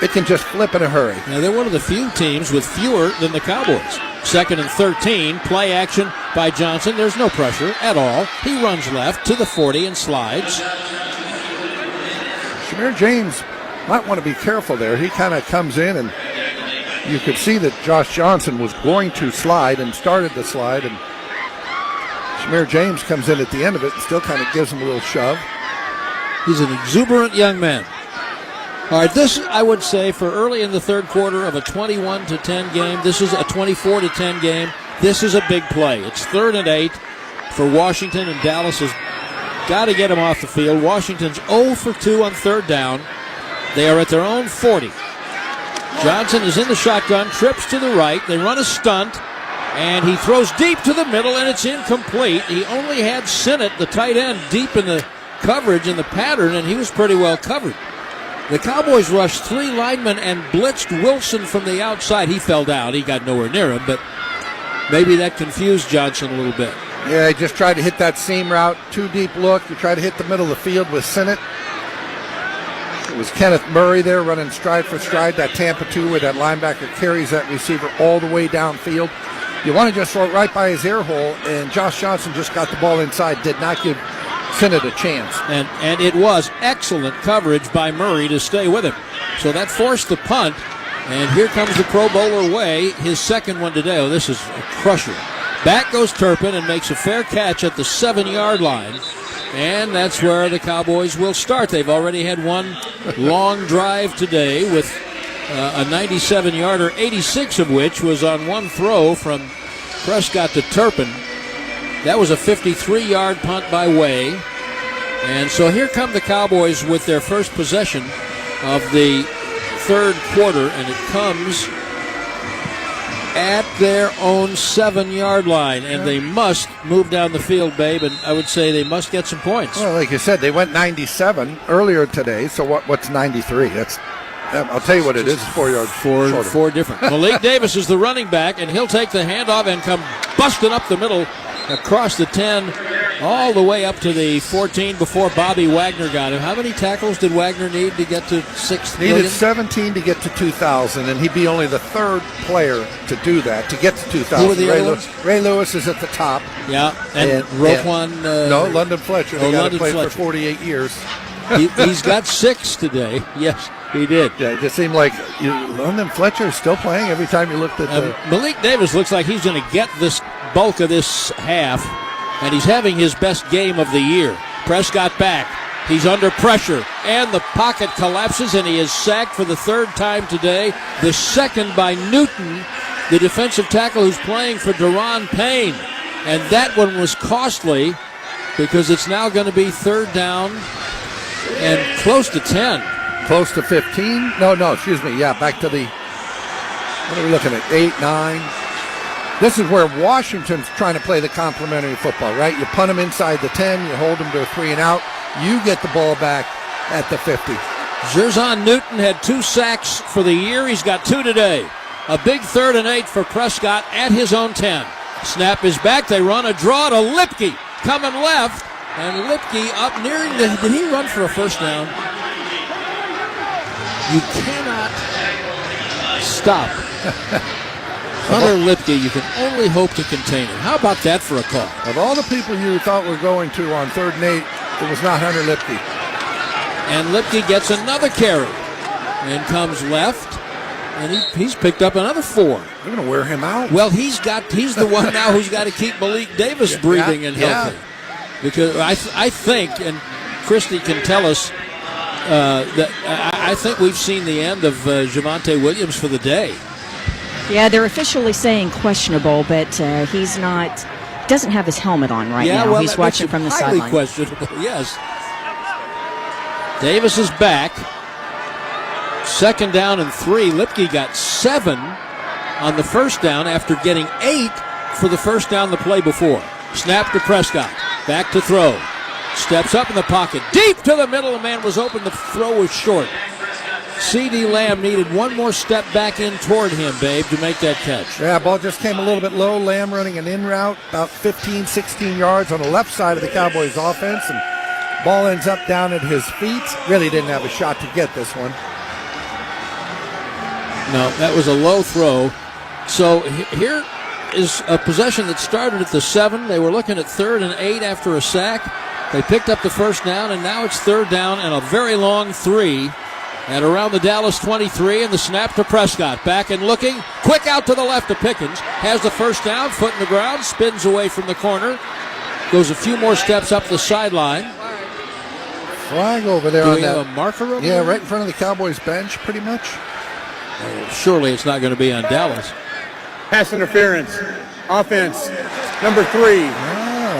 it can just flip in a hurry. Now, they're one of the few teams with fewer than the Cowboys. 2nd and 13, play action by Johnson. There's no pressure at all. He runs left to the 40 and slides. Shamir James might want to be careful there. He kind of comes in, and you could see that Josh Johnson was going to slide and started the slide, and Shamir James comes in at the end of it and still kind of gives him a little shove. He's an exuberant young man. All right, this, I would say, for early in the third quarter of a 21-10 game, this is a 24-10 game. This is a big play. It's 3rd and 8 for Washington, and Dallas has got to get him off the field. Washington's 0 for 2 on 3rd down. They are at their own 40. Johnson is in the shotgun, trips to the right. They run a stunt, and he throws deep to the middle, and it's incomplete. He only had Sinnott, the tight end, deep in the coverage in the pattern, and he was pretty well covered. The Cowboys rushed 3 linemen and blitzed Wilson from the outside. He fell down. He got nowhere near him, but maybe that confused Johnson a little bit. Yeah, he just tried to hit that seam route. Too deep look. He tried to hit the middle of the field with Sinnott. It was Kenneth Murray there running stride for stride, that Tampa 2 where that linebacker carries that receiver all the way downfield. You want to just throw it right by his ear hole, and Josh Johnson just got the ball inside, did not give Sinnott a chance. And it was excellent coverage by Murray to stay with him. So that forced the punt, and here comes the Pro Bowler Way, his second one today. Oh, this is a crusher. Back goes Turpin and makes a fair catch at the 7-yard line. And that's where the Cowboys will start. They've already had one long drive today with a 97-yarder, 86 of which was on one throw from Prescott to Turpin. That was a 53-yard punt by Way. And so here come the Cowboys with their first possession of the third quarter, and it comes at their own 7-yard line, and they must move down the field, Babe, and I would say they must get some points. Well, like you said, they went 97 earlier today, so what's 93? That's I'll tell you what it is. 4 yards shorter. Four different. Malik Davis is the running back, and he'll take the handoff and come busting up the middle across the 10 all the way up to the 14 before Bobby Wagner got him. How many tackles did Wagner need to get to 6 million? Needed 17 to get to 2,000, and he'd be only the third player to do that, to get to 2,000. Who are the other ones? Ray Lewis is at the top. Yeah, and Roquan. No, London Fletcher. The guy that played Fletcher. for 48 years. He's got 6 today. Yes, he did. Yeah, it just seemed like London Fletcher is still playing every time you looked at the... Malik Davis looks like he's going to get this bulk of this half, and he's having his best game of the year. Prescott back. He's under pressure, and the pocket collapses, and he is sacked for the 3rd time today. The second by Newton, the defensive tackle who's playing for Deron Payne. And that one was costly because it's now going to be 3rd down and close to 10. Close to 15? No, excuse me. Yeah, back to the... What are we looking at? 8, 9... This is where Washington's trying to play the complementary football, right? You punt them inside the 10, you hold them to a 3 and out, you get the ball back at the 50. Zerzan Newton had 2 sacks for the year. He's got 2 today. A big 3rd and 8 for Prescott at his own 10. Snap is back. They run a draw to Lipke coming left, and Lipke up nearing the... Did he run for a first down? You cannot stop Hunter Lipke. You can only hope to contain him. How about that for a call? Of all the people you thought were going to on 3rd and 8, it was not Hunter Lipke. And Lipke gets another carry and comes left, and he's picked up another 4. They're going to wear him out. Well, he's the one now who's got to keep Malik Davis breathing and healthy. Because I think, and Christy can tell us, that I think we've seen the end of Javonte Williams for the day. Yeah, they're officially saying questionable, but he's not. Doesn't have his helmet on right now. Well, he's watching from the highly sideline. Questionable, yes. Davis is back. 2nd down and 3. Lipke got 7 on the first down after getting 8 for the first down the play before. Snap to Prescott. Back to throw. Steps up in the pocket. Deep to the middle. The man was open. The throw was short. C.D. Lamb needed one more step back in toward him, Babe, to make that catch. Yeah, ball just came a little bit low. Lamb running an in route about 15, 16 yards on the left side of the Cowboys offense. And ball ends up down at his feet. Really didn't have a shot to get this one. No, that was a low throw. So here is a possession that started at the 7. They were looking at 3rd and 8 after a sack. They picked up the first down, and now it's 3rd down and a very long 3 at around the Dallas 23, and the snap to Prescott. Back and looking. Quick out to the left to Pickens. Has the first down, foot in the ground, spins away from the corner. Goes a few more steps up the sideline. Flag over there Do on we that. have a marker over Yeah, there? right in front of the Cowboys bench, pretty much. Surely it's not going to be on Dallas. Pass interference. Offense. Number 3.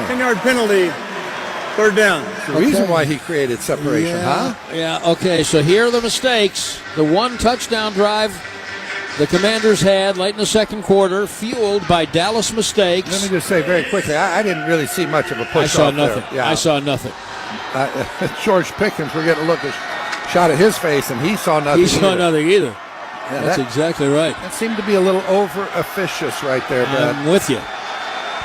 10-yard penalty. 3rd down. The reason why he created separation, huh? Yeah, okay, so here are the mistakes. The 1 touchdown drive the Commanders had late in the second quarter, fueled by Dallas mistakes. Let me just say very quickly, I didn't really see much of a push. I saw nothing. There. Yeah. I saw nothing. George Pickens, we're getting a shot at his face, and he saw nothing. He saw nothing either. Yeah, That's exactly right. That seemed to be a little over-officious right there, Brad. I'm with you.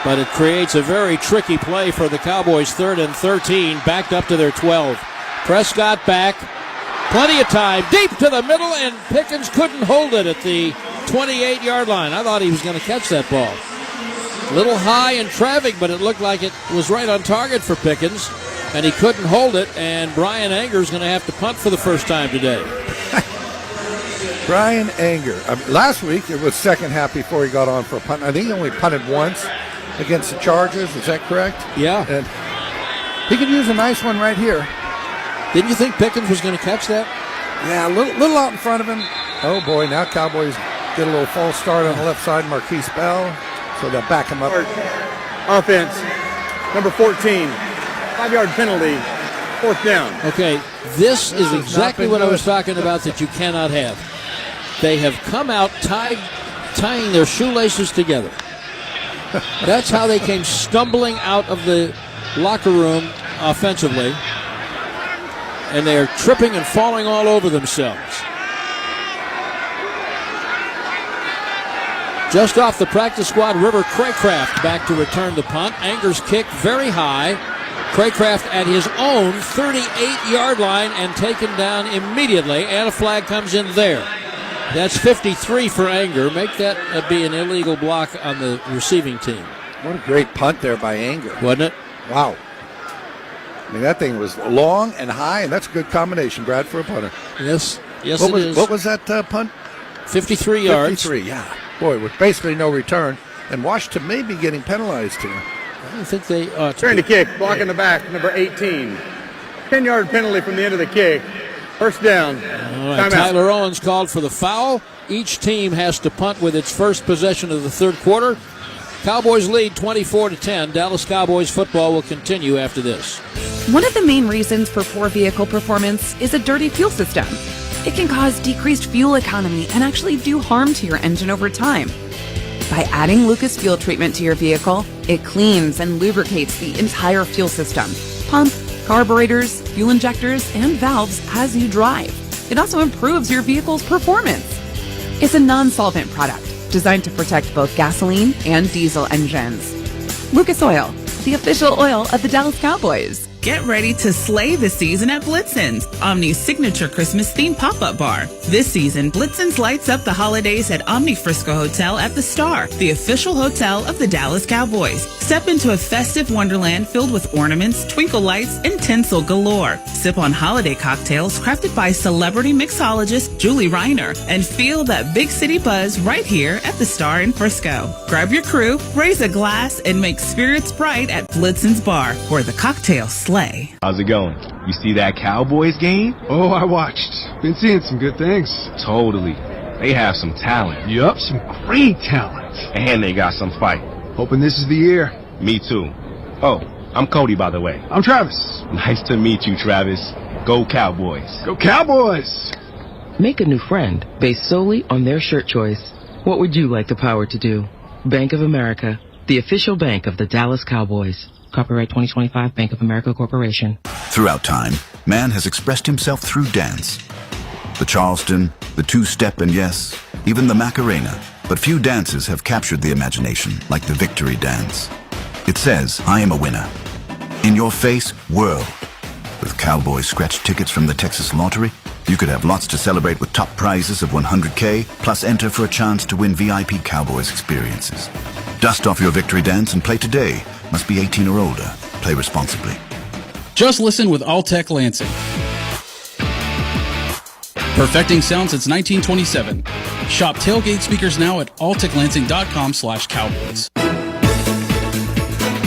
But it creates a very tricky play for the Cowboys. 3rd and 13, backed up to their 12. Prescott back. Plenty of time. Deep to the middle, and Pickens couldn't hold it at the 28-yard line. I thought he was going to catch that ball. A little high in traffic, but it looked like it was right on target for Pickens, and he couldn't hold it, and Brian Anger's going to have to punt for the first time today. Brian Anger. Last week, it was second half before he got on for a punt. I think he only punted once against the Chargers. Is that correct? Yeah. And he could use a nice one right here. Didn't you think Pickens was going to catch that? Yeah, a little out in front of him. Oh, boy, now Cowboys get a little false start on the left side, Marquise Bell. So they'll back him up. Offense, number 14, 5-yard penalty, 4th down. Okay, this is exactly what I was talking about that you cannot have. They have come out tying their shoelaces together. That's how they came stumbling out of the locker room offensively. And they are tripping and falling all over themselves. Just off the practice squad, River Craycraft back to return the punt. Anger's kick very high. Craycraft at his own 38-yard line and taken down immediately, and a flag comes in there. That's 53 for Anger. Make that be an illegal block on the receiving team. What a great punt there by Anger. Wasn't it? Wow. I mean, that thing was long and high, and that's a good combination, Brad, for a punter. Yes, it is. What was that punt? 53 yards. 53, yeah. Boy, with basically no return. And Washington may be getting penalized here. I don't think they ought to. Turn to kick, block in the back, number 18. 10-yard penalty from the end of the kick. First down. All right, Tyler Owens called for the foul. Each team has to punt with its first possession of the third quarter. Cowboys lead 24-10. Dallas Cowboys football will continue after this. One of the main reasons for poor vehicle performance is a dirty fuel system. It can cause decreased fuel economy and actually do harm to your engine over time. By adding Lucas Fuel Treatment to your vehicle, it cleans and lubricates the entire fuel system. Pump, carburetors, fuel injectors, and valves as you drive. It also improves your vehicle's performance. It's a non-solvent product designed to protect both gasoline and diesel engines. Lucas Oil, the official oil of the Dallas Cowboys. Get ready to slay the season at Blitzen's, Omni's signature Christmas-themed pop-up bar. This season, Blitzen's lights up the holidays at Omni Frisco Hotel at the Star, the official hotel of the Dallas Cowboys. Step into a festive wonderland filled with ornaments, twinkle lights, and tinsel galore. Sip on holiday cocktails crafted by celebrity mixologist Julie Reiner, and feel that big city buzz right here at the Star in Frisco. Grab your crew, raise a glass, and make spirits bright at Blitzen's Bar, where the cocktails slay. How's it going? You see that Cowboys game? Oh, I watched. Been seeing some good things. Totally. They have some talent. Yup, some great talent. And they got some fight. Hoping this is the year. Me too. Oh, I'm Cody, by the way. I'm Travis. Nice to meet you, Travis. Go Cowboys. Go Cowboys! Make a new friend based solely on their shirt choice. What would you like the power to do? Bank of America, the official bank of the Dallas Cowboys. Copyright 2025 Bank of America Corporation. Throughout time, man has expressed himself through dance. The Charleston, the two-step, and yes, even the Macarena. But few dances have captured the imagination like the victory dance. It says, I am a winner. In your face, world. With Cowboys scratch tickets from the Texas Lottery, you could have lots to celebrate with top prizes of $100K, plus enter for a chance to win VIP Cowboys experiences. Dust off your victory dance and play today. Must be 18 or older. Play responsibly. Just listen with Alltech Lansing. Perfecting sound since 1927. Shop tailgate speakers now at alltechlansing.com/cowboys.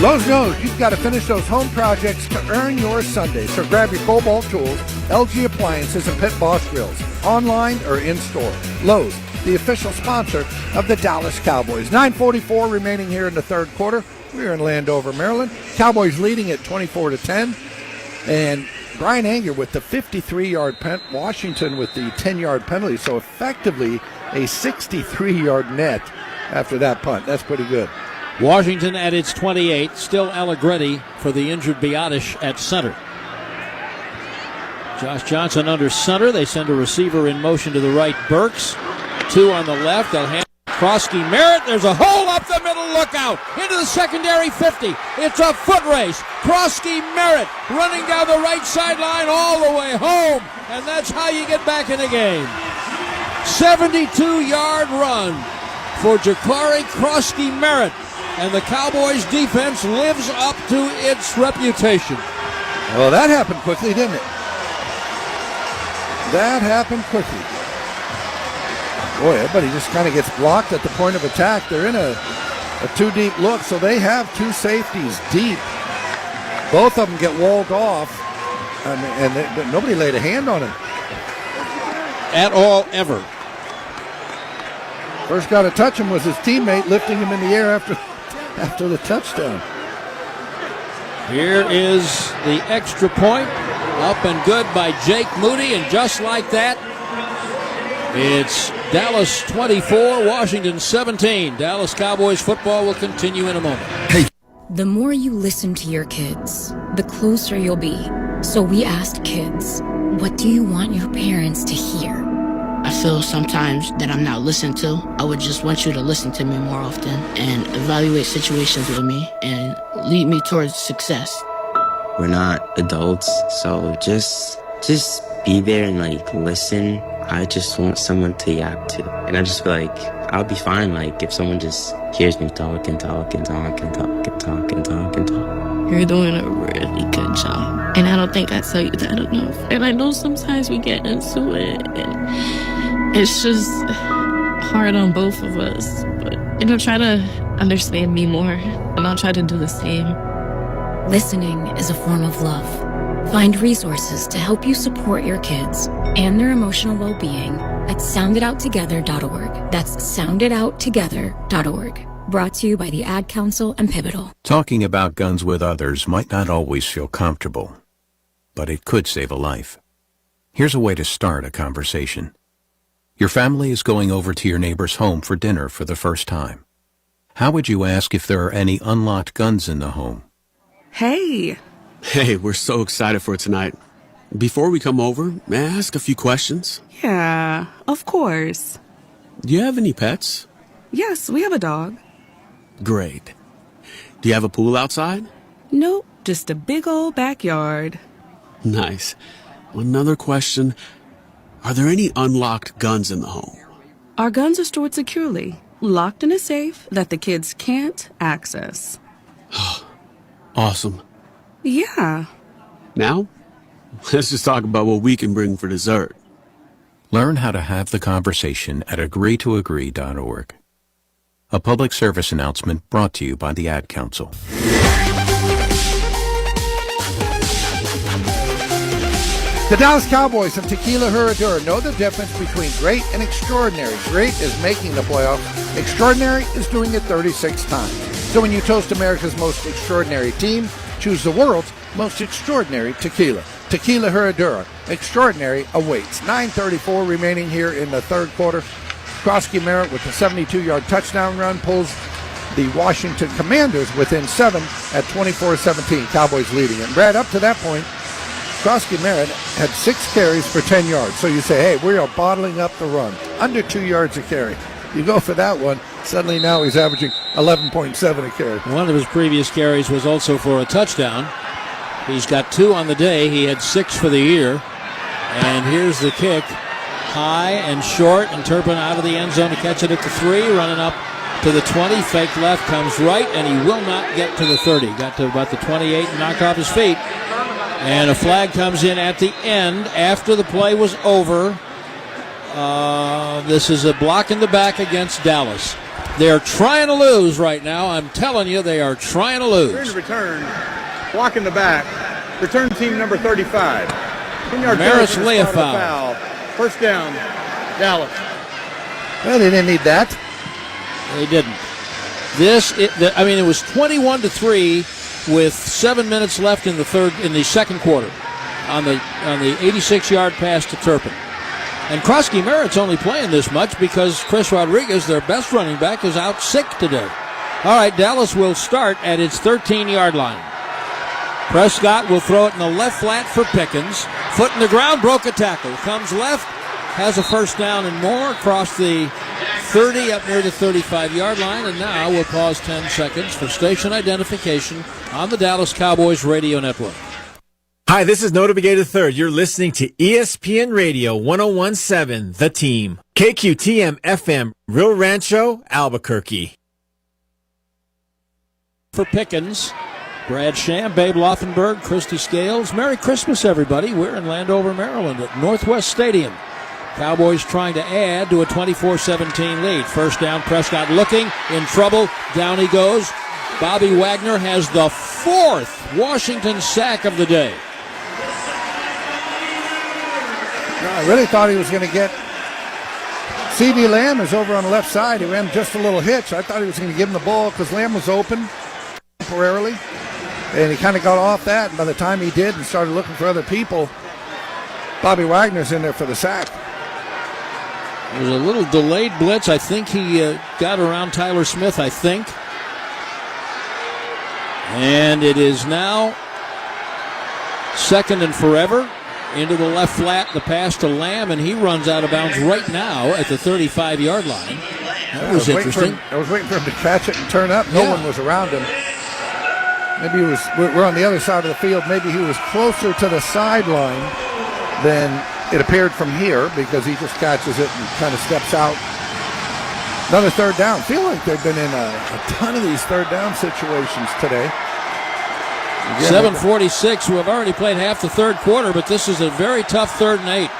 Lowe's knows you've got to finish those home projects to earn your Sunday. So grab your Cobalt tools, LG appliances, and Pit Boss grills, online or in-store. Lowe's, the official sponsor of the Dallas Cowboys. 9:44 remaining here in the third quarter. We're in Landover, Maryland. Cowboys leading at 24-10. And Brian Anger with the 53-yard punt. Washington with the 10-yard penalty. So effectively a 63-yard net after that punt. That's pretty good. Washington at its 28. Still Allegretti for the injured Biotish at center. Josh Johnson under center. They send a receiver in motion to the right. Burks. Two on the left. They'll hand Krosky Merritt. There's a hole up the middle. Look out. Into the secondary 50. It's a foot race. Krosky Merritt running down the right sideline all the way home. And that's how you get back in the game. 72-yard run for Ja'Cory Krosky Merritt. And the Cowboys defense lives up to its reputation. Well, that happened quickly, didn't it? That happened quickly. Boy, everybody just kind of gets blocked at the point of attack. They're in a two-deep look, so they have two safeties deep. Both of them get walled off, but nobody laid a hand on him. At all, ever. First guy to touch him was his teammate lifting him in the air after the touchdown. Here is the extra point. Up and good by Jake Moody, and just like that, it's Dallas 24, Washington 17. Dallas Cowboys football will continue in a moment. The more you listen to your kids, the closer you'll be. So we asked kids, what do you want your parents to hear? I feel sometimes that I'm not listened to. I would just want you to listen to me more often and evaluate situations with me and lead me towards success. We're not adults, so just be there and like listen. I just want someone to yap to. And I just feel like I'll be fine like if someone just hears me talk and talk and talk and talk and talk and talk and talk. You're doing a really good job. And I don't think I tell you that enough. And I know sometimes we get into it and it's just hard on both of us. But try to understand me more and I'll try to do the same. Listening is a form of love. Find resources to help you support your kids and their emotional well-being at sounditouttogether.org. That's sounditouttogether.org. Brought to you by the Ad Council and Pivotal. Talking about guns with others might not always feel comfortable, but it could save a life. Here's a way to start a conversation. Your family is going over to your neighbor's home for dinner for the first time. How would you ask if there are any unlocked guns in the home? Hey, we're so excited for tonight. Before we come over, may I ask a few questions? Yeah, of course. Do you have any pets? Yes, we have a dog. Great. Do you have a pool outside? Nope, just a big old backyard. Nice. Another question. Are there any unlocked guns in the home? Our guns are stored securely, locked in a safe that the kids can't access. Awesome. Yeah. Now, let's just talk about what we can bring for dessert. Learn how to have the conversation at agreetoagree.org. A public service announcement brought to you by the Ad Council. The Dallas Cowboys and Tequila Herradura know the difference between great and extraordinary. Great is making the playoffs. Extraordinary is doing it 36 times. So when you toast America's most extraordinary team, choose the world's most extraordinary tequila. Tequila Herradura. Extraordinary awaits. 9:34 remaining here in the third quarter. Krosky Merritt with a 72-yard touchdown run pulls the Washington Commanders within 7 at 24-17. Cowboys leading. And Brad, up to that point, Krosky Merritt had 6 carries for 10 yards. So you say, hey, we are bottling up the run. Under 2 yards a carry. You go for that one, suddenly now he's averaging 11.7 a carry. One of his previous carries was also for a touchdown. He's got 2 on the day. He had 6 for the year. And here's the kick. High and short, and Turpin out of the end zone to catch it at the 3, running up to the 20. Fake left, comes right, and he will not get to the 30. Got to about the 28 and knocked off his feet. And a flag comes in at the end after the play was over. This is a block in the back against Dallas. They're trying to lose right now. I'm telling you, they are trying to lose. Return, block in the back. Return team number 35. 10-yard Maris penalty, Leah start of the foul. First down, Dallas. Well, they didn't need that. They didn't. It was 21-3 with 7 minutes left in the second quarter on the 86-yard pass to Turpin. And Krosky Merritt's only playing this much because Chris Rodriguez, their best running back, is out sick today. All right, Dallas will start at its 13-yard line. Prescott will throw it in the left flat for Pickens. Foot in the ground, broke a tackle. Comes left, has a first down and more across the 30 up near the 35-yard line. And now we'll pause 10 seconds for station identification on the Dallas Cowboys radio network. Hi, this is Notabigay III. You're listening to ESPN Radio 101.7, The Team. KQTM FM, Rio Rancho, Albuquerque. For Pickens, Brad Sham, Babe Loffenberg, Christy Scales. Merry Christmas, everybody. We're in Landover, Maryland at Northwest Stadium. Cowboys trying to add to a 24-17 lead. First down, Prescott looking, in trouble. Down he goes. Bobby Wagner has the 4th Washington sack of the day. I really thought he was going to get C.D. Lamb is over on the left side. He ran just a little hitch. I thought he was going to give him the ball because Lamb was open temporarily. And he kind of got off that. And by the time he did and started looking for other people, Bobby Wagner's in there for the sack. It was a little delayed blitz. I think he got around Tyler Smith, I think. And it is now 2nd and forever into the left flat, the pass to Lamb, and he runs out of bounds right now at the 35-yard line. That was interesting. I was waiting for him to catch it and turn up. No one was around him. Maybe he was. We're on the other side of the field. Maybe he was closer to the sideline than it appeared from here, because he just catches it and kind of steps out. Another third down. Feel like they've been in a ton of these third down situations today. Again, 7:46. We have already played half the third quarter, but this is a very tough 3rd and 8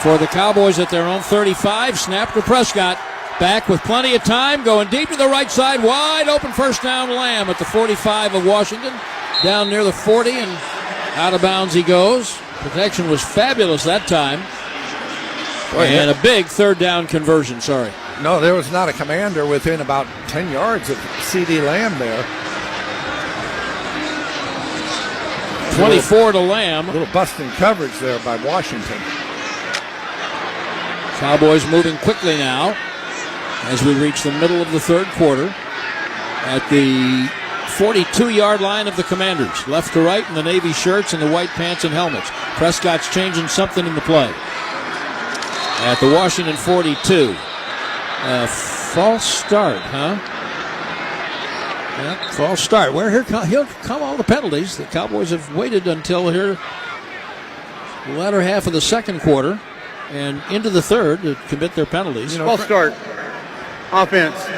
for the Cowboys at their own 35. Snap to Prescott. Back with plenty of time, going deep to the right side, wide open first down. Lamb at the 45 of Washington, down near the 40, and out of bounds he goes. Protection was fabulous that time. And a big 3rd down conversion, sorry. No, there was not a commander within about 10 yards of C.D. Lamb there. 24 to Lamb. A little busting coverage there by Washington. Cowboys moving quickly now as we reach the middle of the 3rd quarter at the 42-yard line of the Commanders. Left to right in the navy shirts and the white pants and helmets. Prescott's changing something in the play. At the Washington 42. False start, huh? Yep, false start. He'll come all the penalties. The Cowboys have waited until here, the latter half of the 2nd quarter and into the 3rd to commit their penalties. False start. Offense.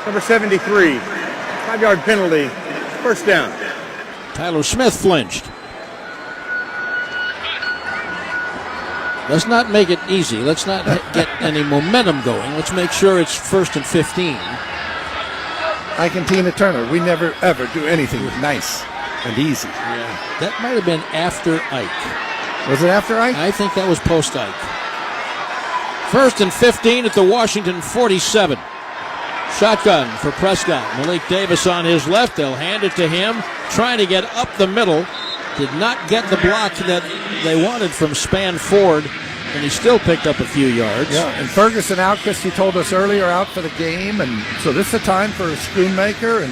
Number 73. 5-yard penalty. First down. Tyler Smith flinched. Let's not make it easy. Let's not get any momentum going. Let's make sure it's 1st and 15. Ike and Tina Turner, we never, ever do anything nice and easy. Yeah. That might have been after Ike. Was it after Ike? I think that was post-Ike. 1st and 15 at the Washington 47. Shotgun for Prescott. Malik Davis on his left. They'll hand it to him. Trying to get up the middle. Did not get the block that they wanted from Span Ford, and he still picked up a few yards. Yeah, and Ferguson out, Christy told us earlier, out for the game, and so this is a time for Schoonmaker and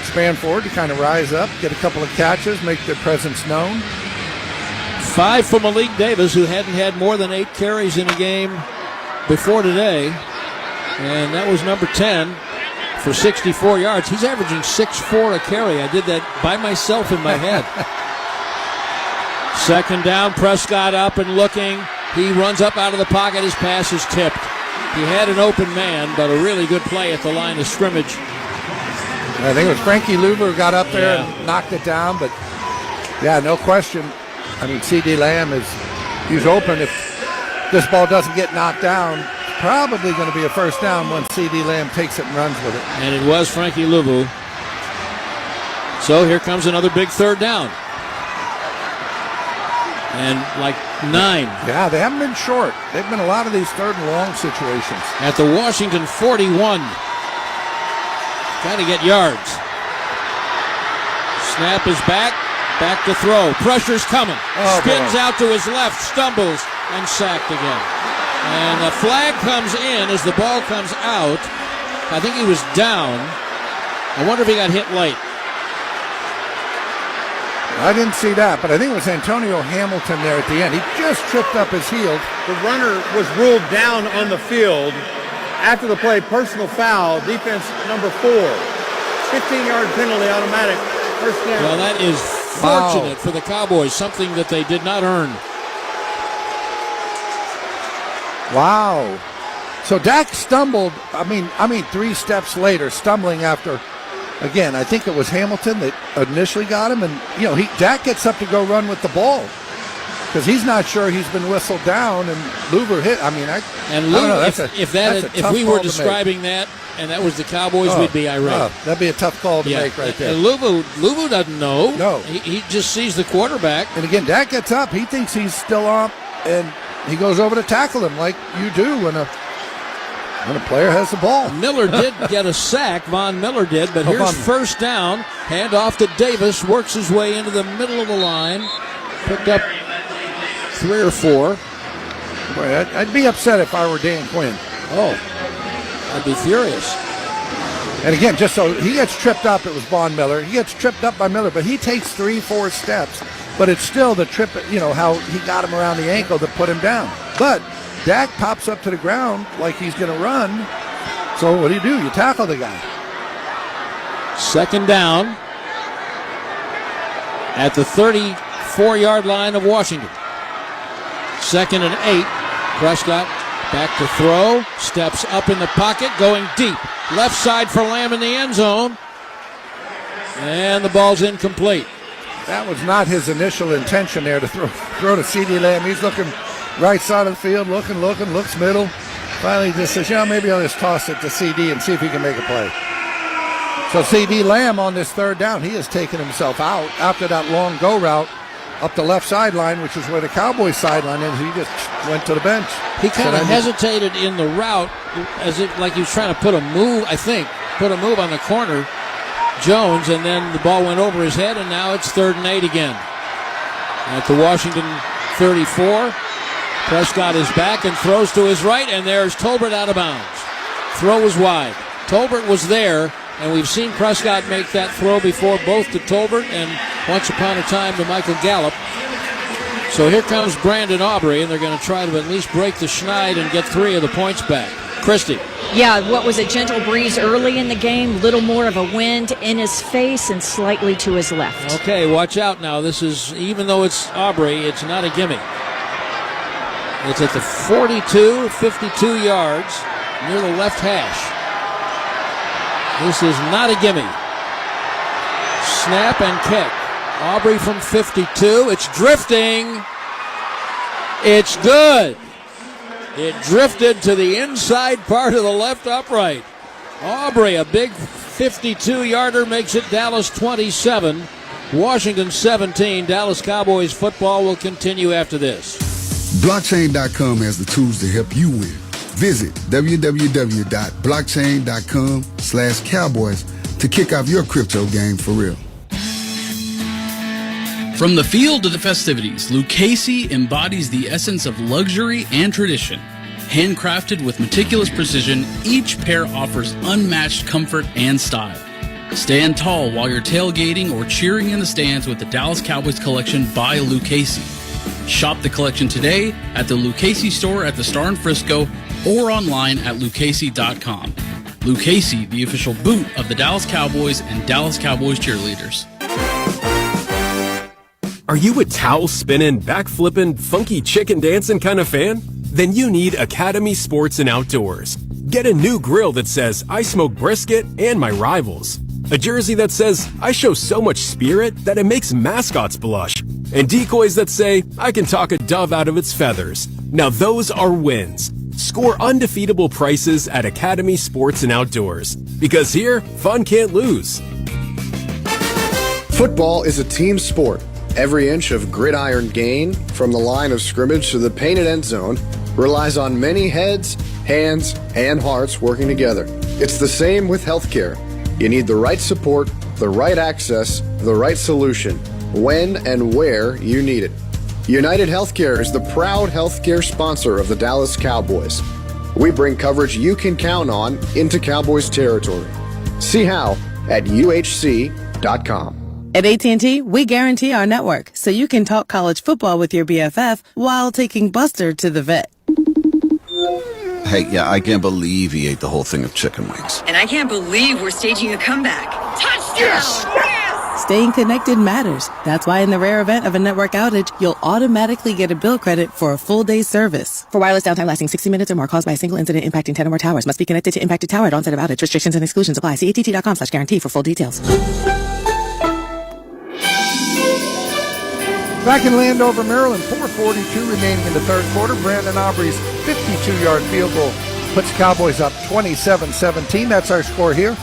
Span Ford to kind of rise up, get a couple of catches, make their presence known. 5 for Malik Davis, who hadn't had more than 8 carries in a game before today, and that was number 10 for 64 yards. He's averaging 6.4 a carry. I did that by myself in my head. 2nd down, Prescott up and looking. He runs up out of the pocket. His pass is tipped. He had an open man, but a really good play at the line of scrimmage. I think it was Frankie Luber who got up there and knocked it down, but yeah, no question. I mean, C.D. Lamb he's open. If this ball doesn't get knocked down, probably going to be a first down once C.D. Lamb takes it and runs with it. And it was Frankie Lubu. So here comes another big 3rd down. And like 9. Yeah, they haven't been short. They've been a lot of these 3rd and long situations. At the Washington 41. Trying to get yards. Snap is back to throw. Pressure's coming. Spins out to his left, stumbles, and sacked again. And a flag comes in as the ball comes out. I think he was down. I wonder if he got hit late. I didn't see that, but I think it was Antonio Hamilton there at the end. He just tripped up his heel. The runner was ruled down on the field. After the play, personal foul, defense number 4. 15-yard penalty, automatic, first down. Well, that is fortunate for the Cowboys, something that they did not earn. Wow. So Dak stumbled, I mean 3 steps later, stumbling after, again, I think it was Hamilton that initially got him, and Dak gets up to go run with the ball because he's not sure he's been whistled down, and Luber hit. I don't know. If we were describing that and that was the Cowboys, we'd be irate. That'd be a tough call to make right there. And Lubu doesn't know. No, he just sees the quarterback. And again, Dak gets up. He thinks he's still up, and he goes over to tackle him like you do when a player has the ball. Miller did get a sack. Von Miller did, but here's first down. Hand off to Davis. Works his way into the middle of the line. Picked up 3 or 4. Boy, I'd be upset if I were Dan Quinn. I'd be furious. And again, just so he gets tripped up, it was Von Miller. He gets tripped up by Miller, but he takes 3-4 steps but it's still the trip, how he got him around the ankle to put him down. But Dak pops up to the ground like he's going to run. So what do? You tackle the guy. Second down at the 34-yard line of Washington. 2nd and 8. Prescott back to throw. Steps up in the pocket, going deep. Left side for Lamb in the end zone. And the ball's incomplete. That was not his initial intention there to throw to CeeDee Lamb. He's looking right side of the field, looks middle. Finally just says, maybe I'll just toss it to CD and see if he can make a play. So CeeDee Lamb on this third down, he has taken himself out after that long go route up the left sideline, which is where the Cowboys sideline is. He just went to the bench. He kind of hesitated in the route as if like he was trying to put a move on the corner, Jones, and then the ball went over his head, and now it's 3rd and 8 again. At the Washington 34, Prescott is back and throws to his right, and there's Tolbert out of bounds. Throw was wide. Tolbert was there, and we've seen Prescott make that throw before, both to Tolbert and once upon a time to Michael Gallup. So here comes Brandon Aubrey, and they're going to try to at least break the schneid and get 3 of the points back. Christy. Yeah, what was a gentle breeze early in the game, little more of a wind in his face and slightly to his left. Okay, watch out now. This is, even though it's Aubrey, it's not a gimme. It's at the 42, 52 yards near the left hash. This is not a gimme. Snap and kick. Aubrey from 52. It's drifting. It's good. It drifted to the inside part of the left upright. Aubrey, a big 52-yarder, makes it Dallas 27, Washington 17. Dallas Cowboys football will continue after this. Blockchain.com has the tools to help you win. Visit www.blockchain.com/Cowboys to kick off your crypto game for real. From the field to the festivities, Lucchese embodies the essence of luxury and tradition. Handcrafted with meticulous precision, each pair offers unmatched comfort and style. Stand tall while you're tailgating or cheering in the stands with the Dallas Cowboys collection by Lucchese. Shop the collection today at the Lucchese store at the Star in Frisco or online at lucchese.com. Lucchese, the official boot of the Dallas Cowboys and Dallas Cowboys cheerleaders. Are you a towel spinning, back flipping, funky chicken dancing kind of fan? Then you need Academy Sports and Outdoors. Get a new grill that says, I smoke brisket and my rivals. A jersey that says, I show so much spirit that it makes mascots blush. And decoys that say, I can talk a dove out of its feathers. Now those are wins. Score undefeatable prices at Academy Sports and Outdoors. Because here, fun can't lose. Football is a team sport. Every inch of gridiron gain, from the line of scrimmage to the painted end zone, relies on many heads, hands, and hearts working together. It's the same with healthcare. You need the right support, the right access, the right solution, when and where you need it. United Healthcare is the proud healthcare sponsor of the Dallas Cowboys. We bring coverage you can count on into Cowboys territory. See how at uhc.com. At AT&T, we guarantee our network so you can talk college football with your BFF while taking Buster to the vet. Hey, yeah, I can't believe he ate the whole thing of chicken wings. And I can't believe we're staging a comeback. Touchdown! Yes! Staying connected matters. That's why in the rare event of a network outage, you'll automatically get a bill credit for a full day's service. For wireless downtime lasting 60 minutes or more caused by a single incident impacting 10 or more towers, must be connected to impacted tower at onset of outage. Restrictions and exclusions apply. See att.com/guarantee for full details. Back in Landover, Maryland, 4:42 remaining in the third quarter. Brandon Aubrey's 52-yard field goal puts Cowboys up 27-17. That's our score here.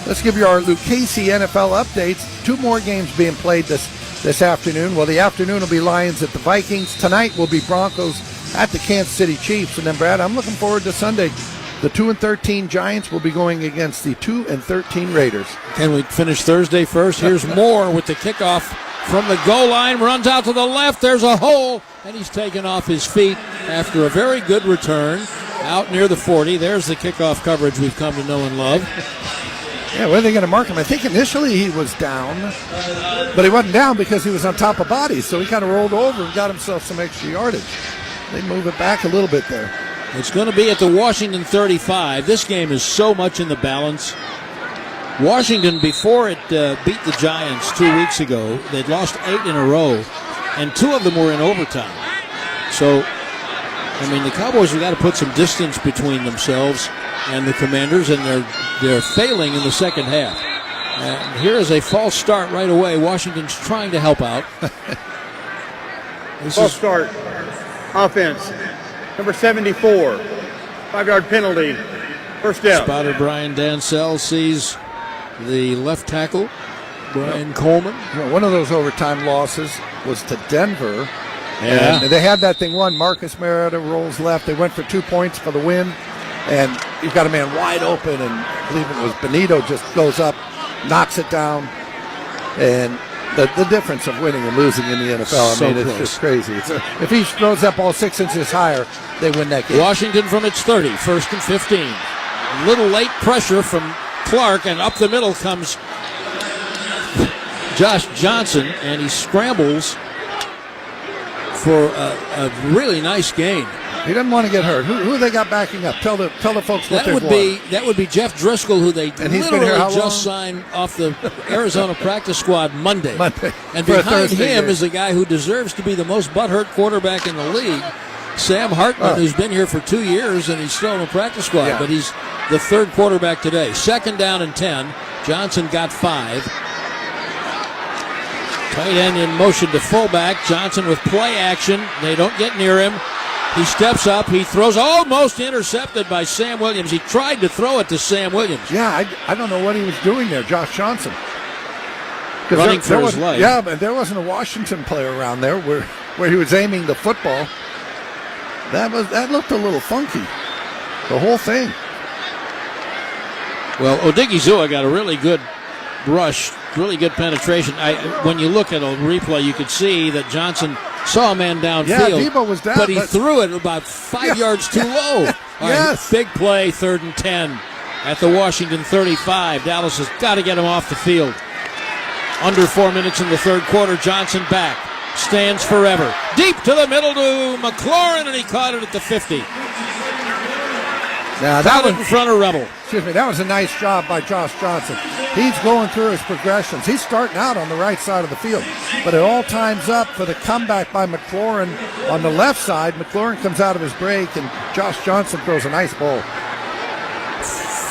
Let's give you our Lucchese NFL updates. 2 more games being played this afternoon. Well, the afternoon will be Lions at the Vikings. Tonight will be Broncos at the Kansas City Chiefs. And then, Brad, I'm looking forward to Sunday. The 2-13 Giants will be going against the 2-13 Raiders. Can we finish Thursday first? Here's Moore with the kickoff from the goal line, runs out to the left. There's a hole, and he's taken off his feet after a very good return out near the 40. There's the kickoff coverage we've come to know and love. Yeah, where are they going to mark him? I think initially he was down, but he wasn't down because he was on top of bodies, so he kind of rolled over and got himself some extra yardage. They move it back a little bit there. It's going to be at the Washington 35. This game is so much in the balance. Washington, before it beat the Giants 2 weeks ago, they'd lost 8 in a row, and 2 of them were in overtime. So, I mean, the Cowboys have got to put some distance between themselves and the Commanders, and they're failing in the second half. And here is a false start right away. Washington's trying to help out. False start. Offense. Number 74. 5-yard penalty. First down. Spotter Brian Dansell sees the left tackle, Brian Coleman. One of those overtime losses was to Denver. Yeah. And they had that thing won. Marcus Mariota rolls left. They went for 2 points for the win. And you've got a man wide open, and I believe it was Benito just goes up, knocks it down. And the difference of winning and losing in the NFL, So I mean, close. it's just crazy. If he throws that ball 6 inches higher, they win that game. Washington from its 30, 1st and 15. A little late pressure from Clark, and up the middle comes Josh Johnson, and he scrambles for a really nice gain. He doesn't want to get hurt. Who they got backing up? Tell the folks what That would be Jeff Driscoll, who they And he's been here how literally just signed off the Arizona practice squad Monday. And For a behind Thursday him game. is a guy who deserves to be the most butthurt quarterback in the league, Sam Hartman, who's been here for 2 years, and he's still in the practice squad. Yeah. But he's the third quarterback today. 2nd down and 10. Johnson got 5. Tight end in motion to fullback. Johnson with play action. They don't get near him. He steps up. He throws, almost intercepted by Sam Williams. He tried to throw it to Sam Williams. Yeah, I don't know what he was doing there, Josh Johnson. 'Cause Running for his life. Yeah, but there wasn't a Washington player around there where he was aiming the football. That looked a little funky, the whole thing. Well, Odigizua got a really good rush, really good penetration. When you look at a replay, you could see that Johnson saw a man downfield. Yeah, Debo was down, but he but- threw it about 5 yards too low. All right, Yes. big play, 3rd and 10 at the Washington 35. Dallas has got to get him off the field. Under 4 minutes in the third quarter. Johnson back. Stands forever. Deep to the middle to McLaurin, and he caught it at the 50. Now Caught it in front of Rebel. Excuse me, that was a nice job by Josh Johnson. He's going through his progressions. He's starting out on the right side of the field, but it all times up for the comeback by McLaurin on the left side. McLaurin comes out of his break, and Josh Johnson throws a nice ball.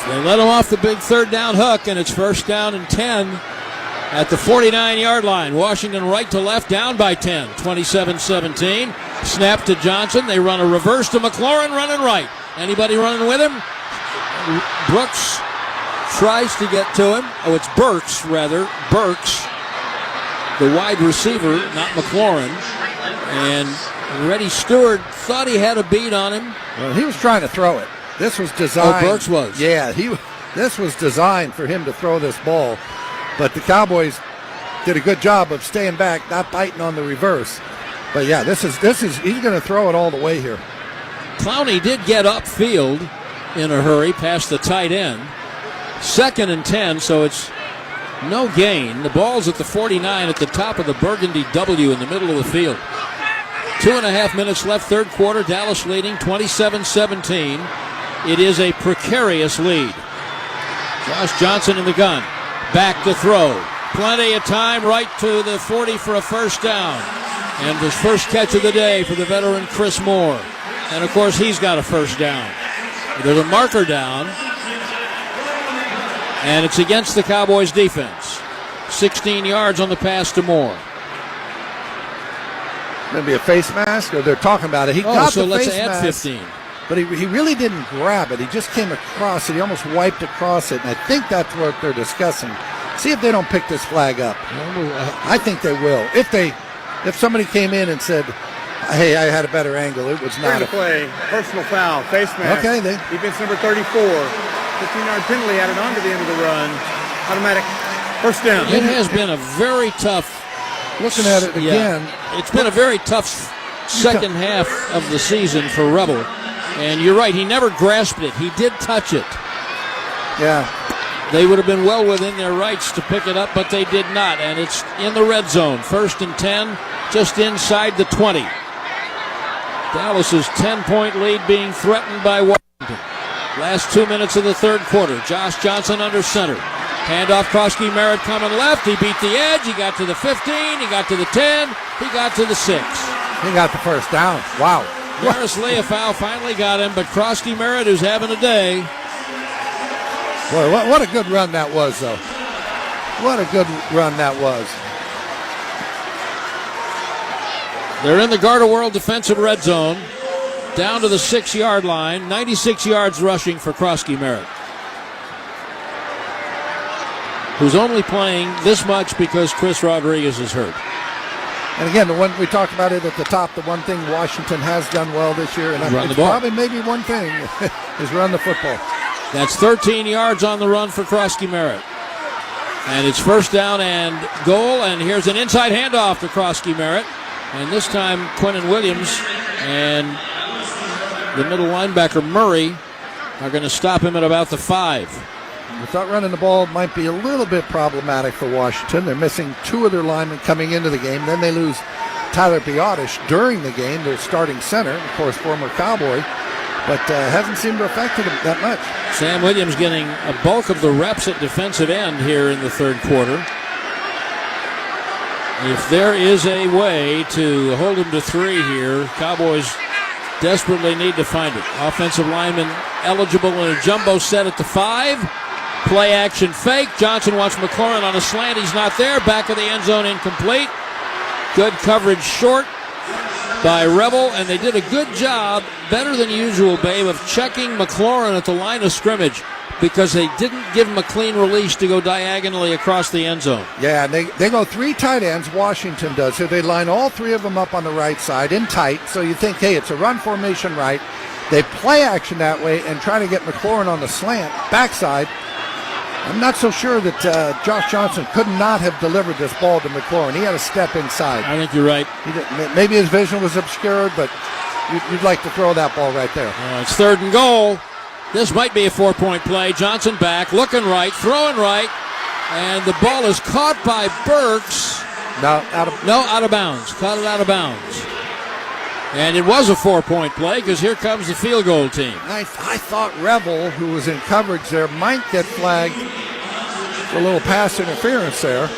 They let him off the big 3rd down hook, and it's 1st down and 10 at the 49-yard line. Washington right to left, down by 10, 27-17. Snap to Johnson. They run a reverse to McLaurin, running right. Anybody running with him? Brooks tries to get to him. Oh, it's Burks, rather. Burks, the wide receiver, not McLaurin. And Reddy Stewart thought he had a beat on him. Well, he was trying to throw it. This was designed. Oh, Burks was. Yeah, this was designed for him to throw this ball. But the Cowboys did a good job of staying back, not biting on the reverse. But yeah, this is he's going to throw it all the way here. Clowney did get upfield in a hurry past the tight end. 2nd and 10, so it's no gain. The ball's at the 49 at the top of the Burgundy W in the middle of the field. 2.5 minutes left, third quarter. Dallas leading 27-17. It is a precarious lead. Josh Johnson in the gun. Back to throw. Plenty of time right to the 40 for a 1st down. And his first catch of the day for the veteran Chris Moore. And, of course, he's got a 1st down. There's a marker down. And it's against the Cowboys defense. 16 yards on the pass to Moore. Going to be a face mask, or they're talking about it. He got so the let's face add mask, 15. but he really didn't grab it. He just came across it. He almost wiped across it, and I think that's what they're discussing. See if they don't pick this flag up. I think they will. If somebody came in and said, hey, I had a better angle, it was not Fair to play. Personal foul. Face mask. Okay, defense number 34. 15-yard penalty added on to the end of the run. Automatic 1st down. It has been a very tough. Looking at it again. It's been a very tough second half of the season for Rebel. And you're right, he never grasped it. He did touch it. Yeah. they would have been well within their rights to pick it up, but they did not. And it's in the red zone. 1st and 10, just inside the 20. Dallas's 10-point lead being threatened by Washington. Last 2 minutes of the third quarter. Josh Johnson under center. Handoff, Krosky Merritt coming left. He beat the edge. He got to the 15. He got to the 10. He got to the 6. He got the first down. Wow. Yaris Leofau finally got him, but Krosky Merritt, who's having a day. Boy, what a good run that was, though. What a good run that was. They're in the Garda World defensive red zone. Down to the 6-yard line. 96 yards rushing for Krosky Merritt, who's only playing this much because Chris Rodriguez is hurt. And again, the one we talked about it at the top, the one thing Washington has done well this year, and Run the it's ball. probably maybe one thing, is run the football. That's 13 yards on the run for Krosky Merritt. And it's 1st down and goal, and here's an inside handoff to Krosky Merritt. And this time, Quinnen Williams and the middle linebacker Murray are going to stop him at about the 5. We thought running the ball might be a little bit problematic for Washington. They're missing 2 of their linemen coming into the game. Then they lose Tyler Biotish during the game, their starting center, of course, former Cowboy, but hasn't seemed to affect them that much. Sam Williams getting a bulk of the reps at defensive end here in the third quarter. If there is a way to hold him to 3 here, Cowboys desperately need to find it. Offensive lineman eligible in a jumbo set at the 5. Play action fake. Johnson wants McLaurin on a slant. He's not there. Back of the end zone, incomplete. Good coverage short by Rebel, and they did a good job, better than usual, Babe, of checking McLaurin at the line of scrimmage because they didn't give him a clean release to go diagonally across the end zone. Yeah, they go 3 tight ends, Washington does. So they line all 3 of them up on the right side in tight, so you think, hey, it's a run formation right. They play action that way and try to get McLaurin on the slant, backside. I'm not so sure that Josh Johnson could not have delivered this ball to McLaurin. He had to step inside. I think you're right. Maybe his vision was obscured, but you'd like to throw that ball right there. It's 3rd and goal. This might be a 4-point play. Johnson back, looking right, throwing right, and the ball is caught by Burks. Out of bounds. Caught it out of bounds. And it was a 4-point play because here comes the field goal team. I thought Rebel, who was in coverage there, might get flagged for a little pass interference there,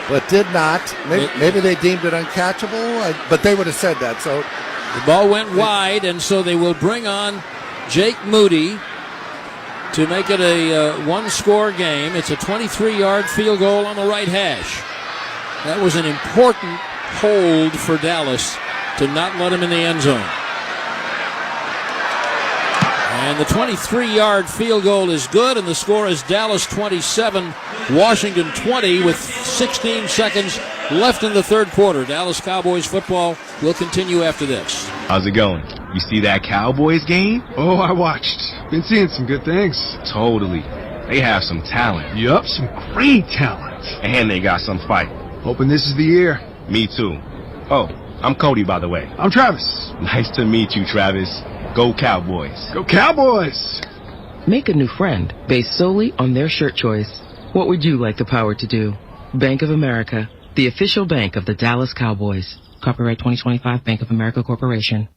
but did not. Maybe they deemed it uncatchable, but they would have said that. So the ball went wide, and so they will bring on Jake Moody to make it a one-score game. It's a 23-yard field goal on the right hash. That was an important hold for Dallas to not let him in the end zone. And the 23-yard field goal is good, and the score is Dallas 27, Washington 20 with 16 seconds left in the third quarter. Dallas Cowboys football will continue after this. How's it going? You see that Cowboys game? Oh, I watched. Been seeing some good things. Totally. They have some talent. Yup, some great talent. And they got some fight. Hoping this is the year. Me too. Oh, I'm Cody, by the way. I'm Travis. Nice to meet you, Travis. Go Cowboys. Go Cowboys! Make a new friend based solely on their shirt choice. What would you like the power to do? Bank of America, the official bank of the Dallas Cowboys. Copyright 2025 Bank of America Corporation.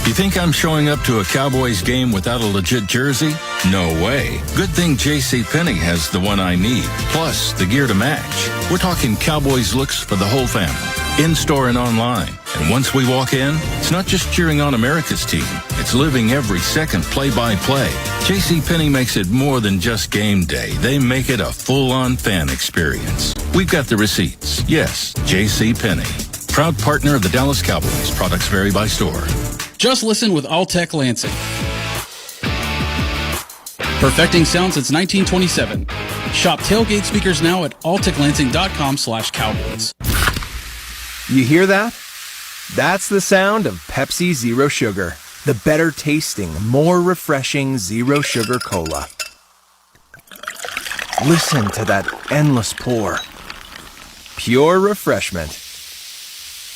You think I'm showing up to a Cowboys game without a legit jersey? No way. Good thing JCPenney has the one I need, plus the gear to match. We're talking Cowboys looks for the whole family, in-store and online. And once we walk in, it's not just cheering on America's team. It's living every second play-by-play. JCPenney makes it more than just game day. They make it a full-on fan experience. We've got the receipts. Yes, JCPenney. Proud partner of the Dallas Cowboys. Products vary by store. Just listen with Alltech Lansing. Perfecting sound since 1927. Shop tailgate speakers now at alltechlansing.com/cowboys. You hear that? That's the sound of Pepsi Zero Sugar. The better tasting, more refreshing Zero Sugar Cola. Listen to that endless pour. Pure refreshment.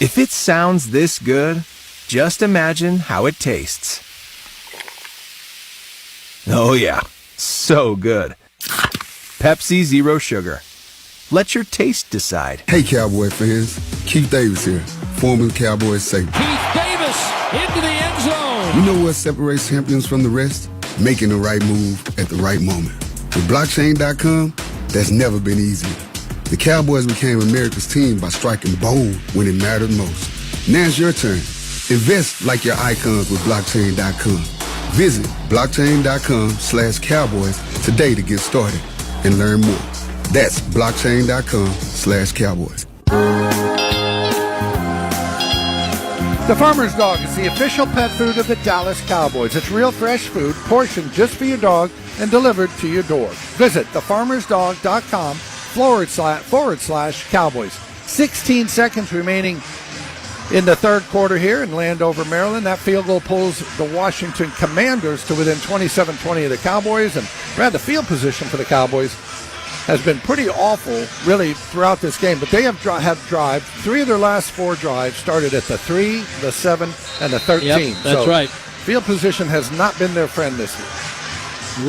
If it sounds this good, just imagine how it tastes. Oh yeah, so good. Pepsi Zero Sugar. Let your taste decide. Hey, Cowboy fans. Keith Davis here, former Cowboys safety. Keith Davis into the end zone. You know what separates champions from the rest? Making the right move at the right moment. With blockchain.com, that's never been easier. The Cowboys became America's team by striking bold when it mattered most. Now it's your turn. Invest like your icons with blockchain.com. Visit blockchain.com/Cowboys today to get started and learn more. That's blockchain.com/Cowboys. The Farmer's Dog is the official pet food of the Dallas Cowboys. It's real fresh food, portioned just for your dog and delivered to your door. Visit thefarmersdog.com/Cowboys. 16 seconds remaining in the third quarter here in Landover, Maryland. That field goal pulls the Washington Commanders to within 27-20 of the Cowboys. And Brad, the field position for the Cowboys has been pretty awful, really, throughout this game. But they have drive. 3 of their last 4 drives started at the 3, the 7, and the 13. Yep, that's right. Field position has not been their friend this year.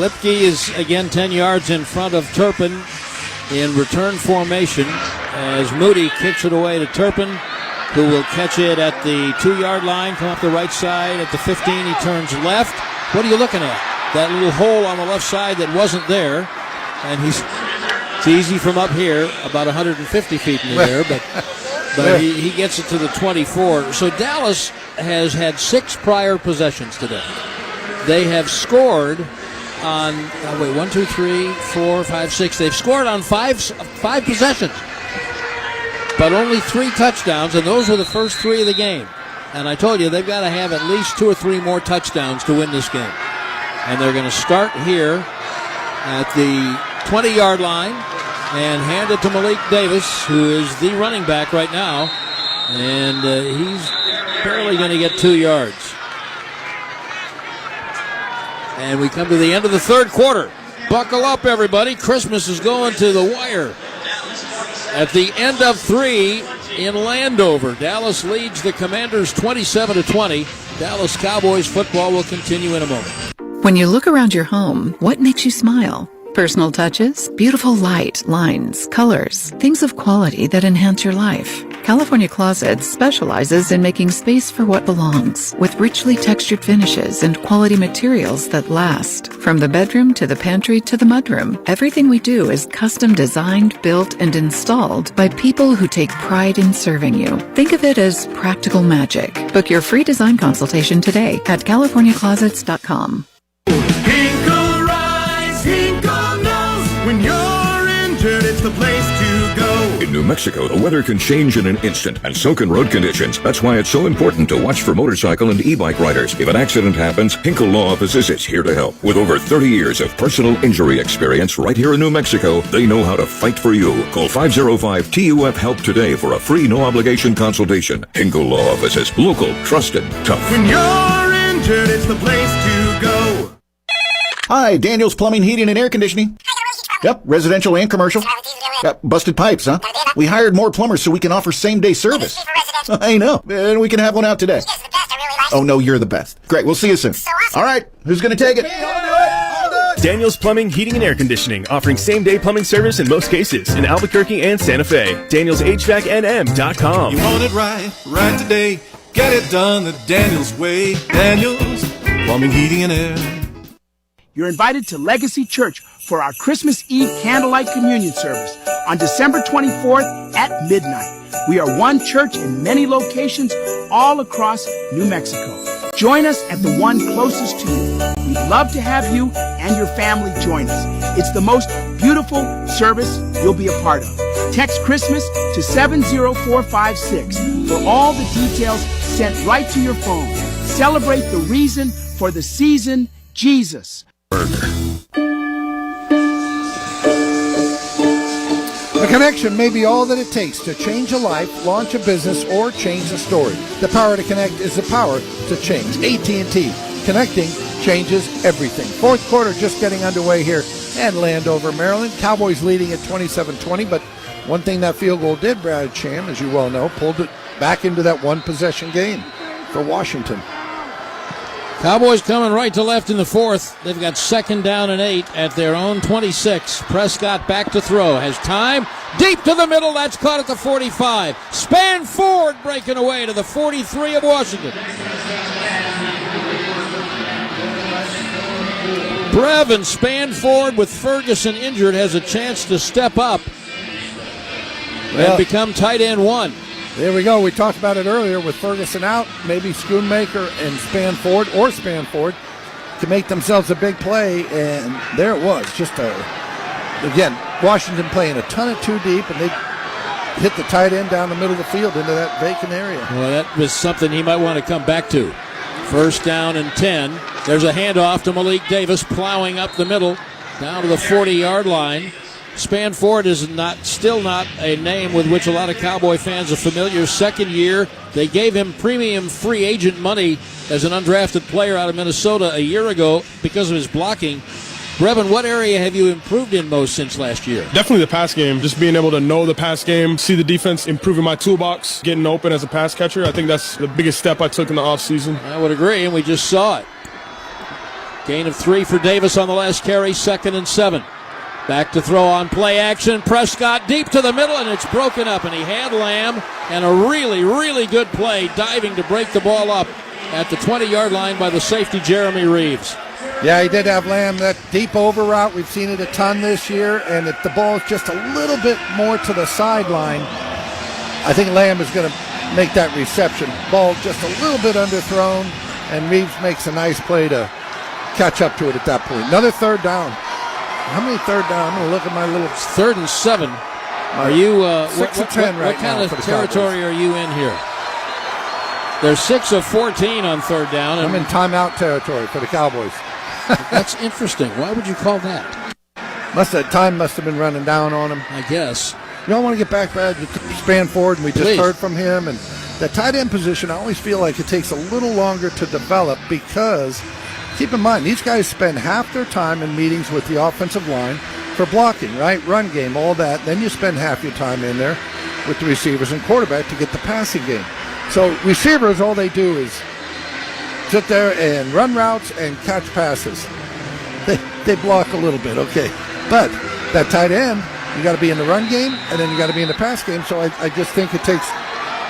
Lipke is again 10 yards in front of Turpin in return formation as Moody kicks it away to Turpin, who will catch it at the 2-yard line, come up the right side at the 15. He turns left. What are you looking at? That little hole on the left side that wasn't there. And it's easy from up here, about 150 feet in the air, but he gets it to the 24. So Dallas has had 6 prior possessions today. They have scored on, 1, 2, 3, 4, 5, 6. They've scored on 5 possessions, but only 3 touchdowns, and those were the first 3 of the game. And I told you, they've got to have at least 2 or 3 more touchdowns to win this game. And they're going to start here at the 20-yard line and hand it to Malik Davis, who is the running back right now. And he's barely going to get 2 yards. And we come to the end of the third quarter. Buckle up, everybody. Christmas is going to the wire. At the end of 3 in Landover, Dallas leads the Commanders 27-20. Dallas Cowboys football will continue in a moment. When you look around your home, what makes you smile? Personal touches, beautiful light, lines, colors, things of quality that enhance your life. California Closets specializes in making space for what belongs, with richly textured finishes and quality materials that last. From the bedroom to the pantry to the mudroom, everything we do is custom designed, built, and installed by people who take pride in serving you. Think of it as practical magic. Book your free design consultation today at CaliforniaClosets.com. When you're injured, it's the place to go. In New Mexico, the weather can change in an instant, and so can road conditions. That's why it's so important to watch for motorcycle and e-bike riders. If an accident happens, Hinkle Law Offices is here to help. With over 30 years of personal injury experience right here in New Mexico, they know how to fight for you. Call 505-TUF-HELP today for a free no-obligation consultation. Hinkle Law Offices. Local, trusted, tough. When you're injured, it's the place to go. Hi, Daniel's Plumbing, Heating, and Air Conditioning. Yep, residential and commercial. Busted pipes, huh? We hired more plumbers so we can offer same-day service. I know, and we can have one out today. Oh, no, you're the best. Great, we'll see you soon. All right, who's going to take it? Daniel's Plumbing, Heating, and Air Conditioning, offering same-day plumbing service in most cases in Albuquerque and Santa Fe. DanielsHVACNM.com. You want it right today. Get it done the Daniels way. Daniels Plumbing, Heating, and Air. You're invited to Legacy Church for our Christmas Eve candlelight communion service on December 24th at midnight. We are one church in many locations all across New Mexico. Join us at the one closest to you. We'd love to have you and your family join us. It's the most beautiful service you'll be a part of. Text Christmas to 70456 for all the details sent right to your phone. Celebrate the reason for the season, Jesus. A connection may be all that it takes to change a life, launch a business, or change a story. The power to connect is the power to change. AT&T. Connecting changes everything. Fourth quarter just getting underway here at Landover, Maryland. Cowboys leading at 27-20, but one thing that field goal did, Brad Sham, as you well know, pulled it back into that one-possession game for Washington. Cowboys coming right to left in the fourth. They've got 2nd down and 8 at their own 26. Prescott back to throw. Has time. Deep to the middle. That's caught at the 45. Span forward breaking away to the 43 of Washington. Brevin Span forward with Ferguson injured has a chance to step up and become tight end 1. There we go. We talked about it earlier with Ferguson out. Maybe Schoonmaker and Spanford to make themselves a big play. And there it was. Again, Washington playing a ton of 2 deep, and they hit the tight end down the middle of the field into that vacant area. Well, that was something he might want to come back to. 1st down and 10. There's a handoff to Malik Davis, plowing up the middle, down to the 40-yard line. Spanford is still not a name with which a lot of Cowboy fans are familiar. 2nd year, they gave him premium free agent money as an undrafted player out of Minnesota a year ago because of his blocking. Brevin, what area have you improved in most since last year? Definitely the pass game. Just being able to know the pass game, see the defense, improving my toolbox, getting open as a pass catcher. I think that's the biggest step I took in the offseason. I would agree, and we just saw it. Gain of 3 for Davis on the last carry, 2nd and 7. Back to throw on play action. Prescott deep to the middle, and it's broken up. And he had Lamb, and a really, really good play, diving to break the ball up at the 20-yard line by the safety, Jeremy Reeves. Yeah, he did have Lamb. That deep over route, we've seen it a ton this year, and if the ball is just a little bit more to the sideline, I think Lamb is going to make that reception. Ball just a little bit underthrown, and Reeves makes a nice play to catch up to it at that point. Another 3rd down. How many 3rd down? I'm going to look at my little... 3rd and 7. Are you... 6 of 10 right now. What kind of territory are you in here? They're 6 of 14 on 3rd down. I'm in timeout territory for the Cowboys. That's interesting. Why would you call that? Time must have been running down on him. I guess. You don't want to get back to Spanford, and we just heard from him. And that tight end position, I always feel like it takes a little longer to develop because... Keep in mind, these guys spend half their time in meetings with the offensive line for blocking, right? Run game, all that. Then you spend half your time in there with the receivers and quarterback to get the passing game. So receivers, all they do is sit there and run routes and catch passes. They block a little bit, okay. But that tight end, you got to be in the run game, and then you got to be in the pass game. So I just think it takes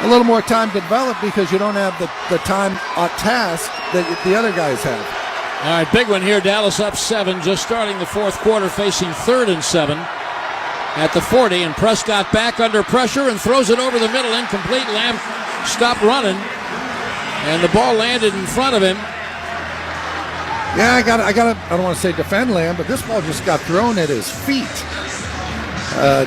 a little more time to develop because you don't have the time on task that the other guys have. All right, big one here. Dallas up 7, just starting the 4th quarter, facing 3rd and 7 at the 40. And Prescott back under pressure and throws it over the middle, incomplete. Lamb stopped running, and the ball landed in front of him. Yeah, I don't want to say defend Lamb, but this ball just got thrown at his feet.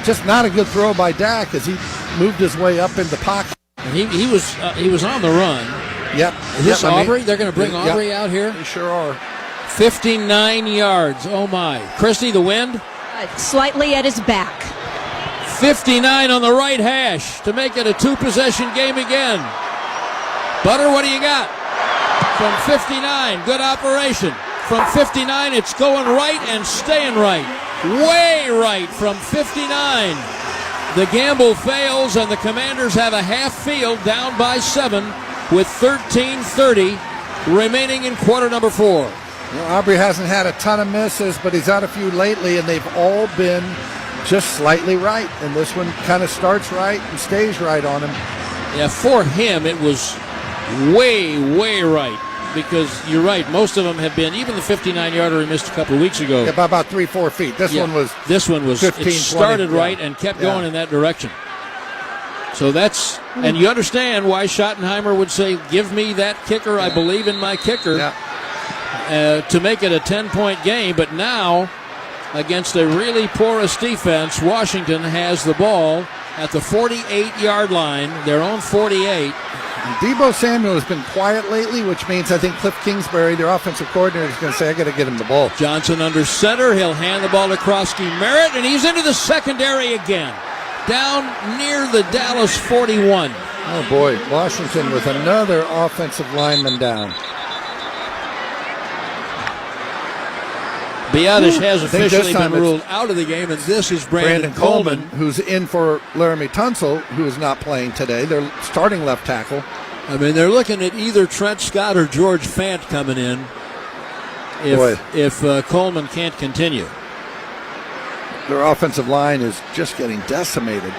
Just not a good throw by Dak as he moved his way up in the pocket. And he was on the run. Yep. Is this Aubrey? They're going to bring Aubrey out here? They sure are. 59 yards. Oh, my. Christy, the wind? Slightly at his back. 59 on the right hash to make it a 2-possession game again. Butter, what do you got? From 59, good operation. From 59, it's going right and staying right. Way right from 59. The gamble fails, and the Commanders have a half field down by 7 with 13:30 remaining in quarter number 4. Well, Aubrey hasn't had a ton of misses, but he's had a few lately, and they've all been just slightly right. And this one kind of starts right and stays right on him. Yeah, for him, it was way, way right. Because you're right, most of them have been, even the 59-yarder he missed a couple of weeks ago. Yeah, by about 3-4 feet. This one was 15, it started 20, right and kept going in that direction. So that's, and you understand why Schottenheimer would say, give me that kicker, I believe in my kicker, to make it a 10-point game. But now, against a really porous defense, Washington has the ball at the 48-yard line, their own 48. And Deebo Samuel has been quiet lately, which means I think Cliff Kingsbury, their offensive coordinator, is going to say, I got to get him the ball. Johnson under center. He'll hand the ball to Krosky Merritt, and he's into the secondary again. Down near the Dallas 41. Oh, boy. Washington with another offensive lineman down. Biadish has officially been ruled out of the game, and this is Brandon Coleman, who's in for Laramie Tunsil, who is not playing today. Their starting left tackle. I mean, they're looking at either Trent Scott or George Fant coming in if Coleman can't continue. Their offensive line is just getting decimated.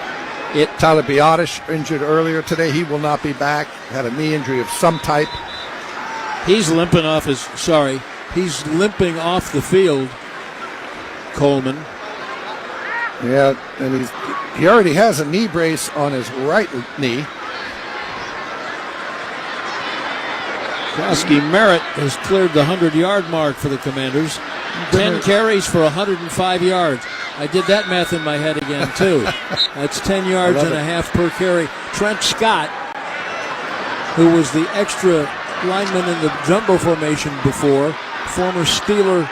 Tyler Biotish injured earlier today. He will not be back. Had a knee injury of some type. He's limping off the field, Coleman. Yeah, and he already has a knee brace on his right knee. Krosky Merritt has cleared the 100-yard mark for the Commanders. 10 carries for 105 yards. I did that math in my head again, too. That's 10 yards and a half per carry. Trent Scott, who was the extra lineman in the jumbo formation before, former Steeler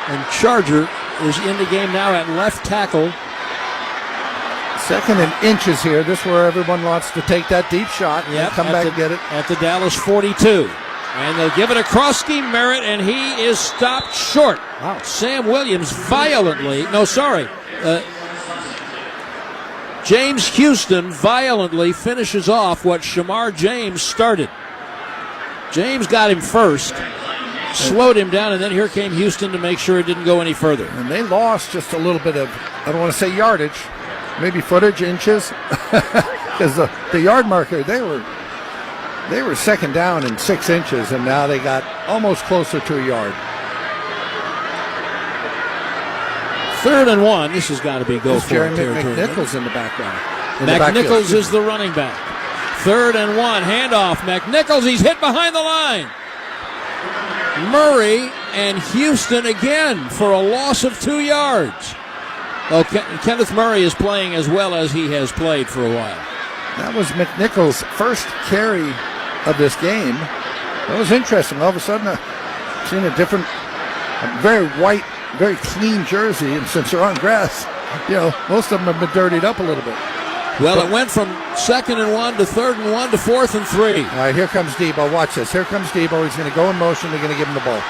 and Charger, is in the game now at left tackle. 2nd and inches here. This is where everyone wants to take that deep shot and come back and get it. At the Dallas 42. And they'll give it a Krosky Merritt, and he is stopped short. Wow. Sam Williams James Houston violently finishes off what Shamar James started. James got him first, slowed him down, and then here came Houston to make sure it didn't go any further. And they lost just a little bit of, I don't want to say yardage, maybe footage, inches, because the yard marker, they were 2nd down and 6 inches, and now they got almost closer to a yard. 3rd and 1. This has got to be go for it territory. McNichols in the background. McNichols is the running back. 3rd and 1. Handoff. McNichols. He's hit behind the line. Murray and Houston again for a loss of 2 yards. Well, Kenneth Murray is playing as well as he has played for a while. That was McNichols' first carry of this game. That was interesting. All of a sudden, I've seen a very white, very clean jersey, and since they're on grass, most of them have been dirtied up a little bit. Well, it went from 2nd and 1 to 3rd and 1 to 4th and 3. All right, here comes Debo. Watch this. Here comes Debo. He's going to go in motion. They're going to give him the ball.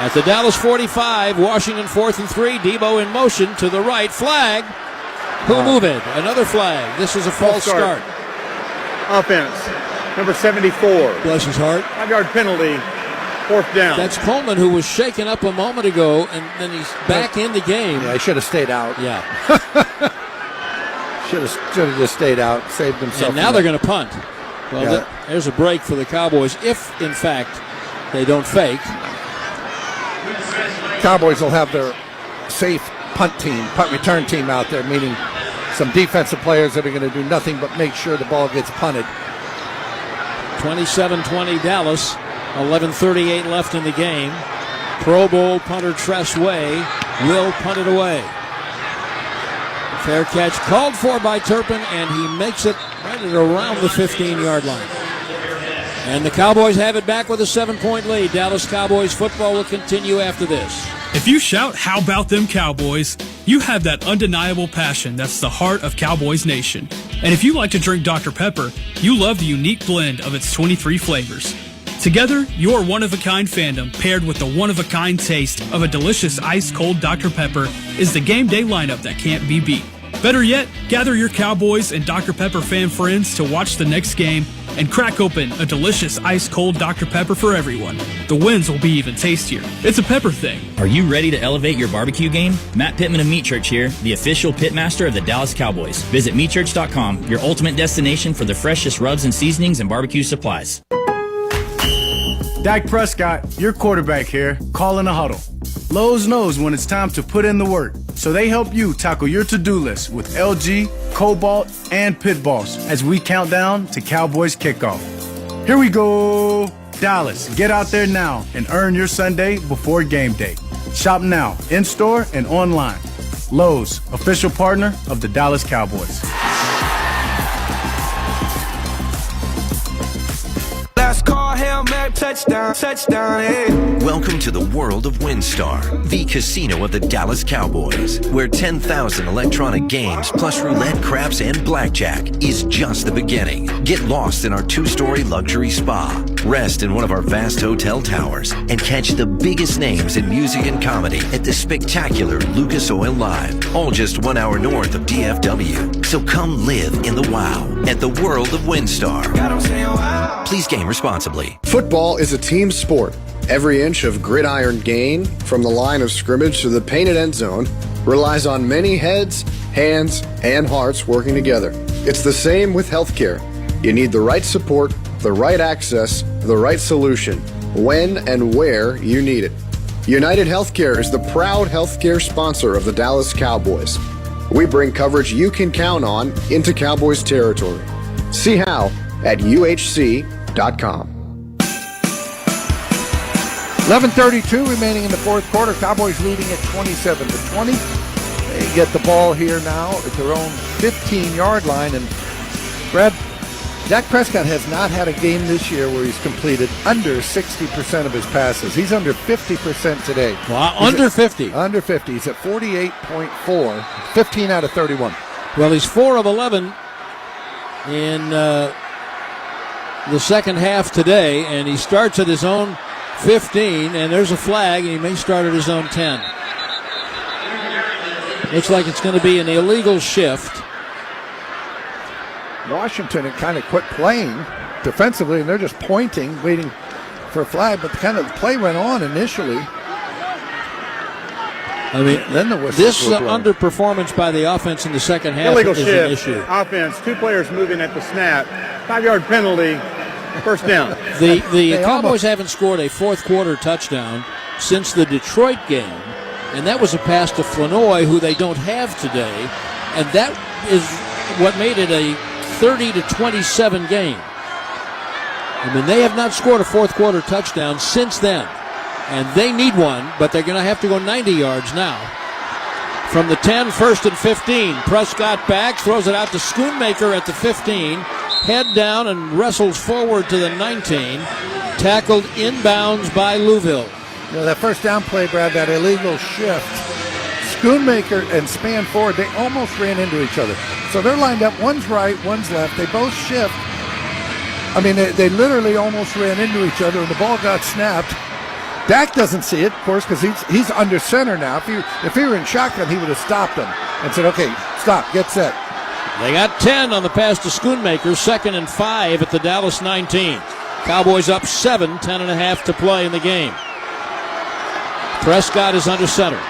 At the Dallas 45, Washington 4th and 3. Debo in motion to the right. Flag. Who move it? Another flag. This is a false start. Offense, number 74. Bless his heart. 5-yard penalty, 4th down. That's Coleman, who was shaken up a moment ago, and then he's back in the game. Yeah, he should have stayed out. Yeah. should have just stayed out, saved himself. And now they're going to punt. Well, there's a break for the Cowboys if, in fact, they don't fake. Cowboys will have their safe punt return team out there, meaning some defensive players that are going to do nothing but make sure the ball gets punted. 27-20 Dallas, 11:38 left in the game. Pro Bowl punter Tress Way will punt it away. Fair catch called for by Turpin, and he makes it right at around the 15-yard line. And the Cowboys have it back with a 7-point lead. Dallas Cowboys football will continue after this. If you shout, "How about them Cowboys?" you have that undeniable passion that's the heart of Cowboys Nation. And if you like to drink Dr. Pepper, you love the unique blend of its 23 flavors. Together, your one-of-a-kind fandom paired with the one-of-a-kind taste of a delicious ice-cold Dr. Pepper is the game day lineup that can't be beat. Better yet, gather your Cowboys and Dr. Pepper fan friends to watch the next game and crack open a delicious ice-cold Dr. Pepper for everyone. The wins will be even tastier. It's a pepper thing. Are you ready to elevate your barbecue game? Matt Pittman of Meat Church here, the official pitmaster of the Dallas Cowboys. Visit meatchurch.com, your ultimate destination for the freshest rubs and seasonings and barbecue supplies. Dak Prescott, your quarterback here, calling a huddle. Lowe's knows when it's time to put in the work, so they help you tackle your to-do list with LG, Cobalt, and Pit Boss as we count down to Cowboys kickoff. Here we go! Dallas, get out there now and earn your Sunday before game day. Shop now, in-store and online. Lowe's, official partner of the Dallas Cowboys. Last call, Hail Mary, touchdown, hey. Welcome to the world of WinStar, the casino of the Dallas Cowboys, where 10,000 electronic games plus roulette, craps, and blackjack is just the beginning. Get lost in our 2-story luxury spa. Rest in one of our vast hotel towers and catch the biggest names in music and comedy at the spectacular Lucas Oil Live, all just 1 hour north of DFW. So come live in the wow at the World of WinStar. Please game responsibly. Football is a team sport. Every inch of gridiron gain, from the line of scrimmage to the painted end zone, relies on many heads, hands, and hearts working together. It's the same with healthcare. You need the right support, the right access, the right solution, when and where you need it. United Healthcare is the proud healthcare sponsor of the Dallas Cowboys. We bring coverage you can count on into Cowboys territory. See how at uhc.com. 11:32 remaining in the fourth quarter. Cowboys leading at 27-20. They get the ball here now at their own 15-yard line. And Brad, Dak Prescott has not had a game this year where he's completed under 60% of his passes. He's under 50% today. Wow, under 50. Under 50. He's at 48.4, 15 out of 31. Well, he's 4 of 11 in the second half today, and he starts at his own 15, and there's a flag, and he may start at his own 10. Looks like it's going to be an illegal shift. Washington had kind of quit playing defensively, and they're just pointing, waiting for a flag, but kind of the play went on initially. I mean, then the this underperformance by the offense in the second half illegal is shift. an issue. Offense, 2 players moving at the snap. 5-yard penalty. First down. The Cowboys haven't scored a fourth quarter touchdown since the Detroit game, and that was a pass to Flanoy, who they don't have today, and that is what made it a 30-27 game. I mean, they have not scored a fourth quarter touchdown since then, and they need one, but they're going to have to go 90 yards now. From the 10, first and 15. Prescott back, throws it out to Schoonmaker at the 15. Head down and wrestles forward to the 19. Tackled inbounds by Louisville. You know, that first down play, Brad, that illegal shift. Schoonmaker and Span forward, they almost ran into each other. So they're lined up, one's right, one's left. They both shift. I mean, they literally almost ran into each other, and the ball got snapped. Dak doesn't see it, of course, because he's under center now. If he were in shotgun, he would have stopped him and said, okay, stop, get set. They got 10 on the pass to Schoonmaker, 2nd and 5 at the Dallas 19. Cowboys up 7, 10.5 to play in the game. Prescott is under center.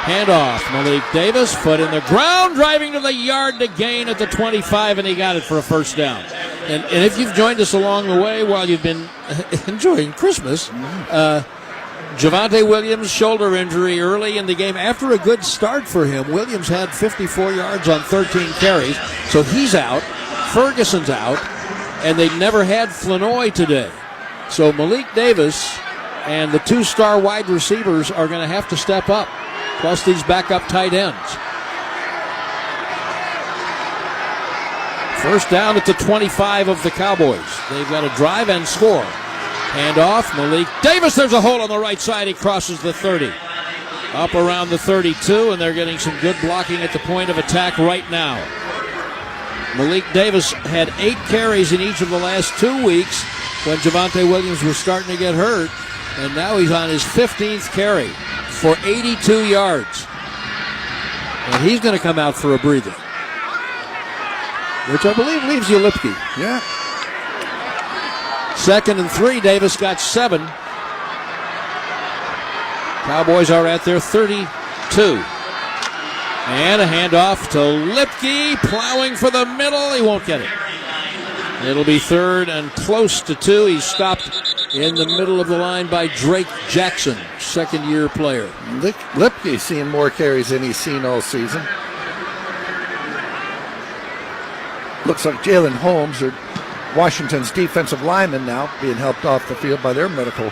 Handoff, Malik Davis, foot in the ground, driving to the yard to gain at the 25, and he got it for a first down. And if you've joined us along the way while you've been enjoying Christmas, Javonte Williams' shoulder injury early in the game. After a good start for him, Williams had 54 yards on 13 carries, so he's out. Ferguson's out, and they never had Flanoy today. So Malik Davis and the 2-star wide receivers are going to have to step up, plus these backup tight ends. First down at the 25 of the Cowboys. They've got to drive and score. Hand off, Malik Davis. There's a hole on the right side. He crosses the 30. Up around the 32, and they're getting some good blocking at the point of attack right now. Malik Davis had 8 carries in each of the last 2 weeks when Javonte Williams was starting to get hurt, and now he's on his 15th carry for 82 yards. And he's going to come out for a breather, which I believe leaves you Lipke. Yeah. 2nd and 3, Davis got 7. Cowboys are at their 32. And a handoff to Lipke, plowing for the middle. He won't get it. It'll be 3rd and close to 2. He's stopped in the middle of the line by Drake Jackson, second-year player. Lipke's seeing more carries than he's seen all season. Looks like Jalen Holmes, or Washington's defensive lineman, now being helped off the field by their medical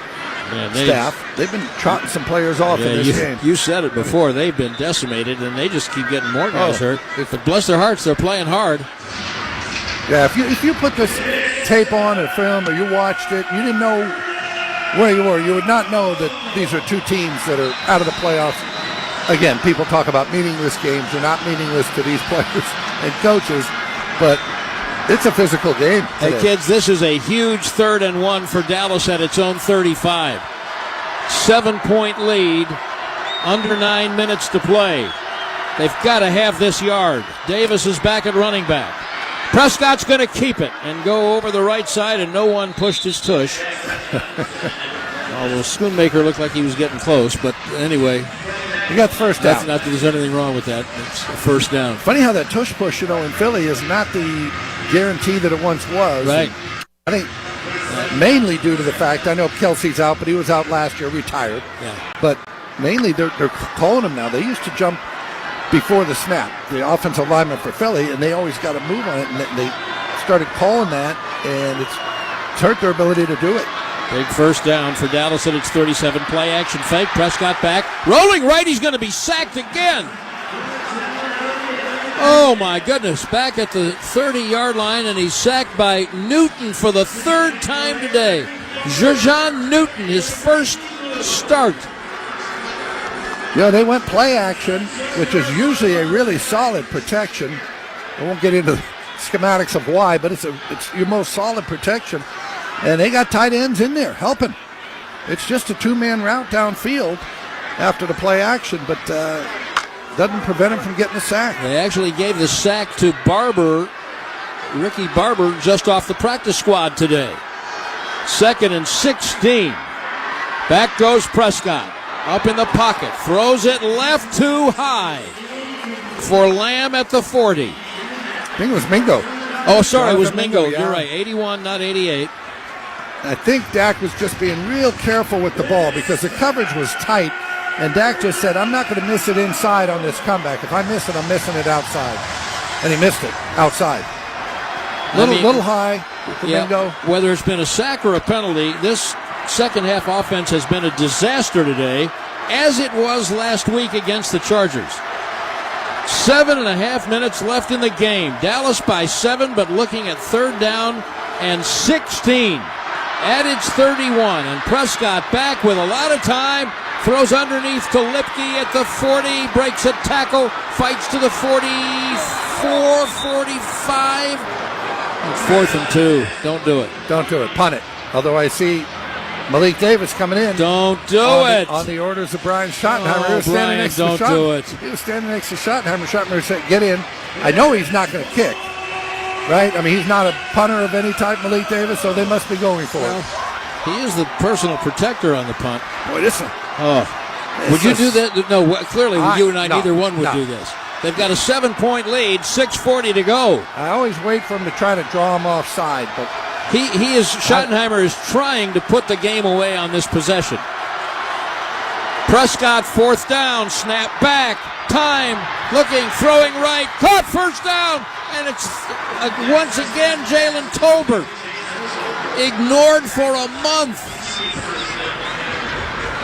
staff. They've been trotting some players off in this game. You said it before. They've been decimated, and they just keep getting more guys hurt. But bless their hearts, they're playing hard. Yeah, if you put this tape on or film, or you watched it, you didn't know where you were, you would not know that these are 2 teams that are out of the playoffs. Again, people talk about meaningless games. They're not meaningless to these players and coaches, but It's a physical game today. Hey, kids, this is a huge 3rd and 1 for Dallas at its own 35. 7-point lead, under 9 minutes to play. They've got to have this yard. Davis is back at running back. Prescott's going to keep it and go over the right side, and no one pushed his tush. Although Schoonmaker looked like he was getting close, but anyway. You got the first down. Not that there's anything wrong with that. It's a first down. Funny how that tush push, in Philly is not the guarantee that it once was. Right. And I think mainly due to the fact, I know Kelsey's out, but he was out last year, retired. Yeah. But mainly they're calling him now. They used to jump before the snap, the offensive lineman for Philly, and they always got to move on it, and they started calling that, and it's hurt their ability to do it. Big first down for Dallas at its 37. Play action fake. Prescott back. Rolling right. He's going to be sacked again. Oh, my goodness. Back at the 30-yard line, and he's sacked by Newton for the 3rd time today. Jerjan Newton, his first start. Yeah, they went play action, which is usually a really solid protection. I won't get into the schematics of why, but it's your most solid protection. And they got tight ends in there helping. It's just a 2-man route downfield after the play action, but doesn't prevent him from getting a sack. They actually gave the sack to Ricky Barber, just off the practice squad today. 2nd and 16. Back goes Prescott. Up in the pocket. Throws it left too high for Lamb at the 40. I think it was Mingo. Oh, sorry, it was Mingo. Yeah. You're right. 81, not 88. I think Dak was just being real careful with the ball because the coverage was tight, and Dak just said, I'm not going to miss it inside on this comeback. If I miss it, I'm missing it outside. And he missed it outside. Little high for Mingo. Whether it's been a sack or a penalty, this second-half offense has been a disaster today, as it was last week against the Chargers. 7.5 minutes left in the game. Dallas by 7, but looking at 3rd down and 16. At its 31, and Prescott back with a lot of time, throws underneath to Lipke at the 40, breaks a tackle, fights to the 44, 45. It's 4th and 2. Don't do it. Don't do it. Punt it. Although I see Malik Davis coming in. Don't do it. On the orders of Brian Schottenheimer. Oh, Brian, don't do it. He was standing next to Schottenheimer. Schottenheimer said, get in. I know he's not going to kick. Right? I mean, he's not a punter of any type, Malik Davis, so they must be going for it. He is the personal protector on the punt. Boy, this one. Oh. Would you do that? No, clearly you and I, neither one would do this. They've got a 7-point lead, 6:40 to go. I always wait for him to try to draw him offside, but Schottenheimer is trying to put the game away on this possession. Prescott, 4th down, snap back, time, looking, throwing right, caught, first down, and it's once again Jalen Tolbert, ignored for a month.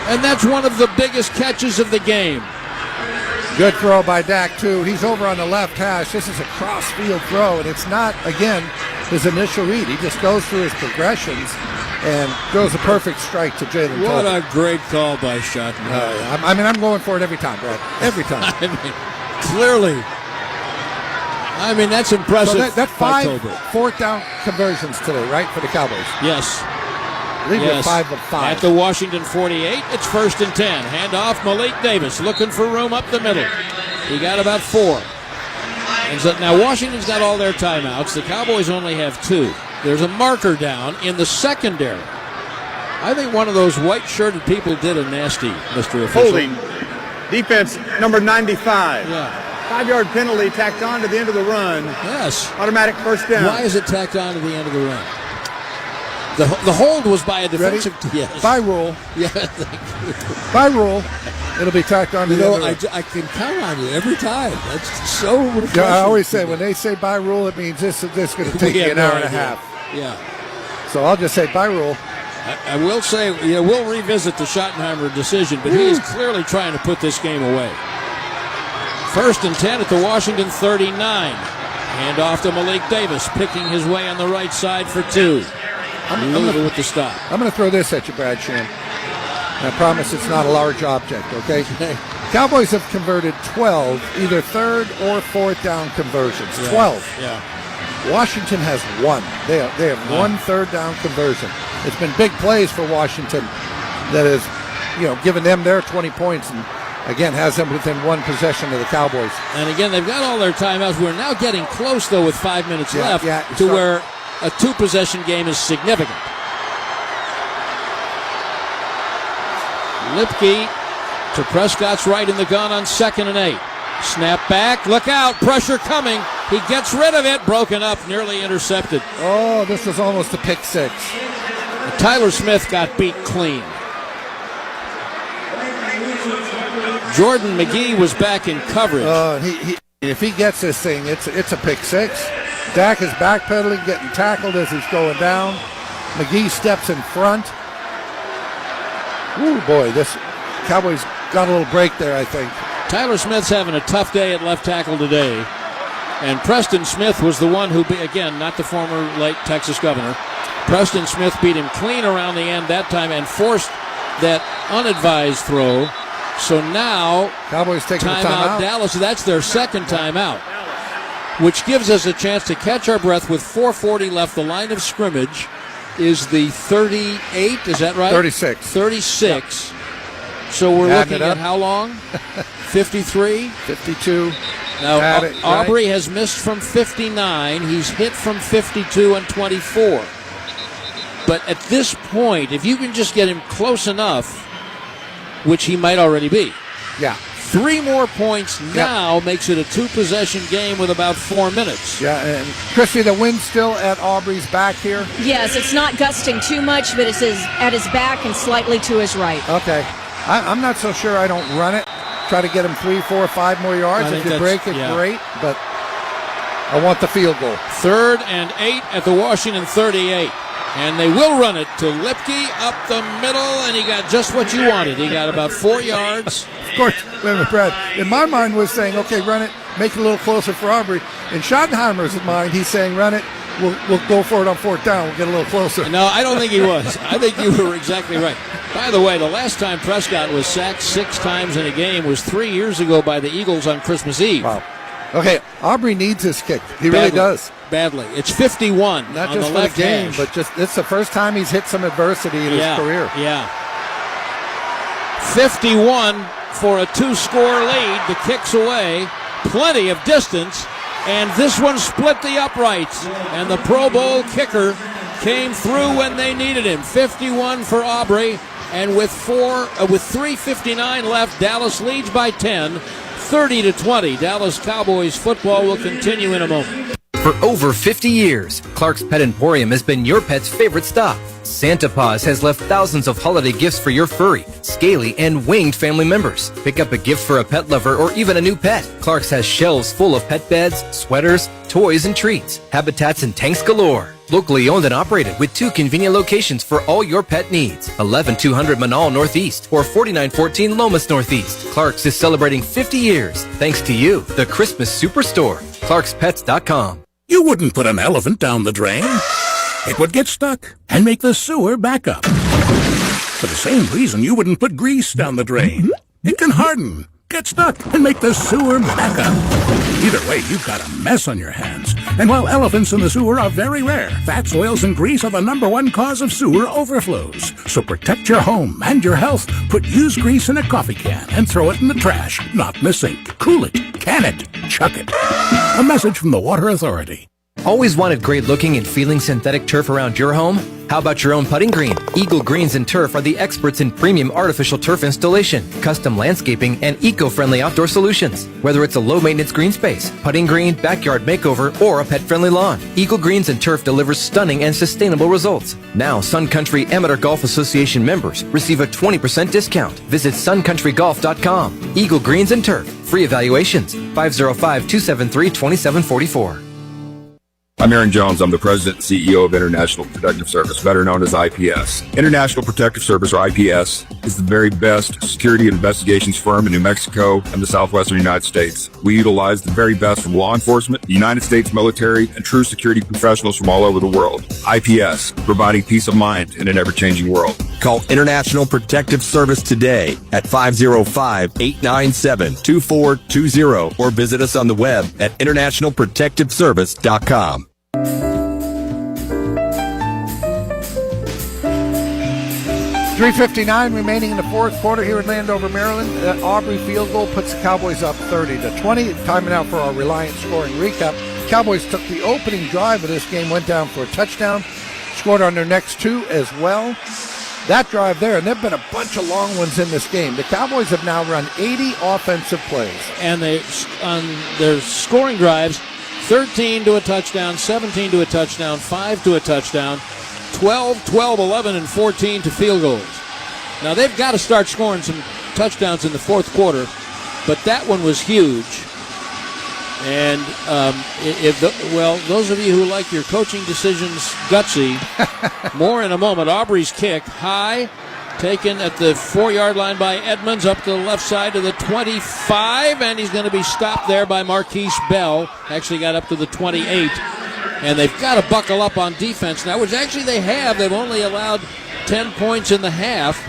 And that's one of the biggest catches of the game. Good throw by Dak, too. He's over on the left hash. This is a cross-field throw, and it's not, again, his initial read. He just goes through his progressions and throws a perfect strike to Jalen Tolbert. What a great call by Schottenheimer. I'm going for it every time, Brad. Every time. Clearly. That's impressive. So that 5 4th down conversions today, right, for the Cowboys? Yes. I think we're 5 of 5. At the Washington 48, it's 1st and 10. Hand off Malik Davis, looking for room up the middle. He got about 4. And so now Washington's got all their timeouts. The Cowboys only have 2. There's a marker down in the secondary. I think one of those white-shirted people did a nasty, Mr. Official. Holding. Defense number 95. Yeah. 5-yard penalty tacked on to the end of the run. Yes. Automatic first down. Why is it tacked on to the end of the run? The hold was by a defensive. Yes. By rule. Yeah, thank you. By rule, it'll be tacked on to the end of the run. I can count on it every time. That's so refreshing. Yeah, I always say when they say by rule, it means this is going to take you an hour and a half. Yeah. So I'll just say by rule. I will say, we'll revisit the Schottenheimer decision, but he is clearly trying to put this game away. 1st and 10 at the Washington 39. Hand off to Malik Davis, picking his way on the right side for 2. With the stop. I'm going to throw this at you, Brad Sham. And I promise it's not a large object, okay? Cowboys have converted 12, either 3rd or 4th down conversions. 12. Yeah. Washington has one. They have one third down conversion. It's been big plays for Washington that has, given them their 20 points and, again, has them within one possession of the Cowboys. And again, they've got all their timeouts. We're now getting close, though, with 5 minutes left to where a two-possession game is significant. Lipke to Prescott's right in the gun on 2nd and 8. Snap back, look out, pressure coming. He gets rid of it, broken up, nearly intercepted. Oh, this was almost a pick six. Tyler Smith got beat clean. Jordan McGee was back in coverage. If he gets this thing, it's a pick six. Dak is backpedaling, getting tackled as he's going down. McGee steps in front. Ooh, boy, this Cowboys got a little break there, I think. Tyler Smith's having a tough day at left tackle today. And Preston Smith was the one who, again, not the former late Texas governor. Preston Smith beat him clean around the end that time and forced that unadvised throw. So now, Cowboys taking a timeout. Dallas, that's their second timeout, which gives us a chance to catch our breath with 4:40 left. The line of scrimmage is the 38, is that right? 36. 36. So we're looking at how long? 53? 52. Now, Aubrey has missed from 59. He's hit from 52 and 24. But at this point, if you can just get him close enough, which he might already be. Yeah. 3 more points now makes it a two-possession game with about 4 minutes. Yeah, and Christy, the wind's still at Aubrey's back here? Yes, it's not gusting too much, but it's at his back and slightly to his right. Okay. I'm not so sure I don't run it. Try to get him 3, 4, 5 more yards. If you break it, great. But I want the field goal. 3rd and 8 at the Washington 38. And they will run it to Lipke up the middle, and he got just what you wanted. He got about 4 yards. Of course, wait a minute, Brad. In my mind was saying, okay, run it, make it a little closer for Aubrey. In Schottenheimer's mind, he's saying, run it, we'll go for it on 4th down, we'll get a little closer. No, I don't think he was. I think you were exactly right. By the way, the last time Prescott was sacked 6 times in a game was 3 years ago by the Eagles on Christmas Eve. Wow. Okay, Aubrey needs his kick. He really does. Badly. It's 51 Not on just the for left the game, hash. but just it's the first time he's hit some adversity in his career. Yeah. 51 for a 2-score lead. The kick's away. Plenty of distance. And this one split the uprights. And the Pro Bowl kicker came through when they needed him. 51 for Aubrey. And with 3:59 left, Dallas leads by 10, 30-20. Dallas Cowboys football will continue in a moment. For over 50 years, Clark's Pet Emporium has been your pet's favorite stop. Santa Paws has left thousands of holiday gifts for your furry, scaly, and winged family members. Pick up a gift for a pet lover or even a new pet. Clark's has shelves full of pet beds, sweaters, toys, and treats. Habitats and tanks galore. Locally owned and operated with 2 convenient locations for all your pet needs. 11200 Manal Northeast or 4914 Lomas Northeast. Clark's is celebrating 50 years thanks to you, the Christmas Superstore. ClarksPets.com. You wouldn't put an elephant down the drain. It would get stuck and make the sewer back up. For the same reason you wouldn't put grease down the drain. It can harden, get stuck, and make the sewer back up. Either way, you've got a mess on your hands. And while elephants in the sewer are very rare, fats, oils, and grease are the #1 cause of sewer overflows. So protect your home and your health. Put used grease in a coffee can and throw it in the trash, not in the sink. Cool it, can it, chuck it. A message from the Water Authority. Always wanted great looking and feeling synthetic turf around your home? How about your own putting green? Eagle Greens and Turf are the experts in premium artificial turf installation, custom landscaping, and eco-friendly outdoor solutions. Whether it's a low-maintenance green space, putting green, backyard makeover, or a pet-friendly lawn, Eagle Greens and Turf delivers stunning and sustainable results. Now, Sun Country Amateur Golf Association members receive a 20% discount. Visit suncountryGolf.com. Eagle Greens and Turf. Free evaluations. 505-273-2744. I'm Aaron Jones. I'm the president and CEO of International Protective Service, better known as IPS. International Protective Service, or IPS, is the very best security investigations firm in New Mexico and the southwestern United States. We utilize the very best from law enforcement, the United States military, and true security professionals from all over the world. IPS, providing peace of mind in an ever-changing world. Call International Protective Service today at 505-897-2420 or visit us on the web at internationalprotectiveservice.com. 3:59 remaining in the fourth quarter here in Landover, Maryland. That Aubrey field goal puts the Cowboys up 30-20. Timing out for our Reliant scoring recap. Cowboys took the opening drive of this game, went down for a touchdown, scored on their next two as well. That drive there, and there have been a bunch of long ones in this game. The Cowboys have now run 80 offensive plays. And they, on their scoring drives, 13 to a touchdown, 17 to a touchdown, 5 to a touchdown, 12, 12, 11, and 14 to field goals. Now, they've got to start scoring some touchdowns in the fourth quarter, but that one was huge. And those of you who like your coaching decisions gutsy, more in a moment. Aubrey's kick, high, taken at the 4-yard line by Edmonds, up to the left side of the 25, and he's going to be stopped there by Marquise Bell. Actually got up to the 28. And they've got to buckle up on defense now, which actually they have. They've only allowed 10 points in the half.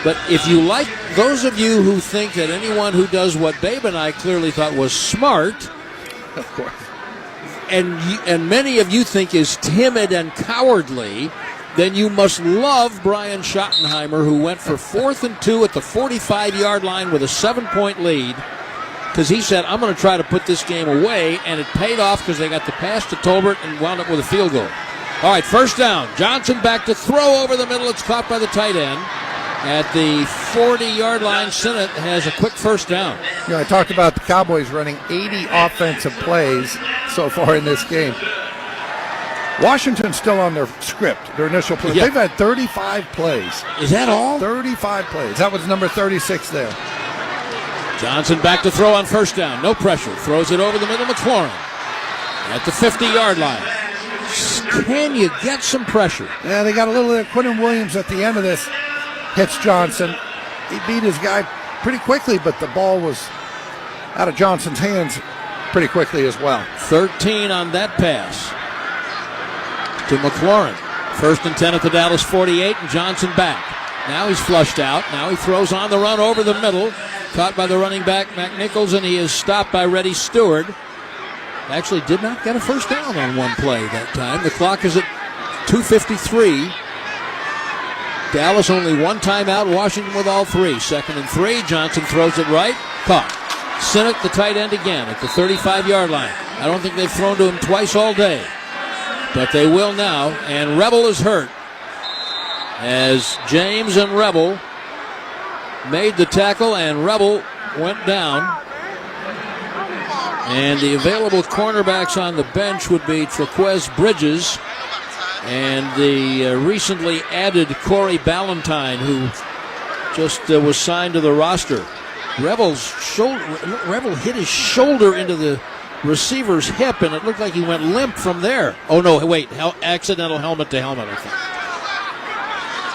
But if you like, those of you who think that anyone who does what Babe and I clearly thought was smart, of course, and many of you think is timid and cowardly, then you must love Brian Schottenheimer, who went for 4th and 2 at the 45-yard line with a 7-point lead, because he said, I'm going to try to put this game away, and it paid off because they got the pass to Tolbert and wound up with a field goal. All right, first down. Johnson back to throw over the middle. It's caught by the tight end. At the 40-yard line, Sinnott has a quick first down. You know, I talked about the Cowboys running 80 offensive plays so far in this game. Washington's still on their script, their initial play. Yeah. They've had 35 plays. Is that all? 35 plays. That was number 36 there. Johnson back to throw on first down. No pressure. Throws it over the middle. McLaurin at the 50-yard line. Can you get some pressure? Yeah, they got a little Quinton Williams at the end of this. Hits Johnson. He beat his guy pretty quickly, but the ball was out of Johnson's hands pretty quickly as well. 13 on that pass to McLaurin. 1st and 10 at the Dallas 48, and Johnson back. Now he's flushed out. Now he throws on the run over the middle. Caught by the running back, McNichols, and he is stopped by Reddy Stewart. Actually did not get a first down on one play that time. The clock is at 2:53. Dallas only one timeout, Washington with all three. 2nd and 3, Johnson throws it right, caught. Sinnott, the tight end again, at the 35-yard line. I don't think they've thrown to him twice all day, but they will now, and Rebel is hurt. As James and Rebel made the tackle, and Rebel went down. And the available cornerbacks on the bench would be Trequez Bridges and the recently added Corey Ballantyne, who just was signed to the roster. Rebel hit his shoulder into the receiver's hip, and it looked like he went limp from there. Oh, no, wait, accidental helmet to helmet, I think.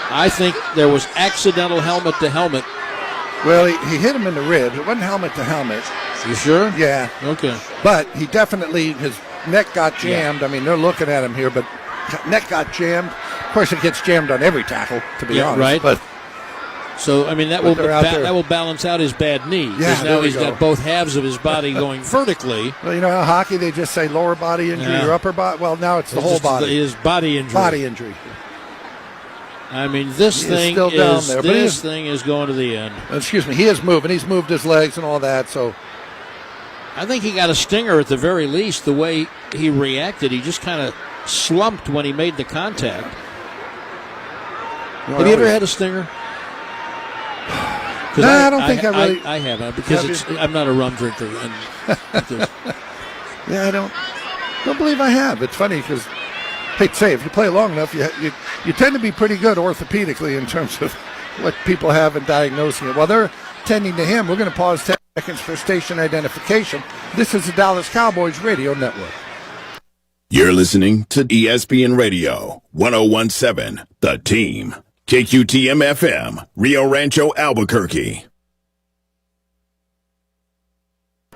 I think there was accidental helmet to helmet. Well, he hit him in the ribs. It wasn't helmet to helmet. You sure? Yeah. Okay. But he definitely, his neck got jammed. Yeah. I mean, they're looking at him here, but neck got jammed. Of course, it gets jammed on every tackle, to be honest. Right. But so, I mean, that will balance out his bad knee. Yeah, now he's got both halves of his body going vertically. Well, you know how hockey, they just say lower body injury or upper body? Well, now it's the whole body. His body injury. Body injury. I mean, this thing is going to the end. Excuse me, he is moving. He's moved his legs and all that, so. I think he got a stinger at the very least, the way he reacted. He just kind of slumped when he made the contact. Have you ever had a stinger? No, I don't think I really. I haven't, because I'm not a rum drinker. And yeah, I don't believe I have. It's funny because, hate to say, if you play long enough, you tend to be pretty good orthopedically in terms of what people have in diagnosing it. While they're tending to him, we're going to pause 10 seconds for station identification. This is the Dallas Cowboys Radio Network. You're listening to ESPN Radio 1017, The Team. KQTM-FM, Rio Rancho, Albuquerque.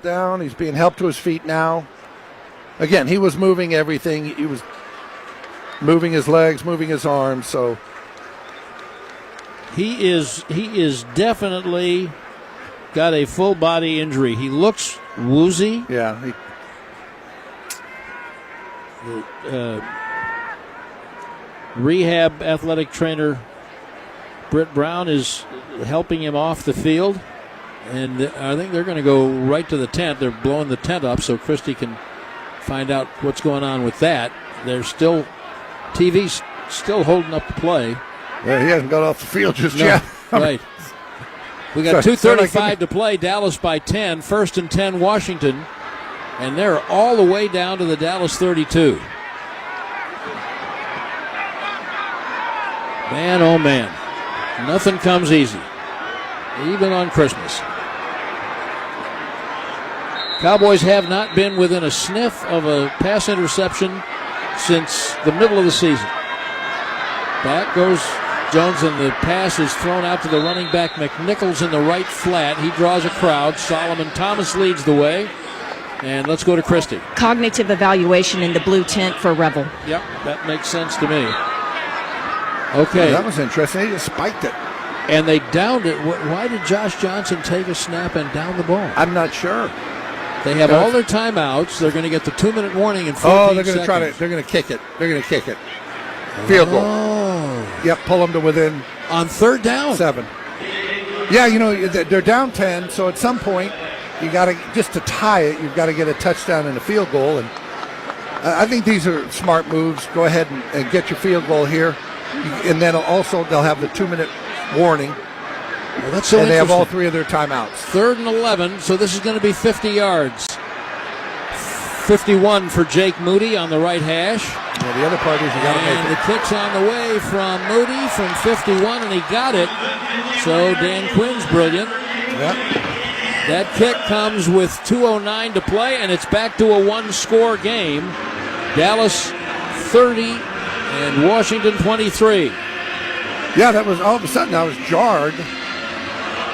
Down, he's being helped to his feet now. Again, he was moving everything. He was moving his legs, moving his arms, so. He is definitely got a full body injury. He looks woozy. Yeah. Rehab athletic trainer Britt Brown is helping him off the field. And I think they're going to go right to the tent. They're blowing the tent up so Christie can find out what's going on with that. They're still, TV's still holding up the play. Yeah, he hasn't got off the field just yet. Right. We got 2:35 to play. Dallas by 10. 1st and 10, Washington. And they're all the way down to the Dallas 32. Man, oh man. Nothing comes easy. Even on Christmas. Cowboys have not been within a sniff of a pass interception since the middle of the season. Back goes Jones, and the pass is thrown out to the running back McNichols in the right flat. He draws a crowd. Solomon Thomas leads the way. And let's go to Christie. Cognitive evaluation in the blue tent for Revel. Yep, that makes sense to me. Okay. That was interesting. He just spiked it. And they downed it. Why did Josh Johnson take a snap and down the ball? I'm not sure. They have all their timeouts. They're going to get the 2-minute warning in 14 they're going to seconds. they're going to kick it. They're going to kick it. Field goal. Yep, pull them to within. On 3rd down. 7. Yeah, they're down 10, so at some point, you got to, just to tie it, you've got to get a touchdown and a field goal. And I think these are smart moves. Go ahead and get your field goal here. And then also they'll have the 2-minute warning. Well, that's so and they have all interesting. 3 of their timeouts. 3rd and 11, so this is going to be 50 yards. 51 for Jake Moody on the right hash. Yeah, the other part is you got to make And it. the kick's on the way from Moody from 51, and he got it. So Dan Quinn's brilliant. Yep. That kick comes with 2:09 to play, and it's back to a 1-score game. Dallas 30 and Washington 23. Yeah, that was all of a sudden I was jarred.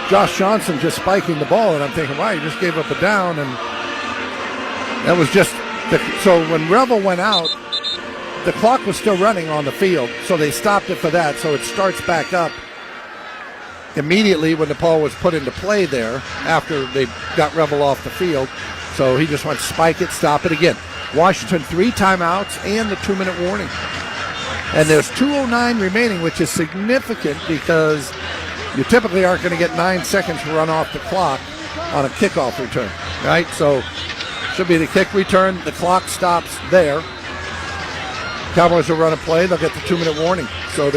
Josh Johnson just spiking the ball, and I'm thinking, wow, he just gave up a down, and that was just so when Revel went out, the clock was still running on the field, so they stopped it for that, so it starts back up immediately when the ball was put into play there after they got Revel off the field. So he just went spike it, stop it again. Washington 3 timeouts and the 2-minute warning. And there's 2:09 remaining, which is significant because you typically aren't going to get 9 seconds to run off the clock on a kickoff return, right? So should be the kick return. The clock stops there. Cowboys will run a play. They'll get the 2-minute warning. So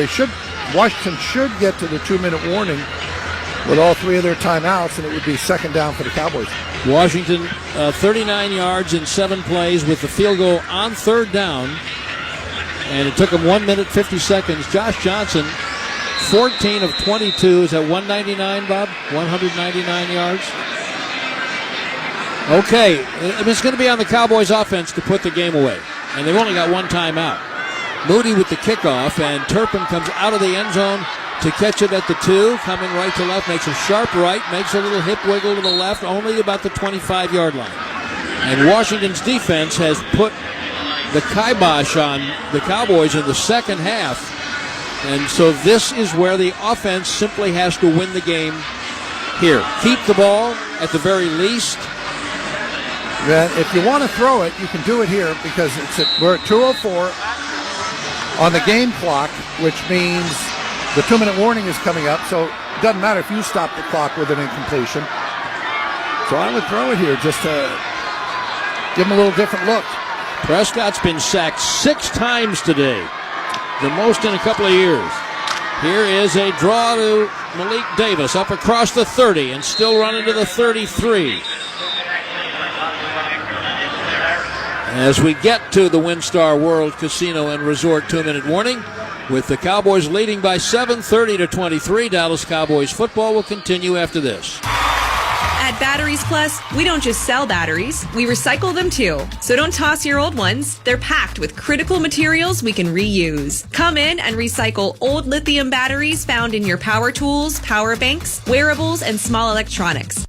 Washington should get to the 2-minute warning with all 3 of their timeouts, and it would be 2nd down for the Cowboys. Washington 39 yards in 7 plays with the field goal on 3rd down. And it took him 1 minute, 50 seconds. Josh Johnson, 14 of 22. Is that 199, Bob? 199 yards? Okay. It's going to be on the Cowboys offense to put the game away. And they've only got 1 timeout. Moody with the kickoff, and Turpin comes out of the end zone to catch it at the 2. Coming right to left, makes a sharp right, makes a little hip wiggle to the left, only about the 25-yard line. And Washington's defense has put the kibosh on the Cowboys in the second half. And so this is where the offense simply has to win the game here. Keep the ball at the very least. Then if you want to throw it, you can do it here because we're at 2:04 on the game clock, which means the 2-minute warning is coming up. So it doesn't matter if you stop the clock with an incompletion. So I would throw it here just to give them a little different look. Prescott's been sacked 6 times today, the most in a couple of years. Here is a draw to Malik Davis up across the 30 and still running to the 33. As we get to the WinStar World Casino and Resort 2-minute warning, with the Cowboys leading by 7, 30-23, Dallas Cowboys football will continue after this. At Batteries Plus, we don't just sell batteries, we recycle them too. So don't toss your old ones. They're packed with critical materials we can reuse. Come in and recycle old lithium batteries found in your power tools, power banks, wearables, and small electronics.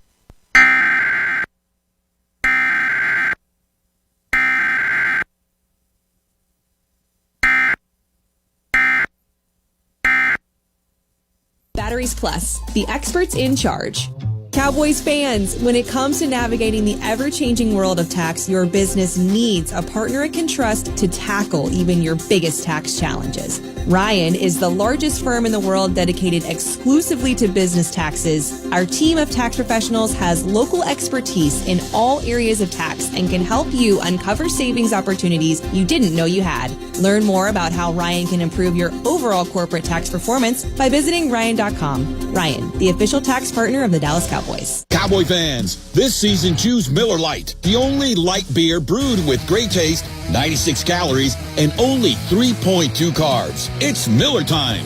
Batteries Plus, the experts in charge. Cowboys fans, when it comes to navigating the ever-changing world of tax, your business needs a partner it can trust to tackle even your biggest tax challenges. Ryan is the largest firm in the world dedicated exclusively to business taxes. Our team of tax professionals has local expertise in all areas of tax and can help you uncover savings opportunities you didn't know you had. Learn more about how Ryan can improve your overall corporate tax performance by visiting Ryan.com. Ryan, the official tax partner of the Dallas Cowboys. Cowboy fans, this season choose Miller Lite, the only light beer brewed with great taste, 96 calories, and only 3.2 carbs. It's Miller time.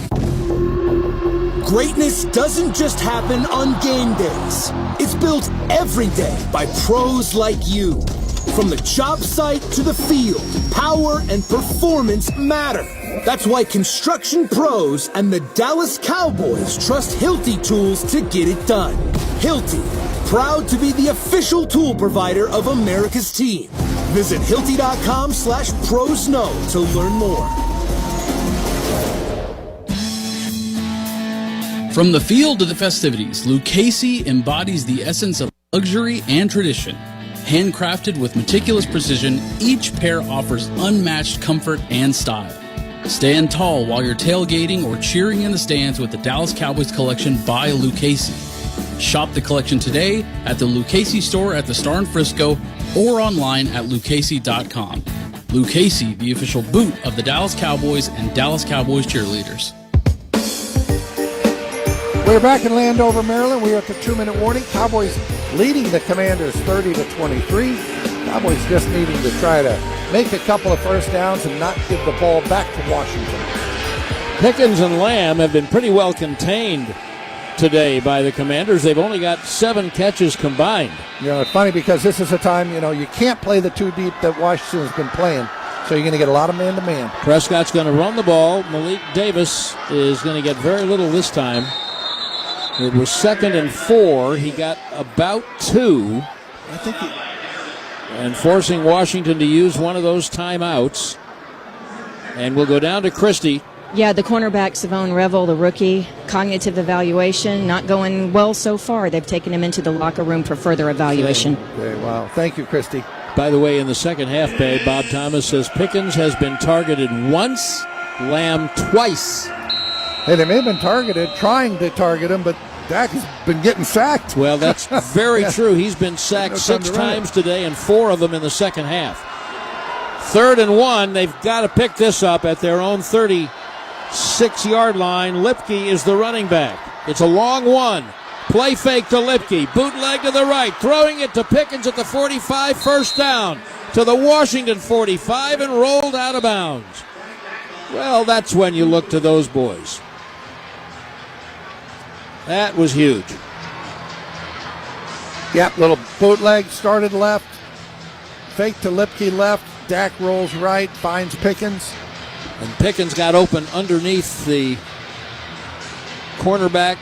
Greatness doesn't just happen on game days. It's built every day by pros like you. From the job site to the field, power and performance matter. That's why construction pros and the Dallas Cowboys trust Hilti Tools to get it done. Hilti, proud to be the official tool provider of America's team. Visit Hilti.com/ProSnow to learn more. From the field to the festivities, Lucchese embodies the essence of luxury and tradition. Handcrafted with meticulous precision, each pair offers unmatched comfort and style. Stand tall while you're tailgating or cheering in the stands with the Dallas Cowboys collection by Lucchese. Shop the collection today at the Lucchese store at the Star in Frisco or online at lucchese.com. Lucchese, the official boot of the Dallas Cowboys and Dallas Cowboys cheerleaders. We're back in Landover, Maryland. We are at the 2-minute warning. Cowboys leading the Commanders 30-23. Cowboys just needing to try to make a couple of first downs and not give the ball back to Washington. Pickens and Lamb have been pretty well contained today by the Commanders. They've only got 7 catches combined. You know, it's funny because this is a time, you can't play the 2 deep that Washington has been playing. So you're going to get a lot of man-to-man. Prescott's going to run the ball. Malik Davis is going to get very little this time. It was 2nd and 4. He got about 2. I think and forcing Washington to use one of those timeouts. And we'll go down to Christie. Yeah, the cornerback, Savone Revel, the rookie, cognitive evaluation, not going well so far. They've taken him into the locker room for further evaluation. Okay, wow. Thank you, Christy. By the way, in the second half, Bay, Bob Thomas says Pickens has been targeted once, Lamb twice. Hey, they may have been trying to target him, but Dak has been getting sacked. Well, that's very true. He's been sacked 6 times today, and 4 of them in the second half. 3rd and 1, they've got to pick this up at their own 36-yard line. Lipke is the running back. It's a long one. Play fake to Lipke. Bootleg to the right. Throwing it to Pickens at the 45. First down to the Washington 45 and rolled out of bounds. Well, that's when you look to those boys. That was huge. Yep, little bootleg, started left. Fake to Lipke left. Dak rolls right, finds Pickens. And Pickens got open underneath the cornerback,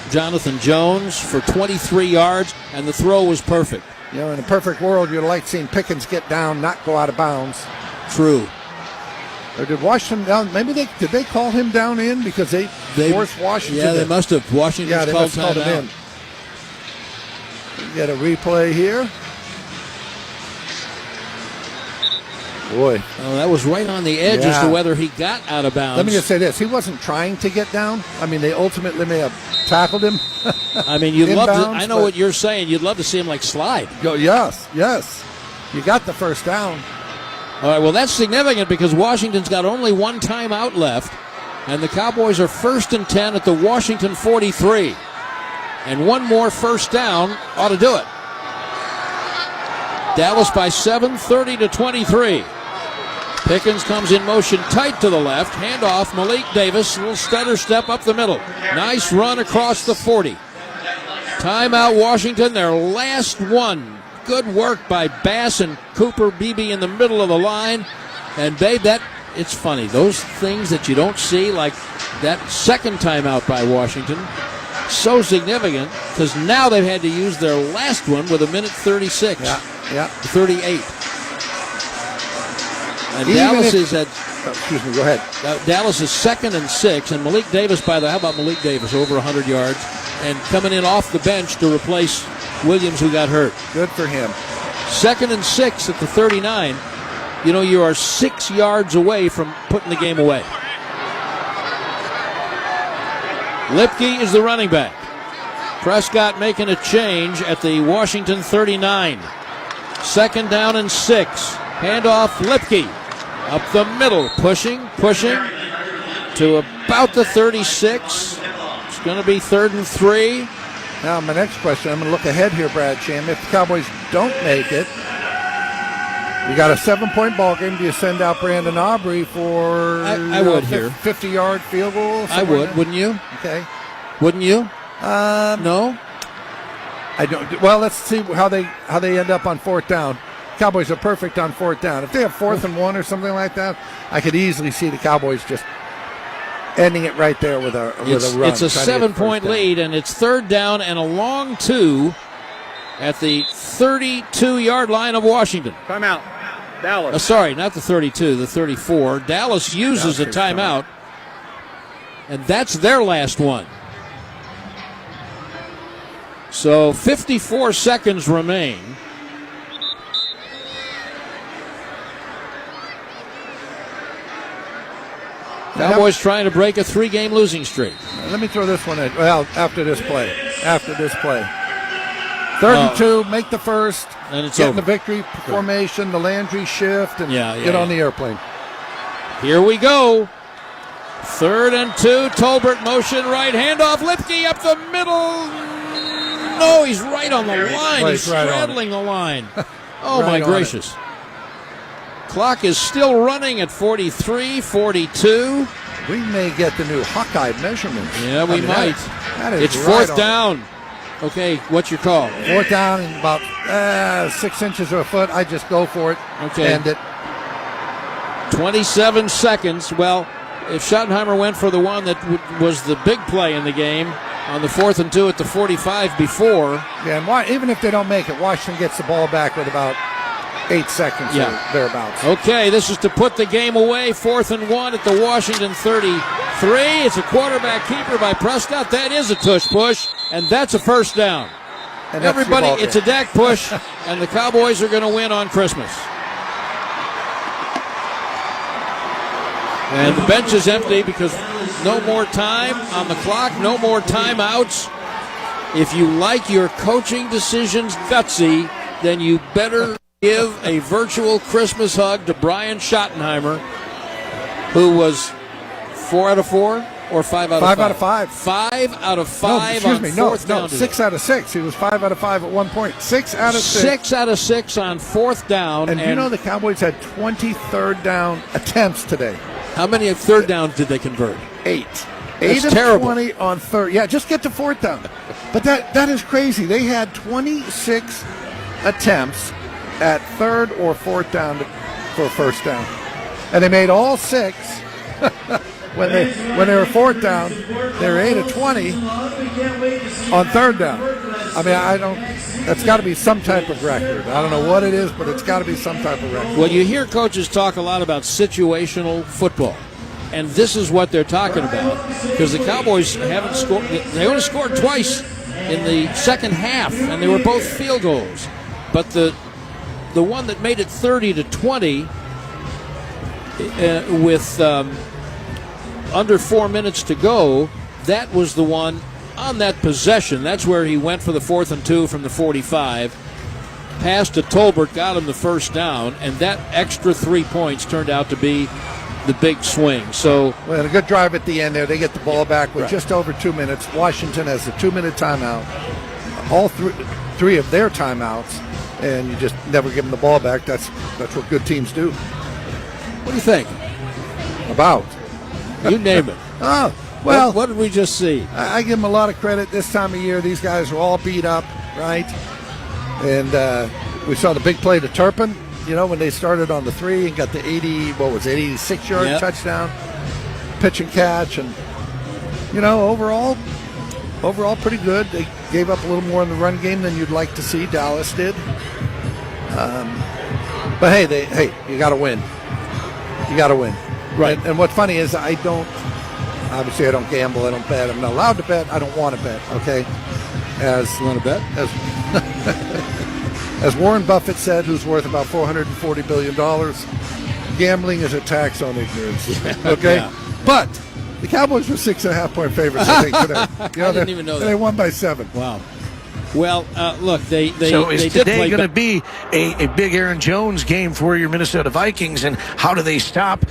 Jonathan Jones, for 23 yards, and the throw was perfect. In a perfect world, you'd like seeing Pickens get down, not go out of bounds. True. Or did Washington down? Maybe did they call him down in because they forced Washington? Yeah, they must have. Washington's called him in. We get a replay here. Boy. Oh, that was right on the edge as to whether he got out of bounds. Let me just say this. He wasn't trying to get down. I mean, they ultimately may have tackled him. I mean, you'd love to. I know what you're saying. You'd love to see him slide. Yes. You got the first down. All right, well, that's significant because Washington's got only 1 timeout left, and the Cowboys are 1st and 10 at the Washington 43. And 1 more first down ought to do it. Dallas by 7, 30-23. Pickens comes in motion tight to the left. Handoff, Malik Davis. A little stutter step up the middle. Nice run across the 40. Timeout Washington, their last one. Good work by Bass and Cooper Beebe in the middle of the line. And Babe, it's funny. Those things that you don't see, like that second timeout by Washington, so significant because now they've had to use their last one with 1:36. Yeah. 38. And Dallas is at Excuse me, go ahead. Dallas is 2nd and 6, and Malik Davis, how about Malik Davis, over 100 yards, and coming in off the bench to replace Williams, who got hurt. Good for him. 2nd and 6 at the 39. You are 6 yards away from putting the game away. Lipke is the running back. Prescott making a change at the Washington 39. 2nd down and 6. Handoff Lipke. Up the middle, pushing to about the 36. It's going to be 3rd and 3. Now, my next question, I'm going to look ahead here, Brad Sham. If the Cowboys don't make it, you got a 7-point ball game. Do you send out Brandon Aubrey for I would here 50-yard field goal? I would, wouldn't you? Okay. Wouldn't you? No. I don't. Well, let's see how they end up on 4th down. Cowboys are perfect on 4th down. If they have 4th and 1 or something like that, I could easily see the Cowboys just ending it right there with a run. It's a 7-point lead, and it's 3rd down and a long 2 at the 32-yard line of Washington. Timeout. Dallas. Sorry, not the 32, the 34. Dallas uses a timeout, and that's their last one. So 54 seconds remain. Cowboys trying to break a 3-game losing streak. Let me throw this one in. Well, after this play. 3rd and 2, make the first. And it's get over. in the victory formation, the Landry shift, and get on the airplane. Here we go. 3rd and 2, Tolbert motion right, handoff, Lipke up the middle. No, he's right on the line. He's straddling the line. Oh, my gracious. Clock is still running at 43, 42. We may get the new Hawkeye measurements. Yeah, we might. That is it's 4th down. Okay, what's your call? 4th down and about 6 inches or a foot. I just go for it. Okay. End it. 27 seconds. Well, if Schottenheimer went for the one that was the big play in the game on the 4th and 2 at the 45 before. Yeah, and even if they don't make it, Washington gets the ball back with about 8 seconds or thereabouts. Okay, this is to put the game away. 4th and 1 at the Washington 33. It's a quarterback keeper by Prescott. That is a tush push, and that's a 1st down. And everybody, it's a Dak push, and the Cowboys are going to win on Christmas. And the bench is empty because no more time on the clock, no more timeouts. If you like your coaching decisions gutsy, then you better give a virtual Christmas hug to Brian Schottenheimer, who was 4 out of 4 or 5 out of 5? 5 out of 5. 5 out of 5 no, on 4th down. 6 out of 6. He was 5 out of 5 at one point. 6 out of 6. 6 out of 6 on 4th down. And you know the Cowboys had 20 third down attempts today. How many 3rd downs did they convert? 8. That's 8 of terrible. 20 on 3rd. Yeah, just get to 4th down. But that is crazy. They had 26 attempts at 3rd or 4th down for 1st down. And they made all 6 when they were 4th down. They were 8 of 20 on 3rd down. I mean, that's got to be some type of record. I don't know what it is, but it's got to be some type of record. Well, you hear coaches talk a lot about situational football, and this is what they're talking about, because the Cowboys haven't scored. They only scored twice in the second half, and they were both field goals. But the one that made it 30-20 with under 4 minutes to go, that was the one on that possession. That's where he went for the 4th and 2 from the 45. Pass to Tolbert, got him the 1st down, and that extra 3 points turned out to be the big swing. So, well, a good drive at the end there. They get the ball back with just over 2 minutes. Washington has a 2-minute timeout. All three of their timeouts, and you just never give them the ball back. That's what good teams do. What do you think? About? You name it. Oh, well. What did we just see? I give them a lot of credit this time of year. These guys are all beat up, right? And we saw the big play to Turpin, when they started on the 3 and got the 86-yard touchdown, pitch and catch. And, overall pretty good. They gave up a little more in the run game than you'd like to see. Dallas did. But, hey, you got to win. You got to win. Right. And what's funny is I don't gamble, I don't bet. I'm not allowed to bet. I don't want to bet, okay? You want to bet? As Warren Buffett said, who's worth about $440 billion, gambling is a tax on ignorance, okay? Yeah. But the Cowboys were 6.5-point favorites, I think, today. I didn't even know that. They won by 7. Wow. Well, look, they So is did today play going to be a big Aaron Jones game for your Minnesota Vikings, and how do they stop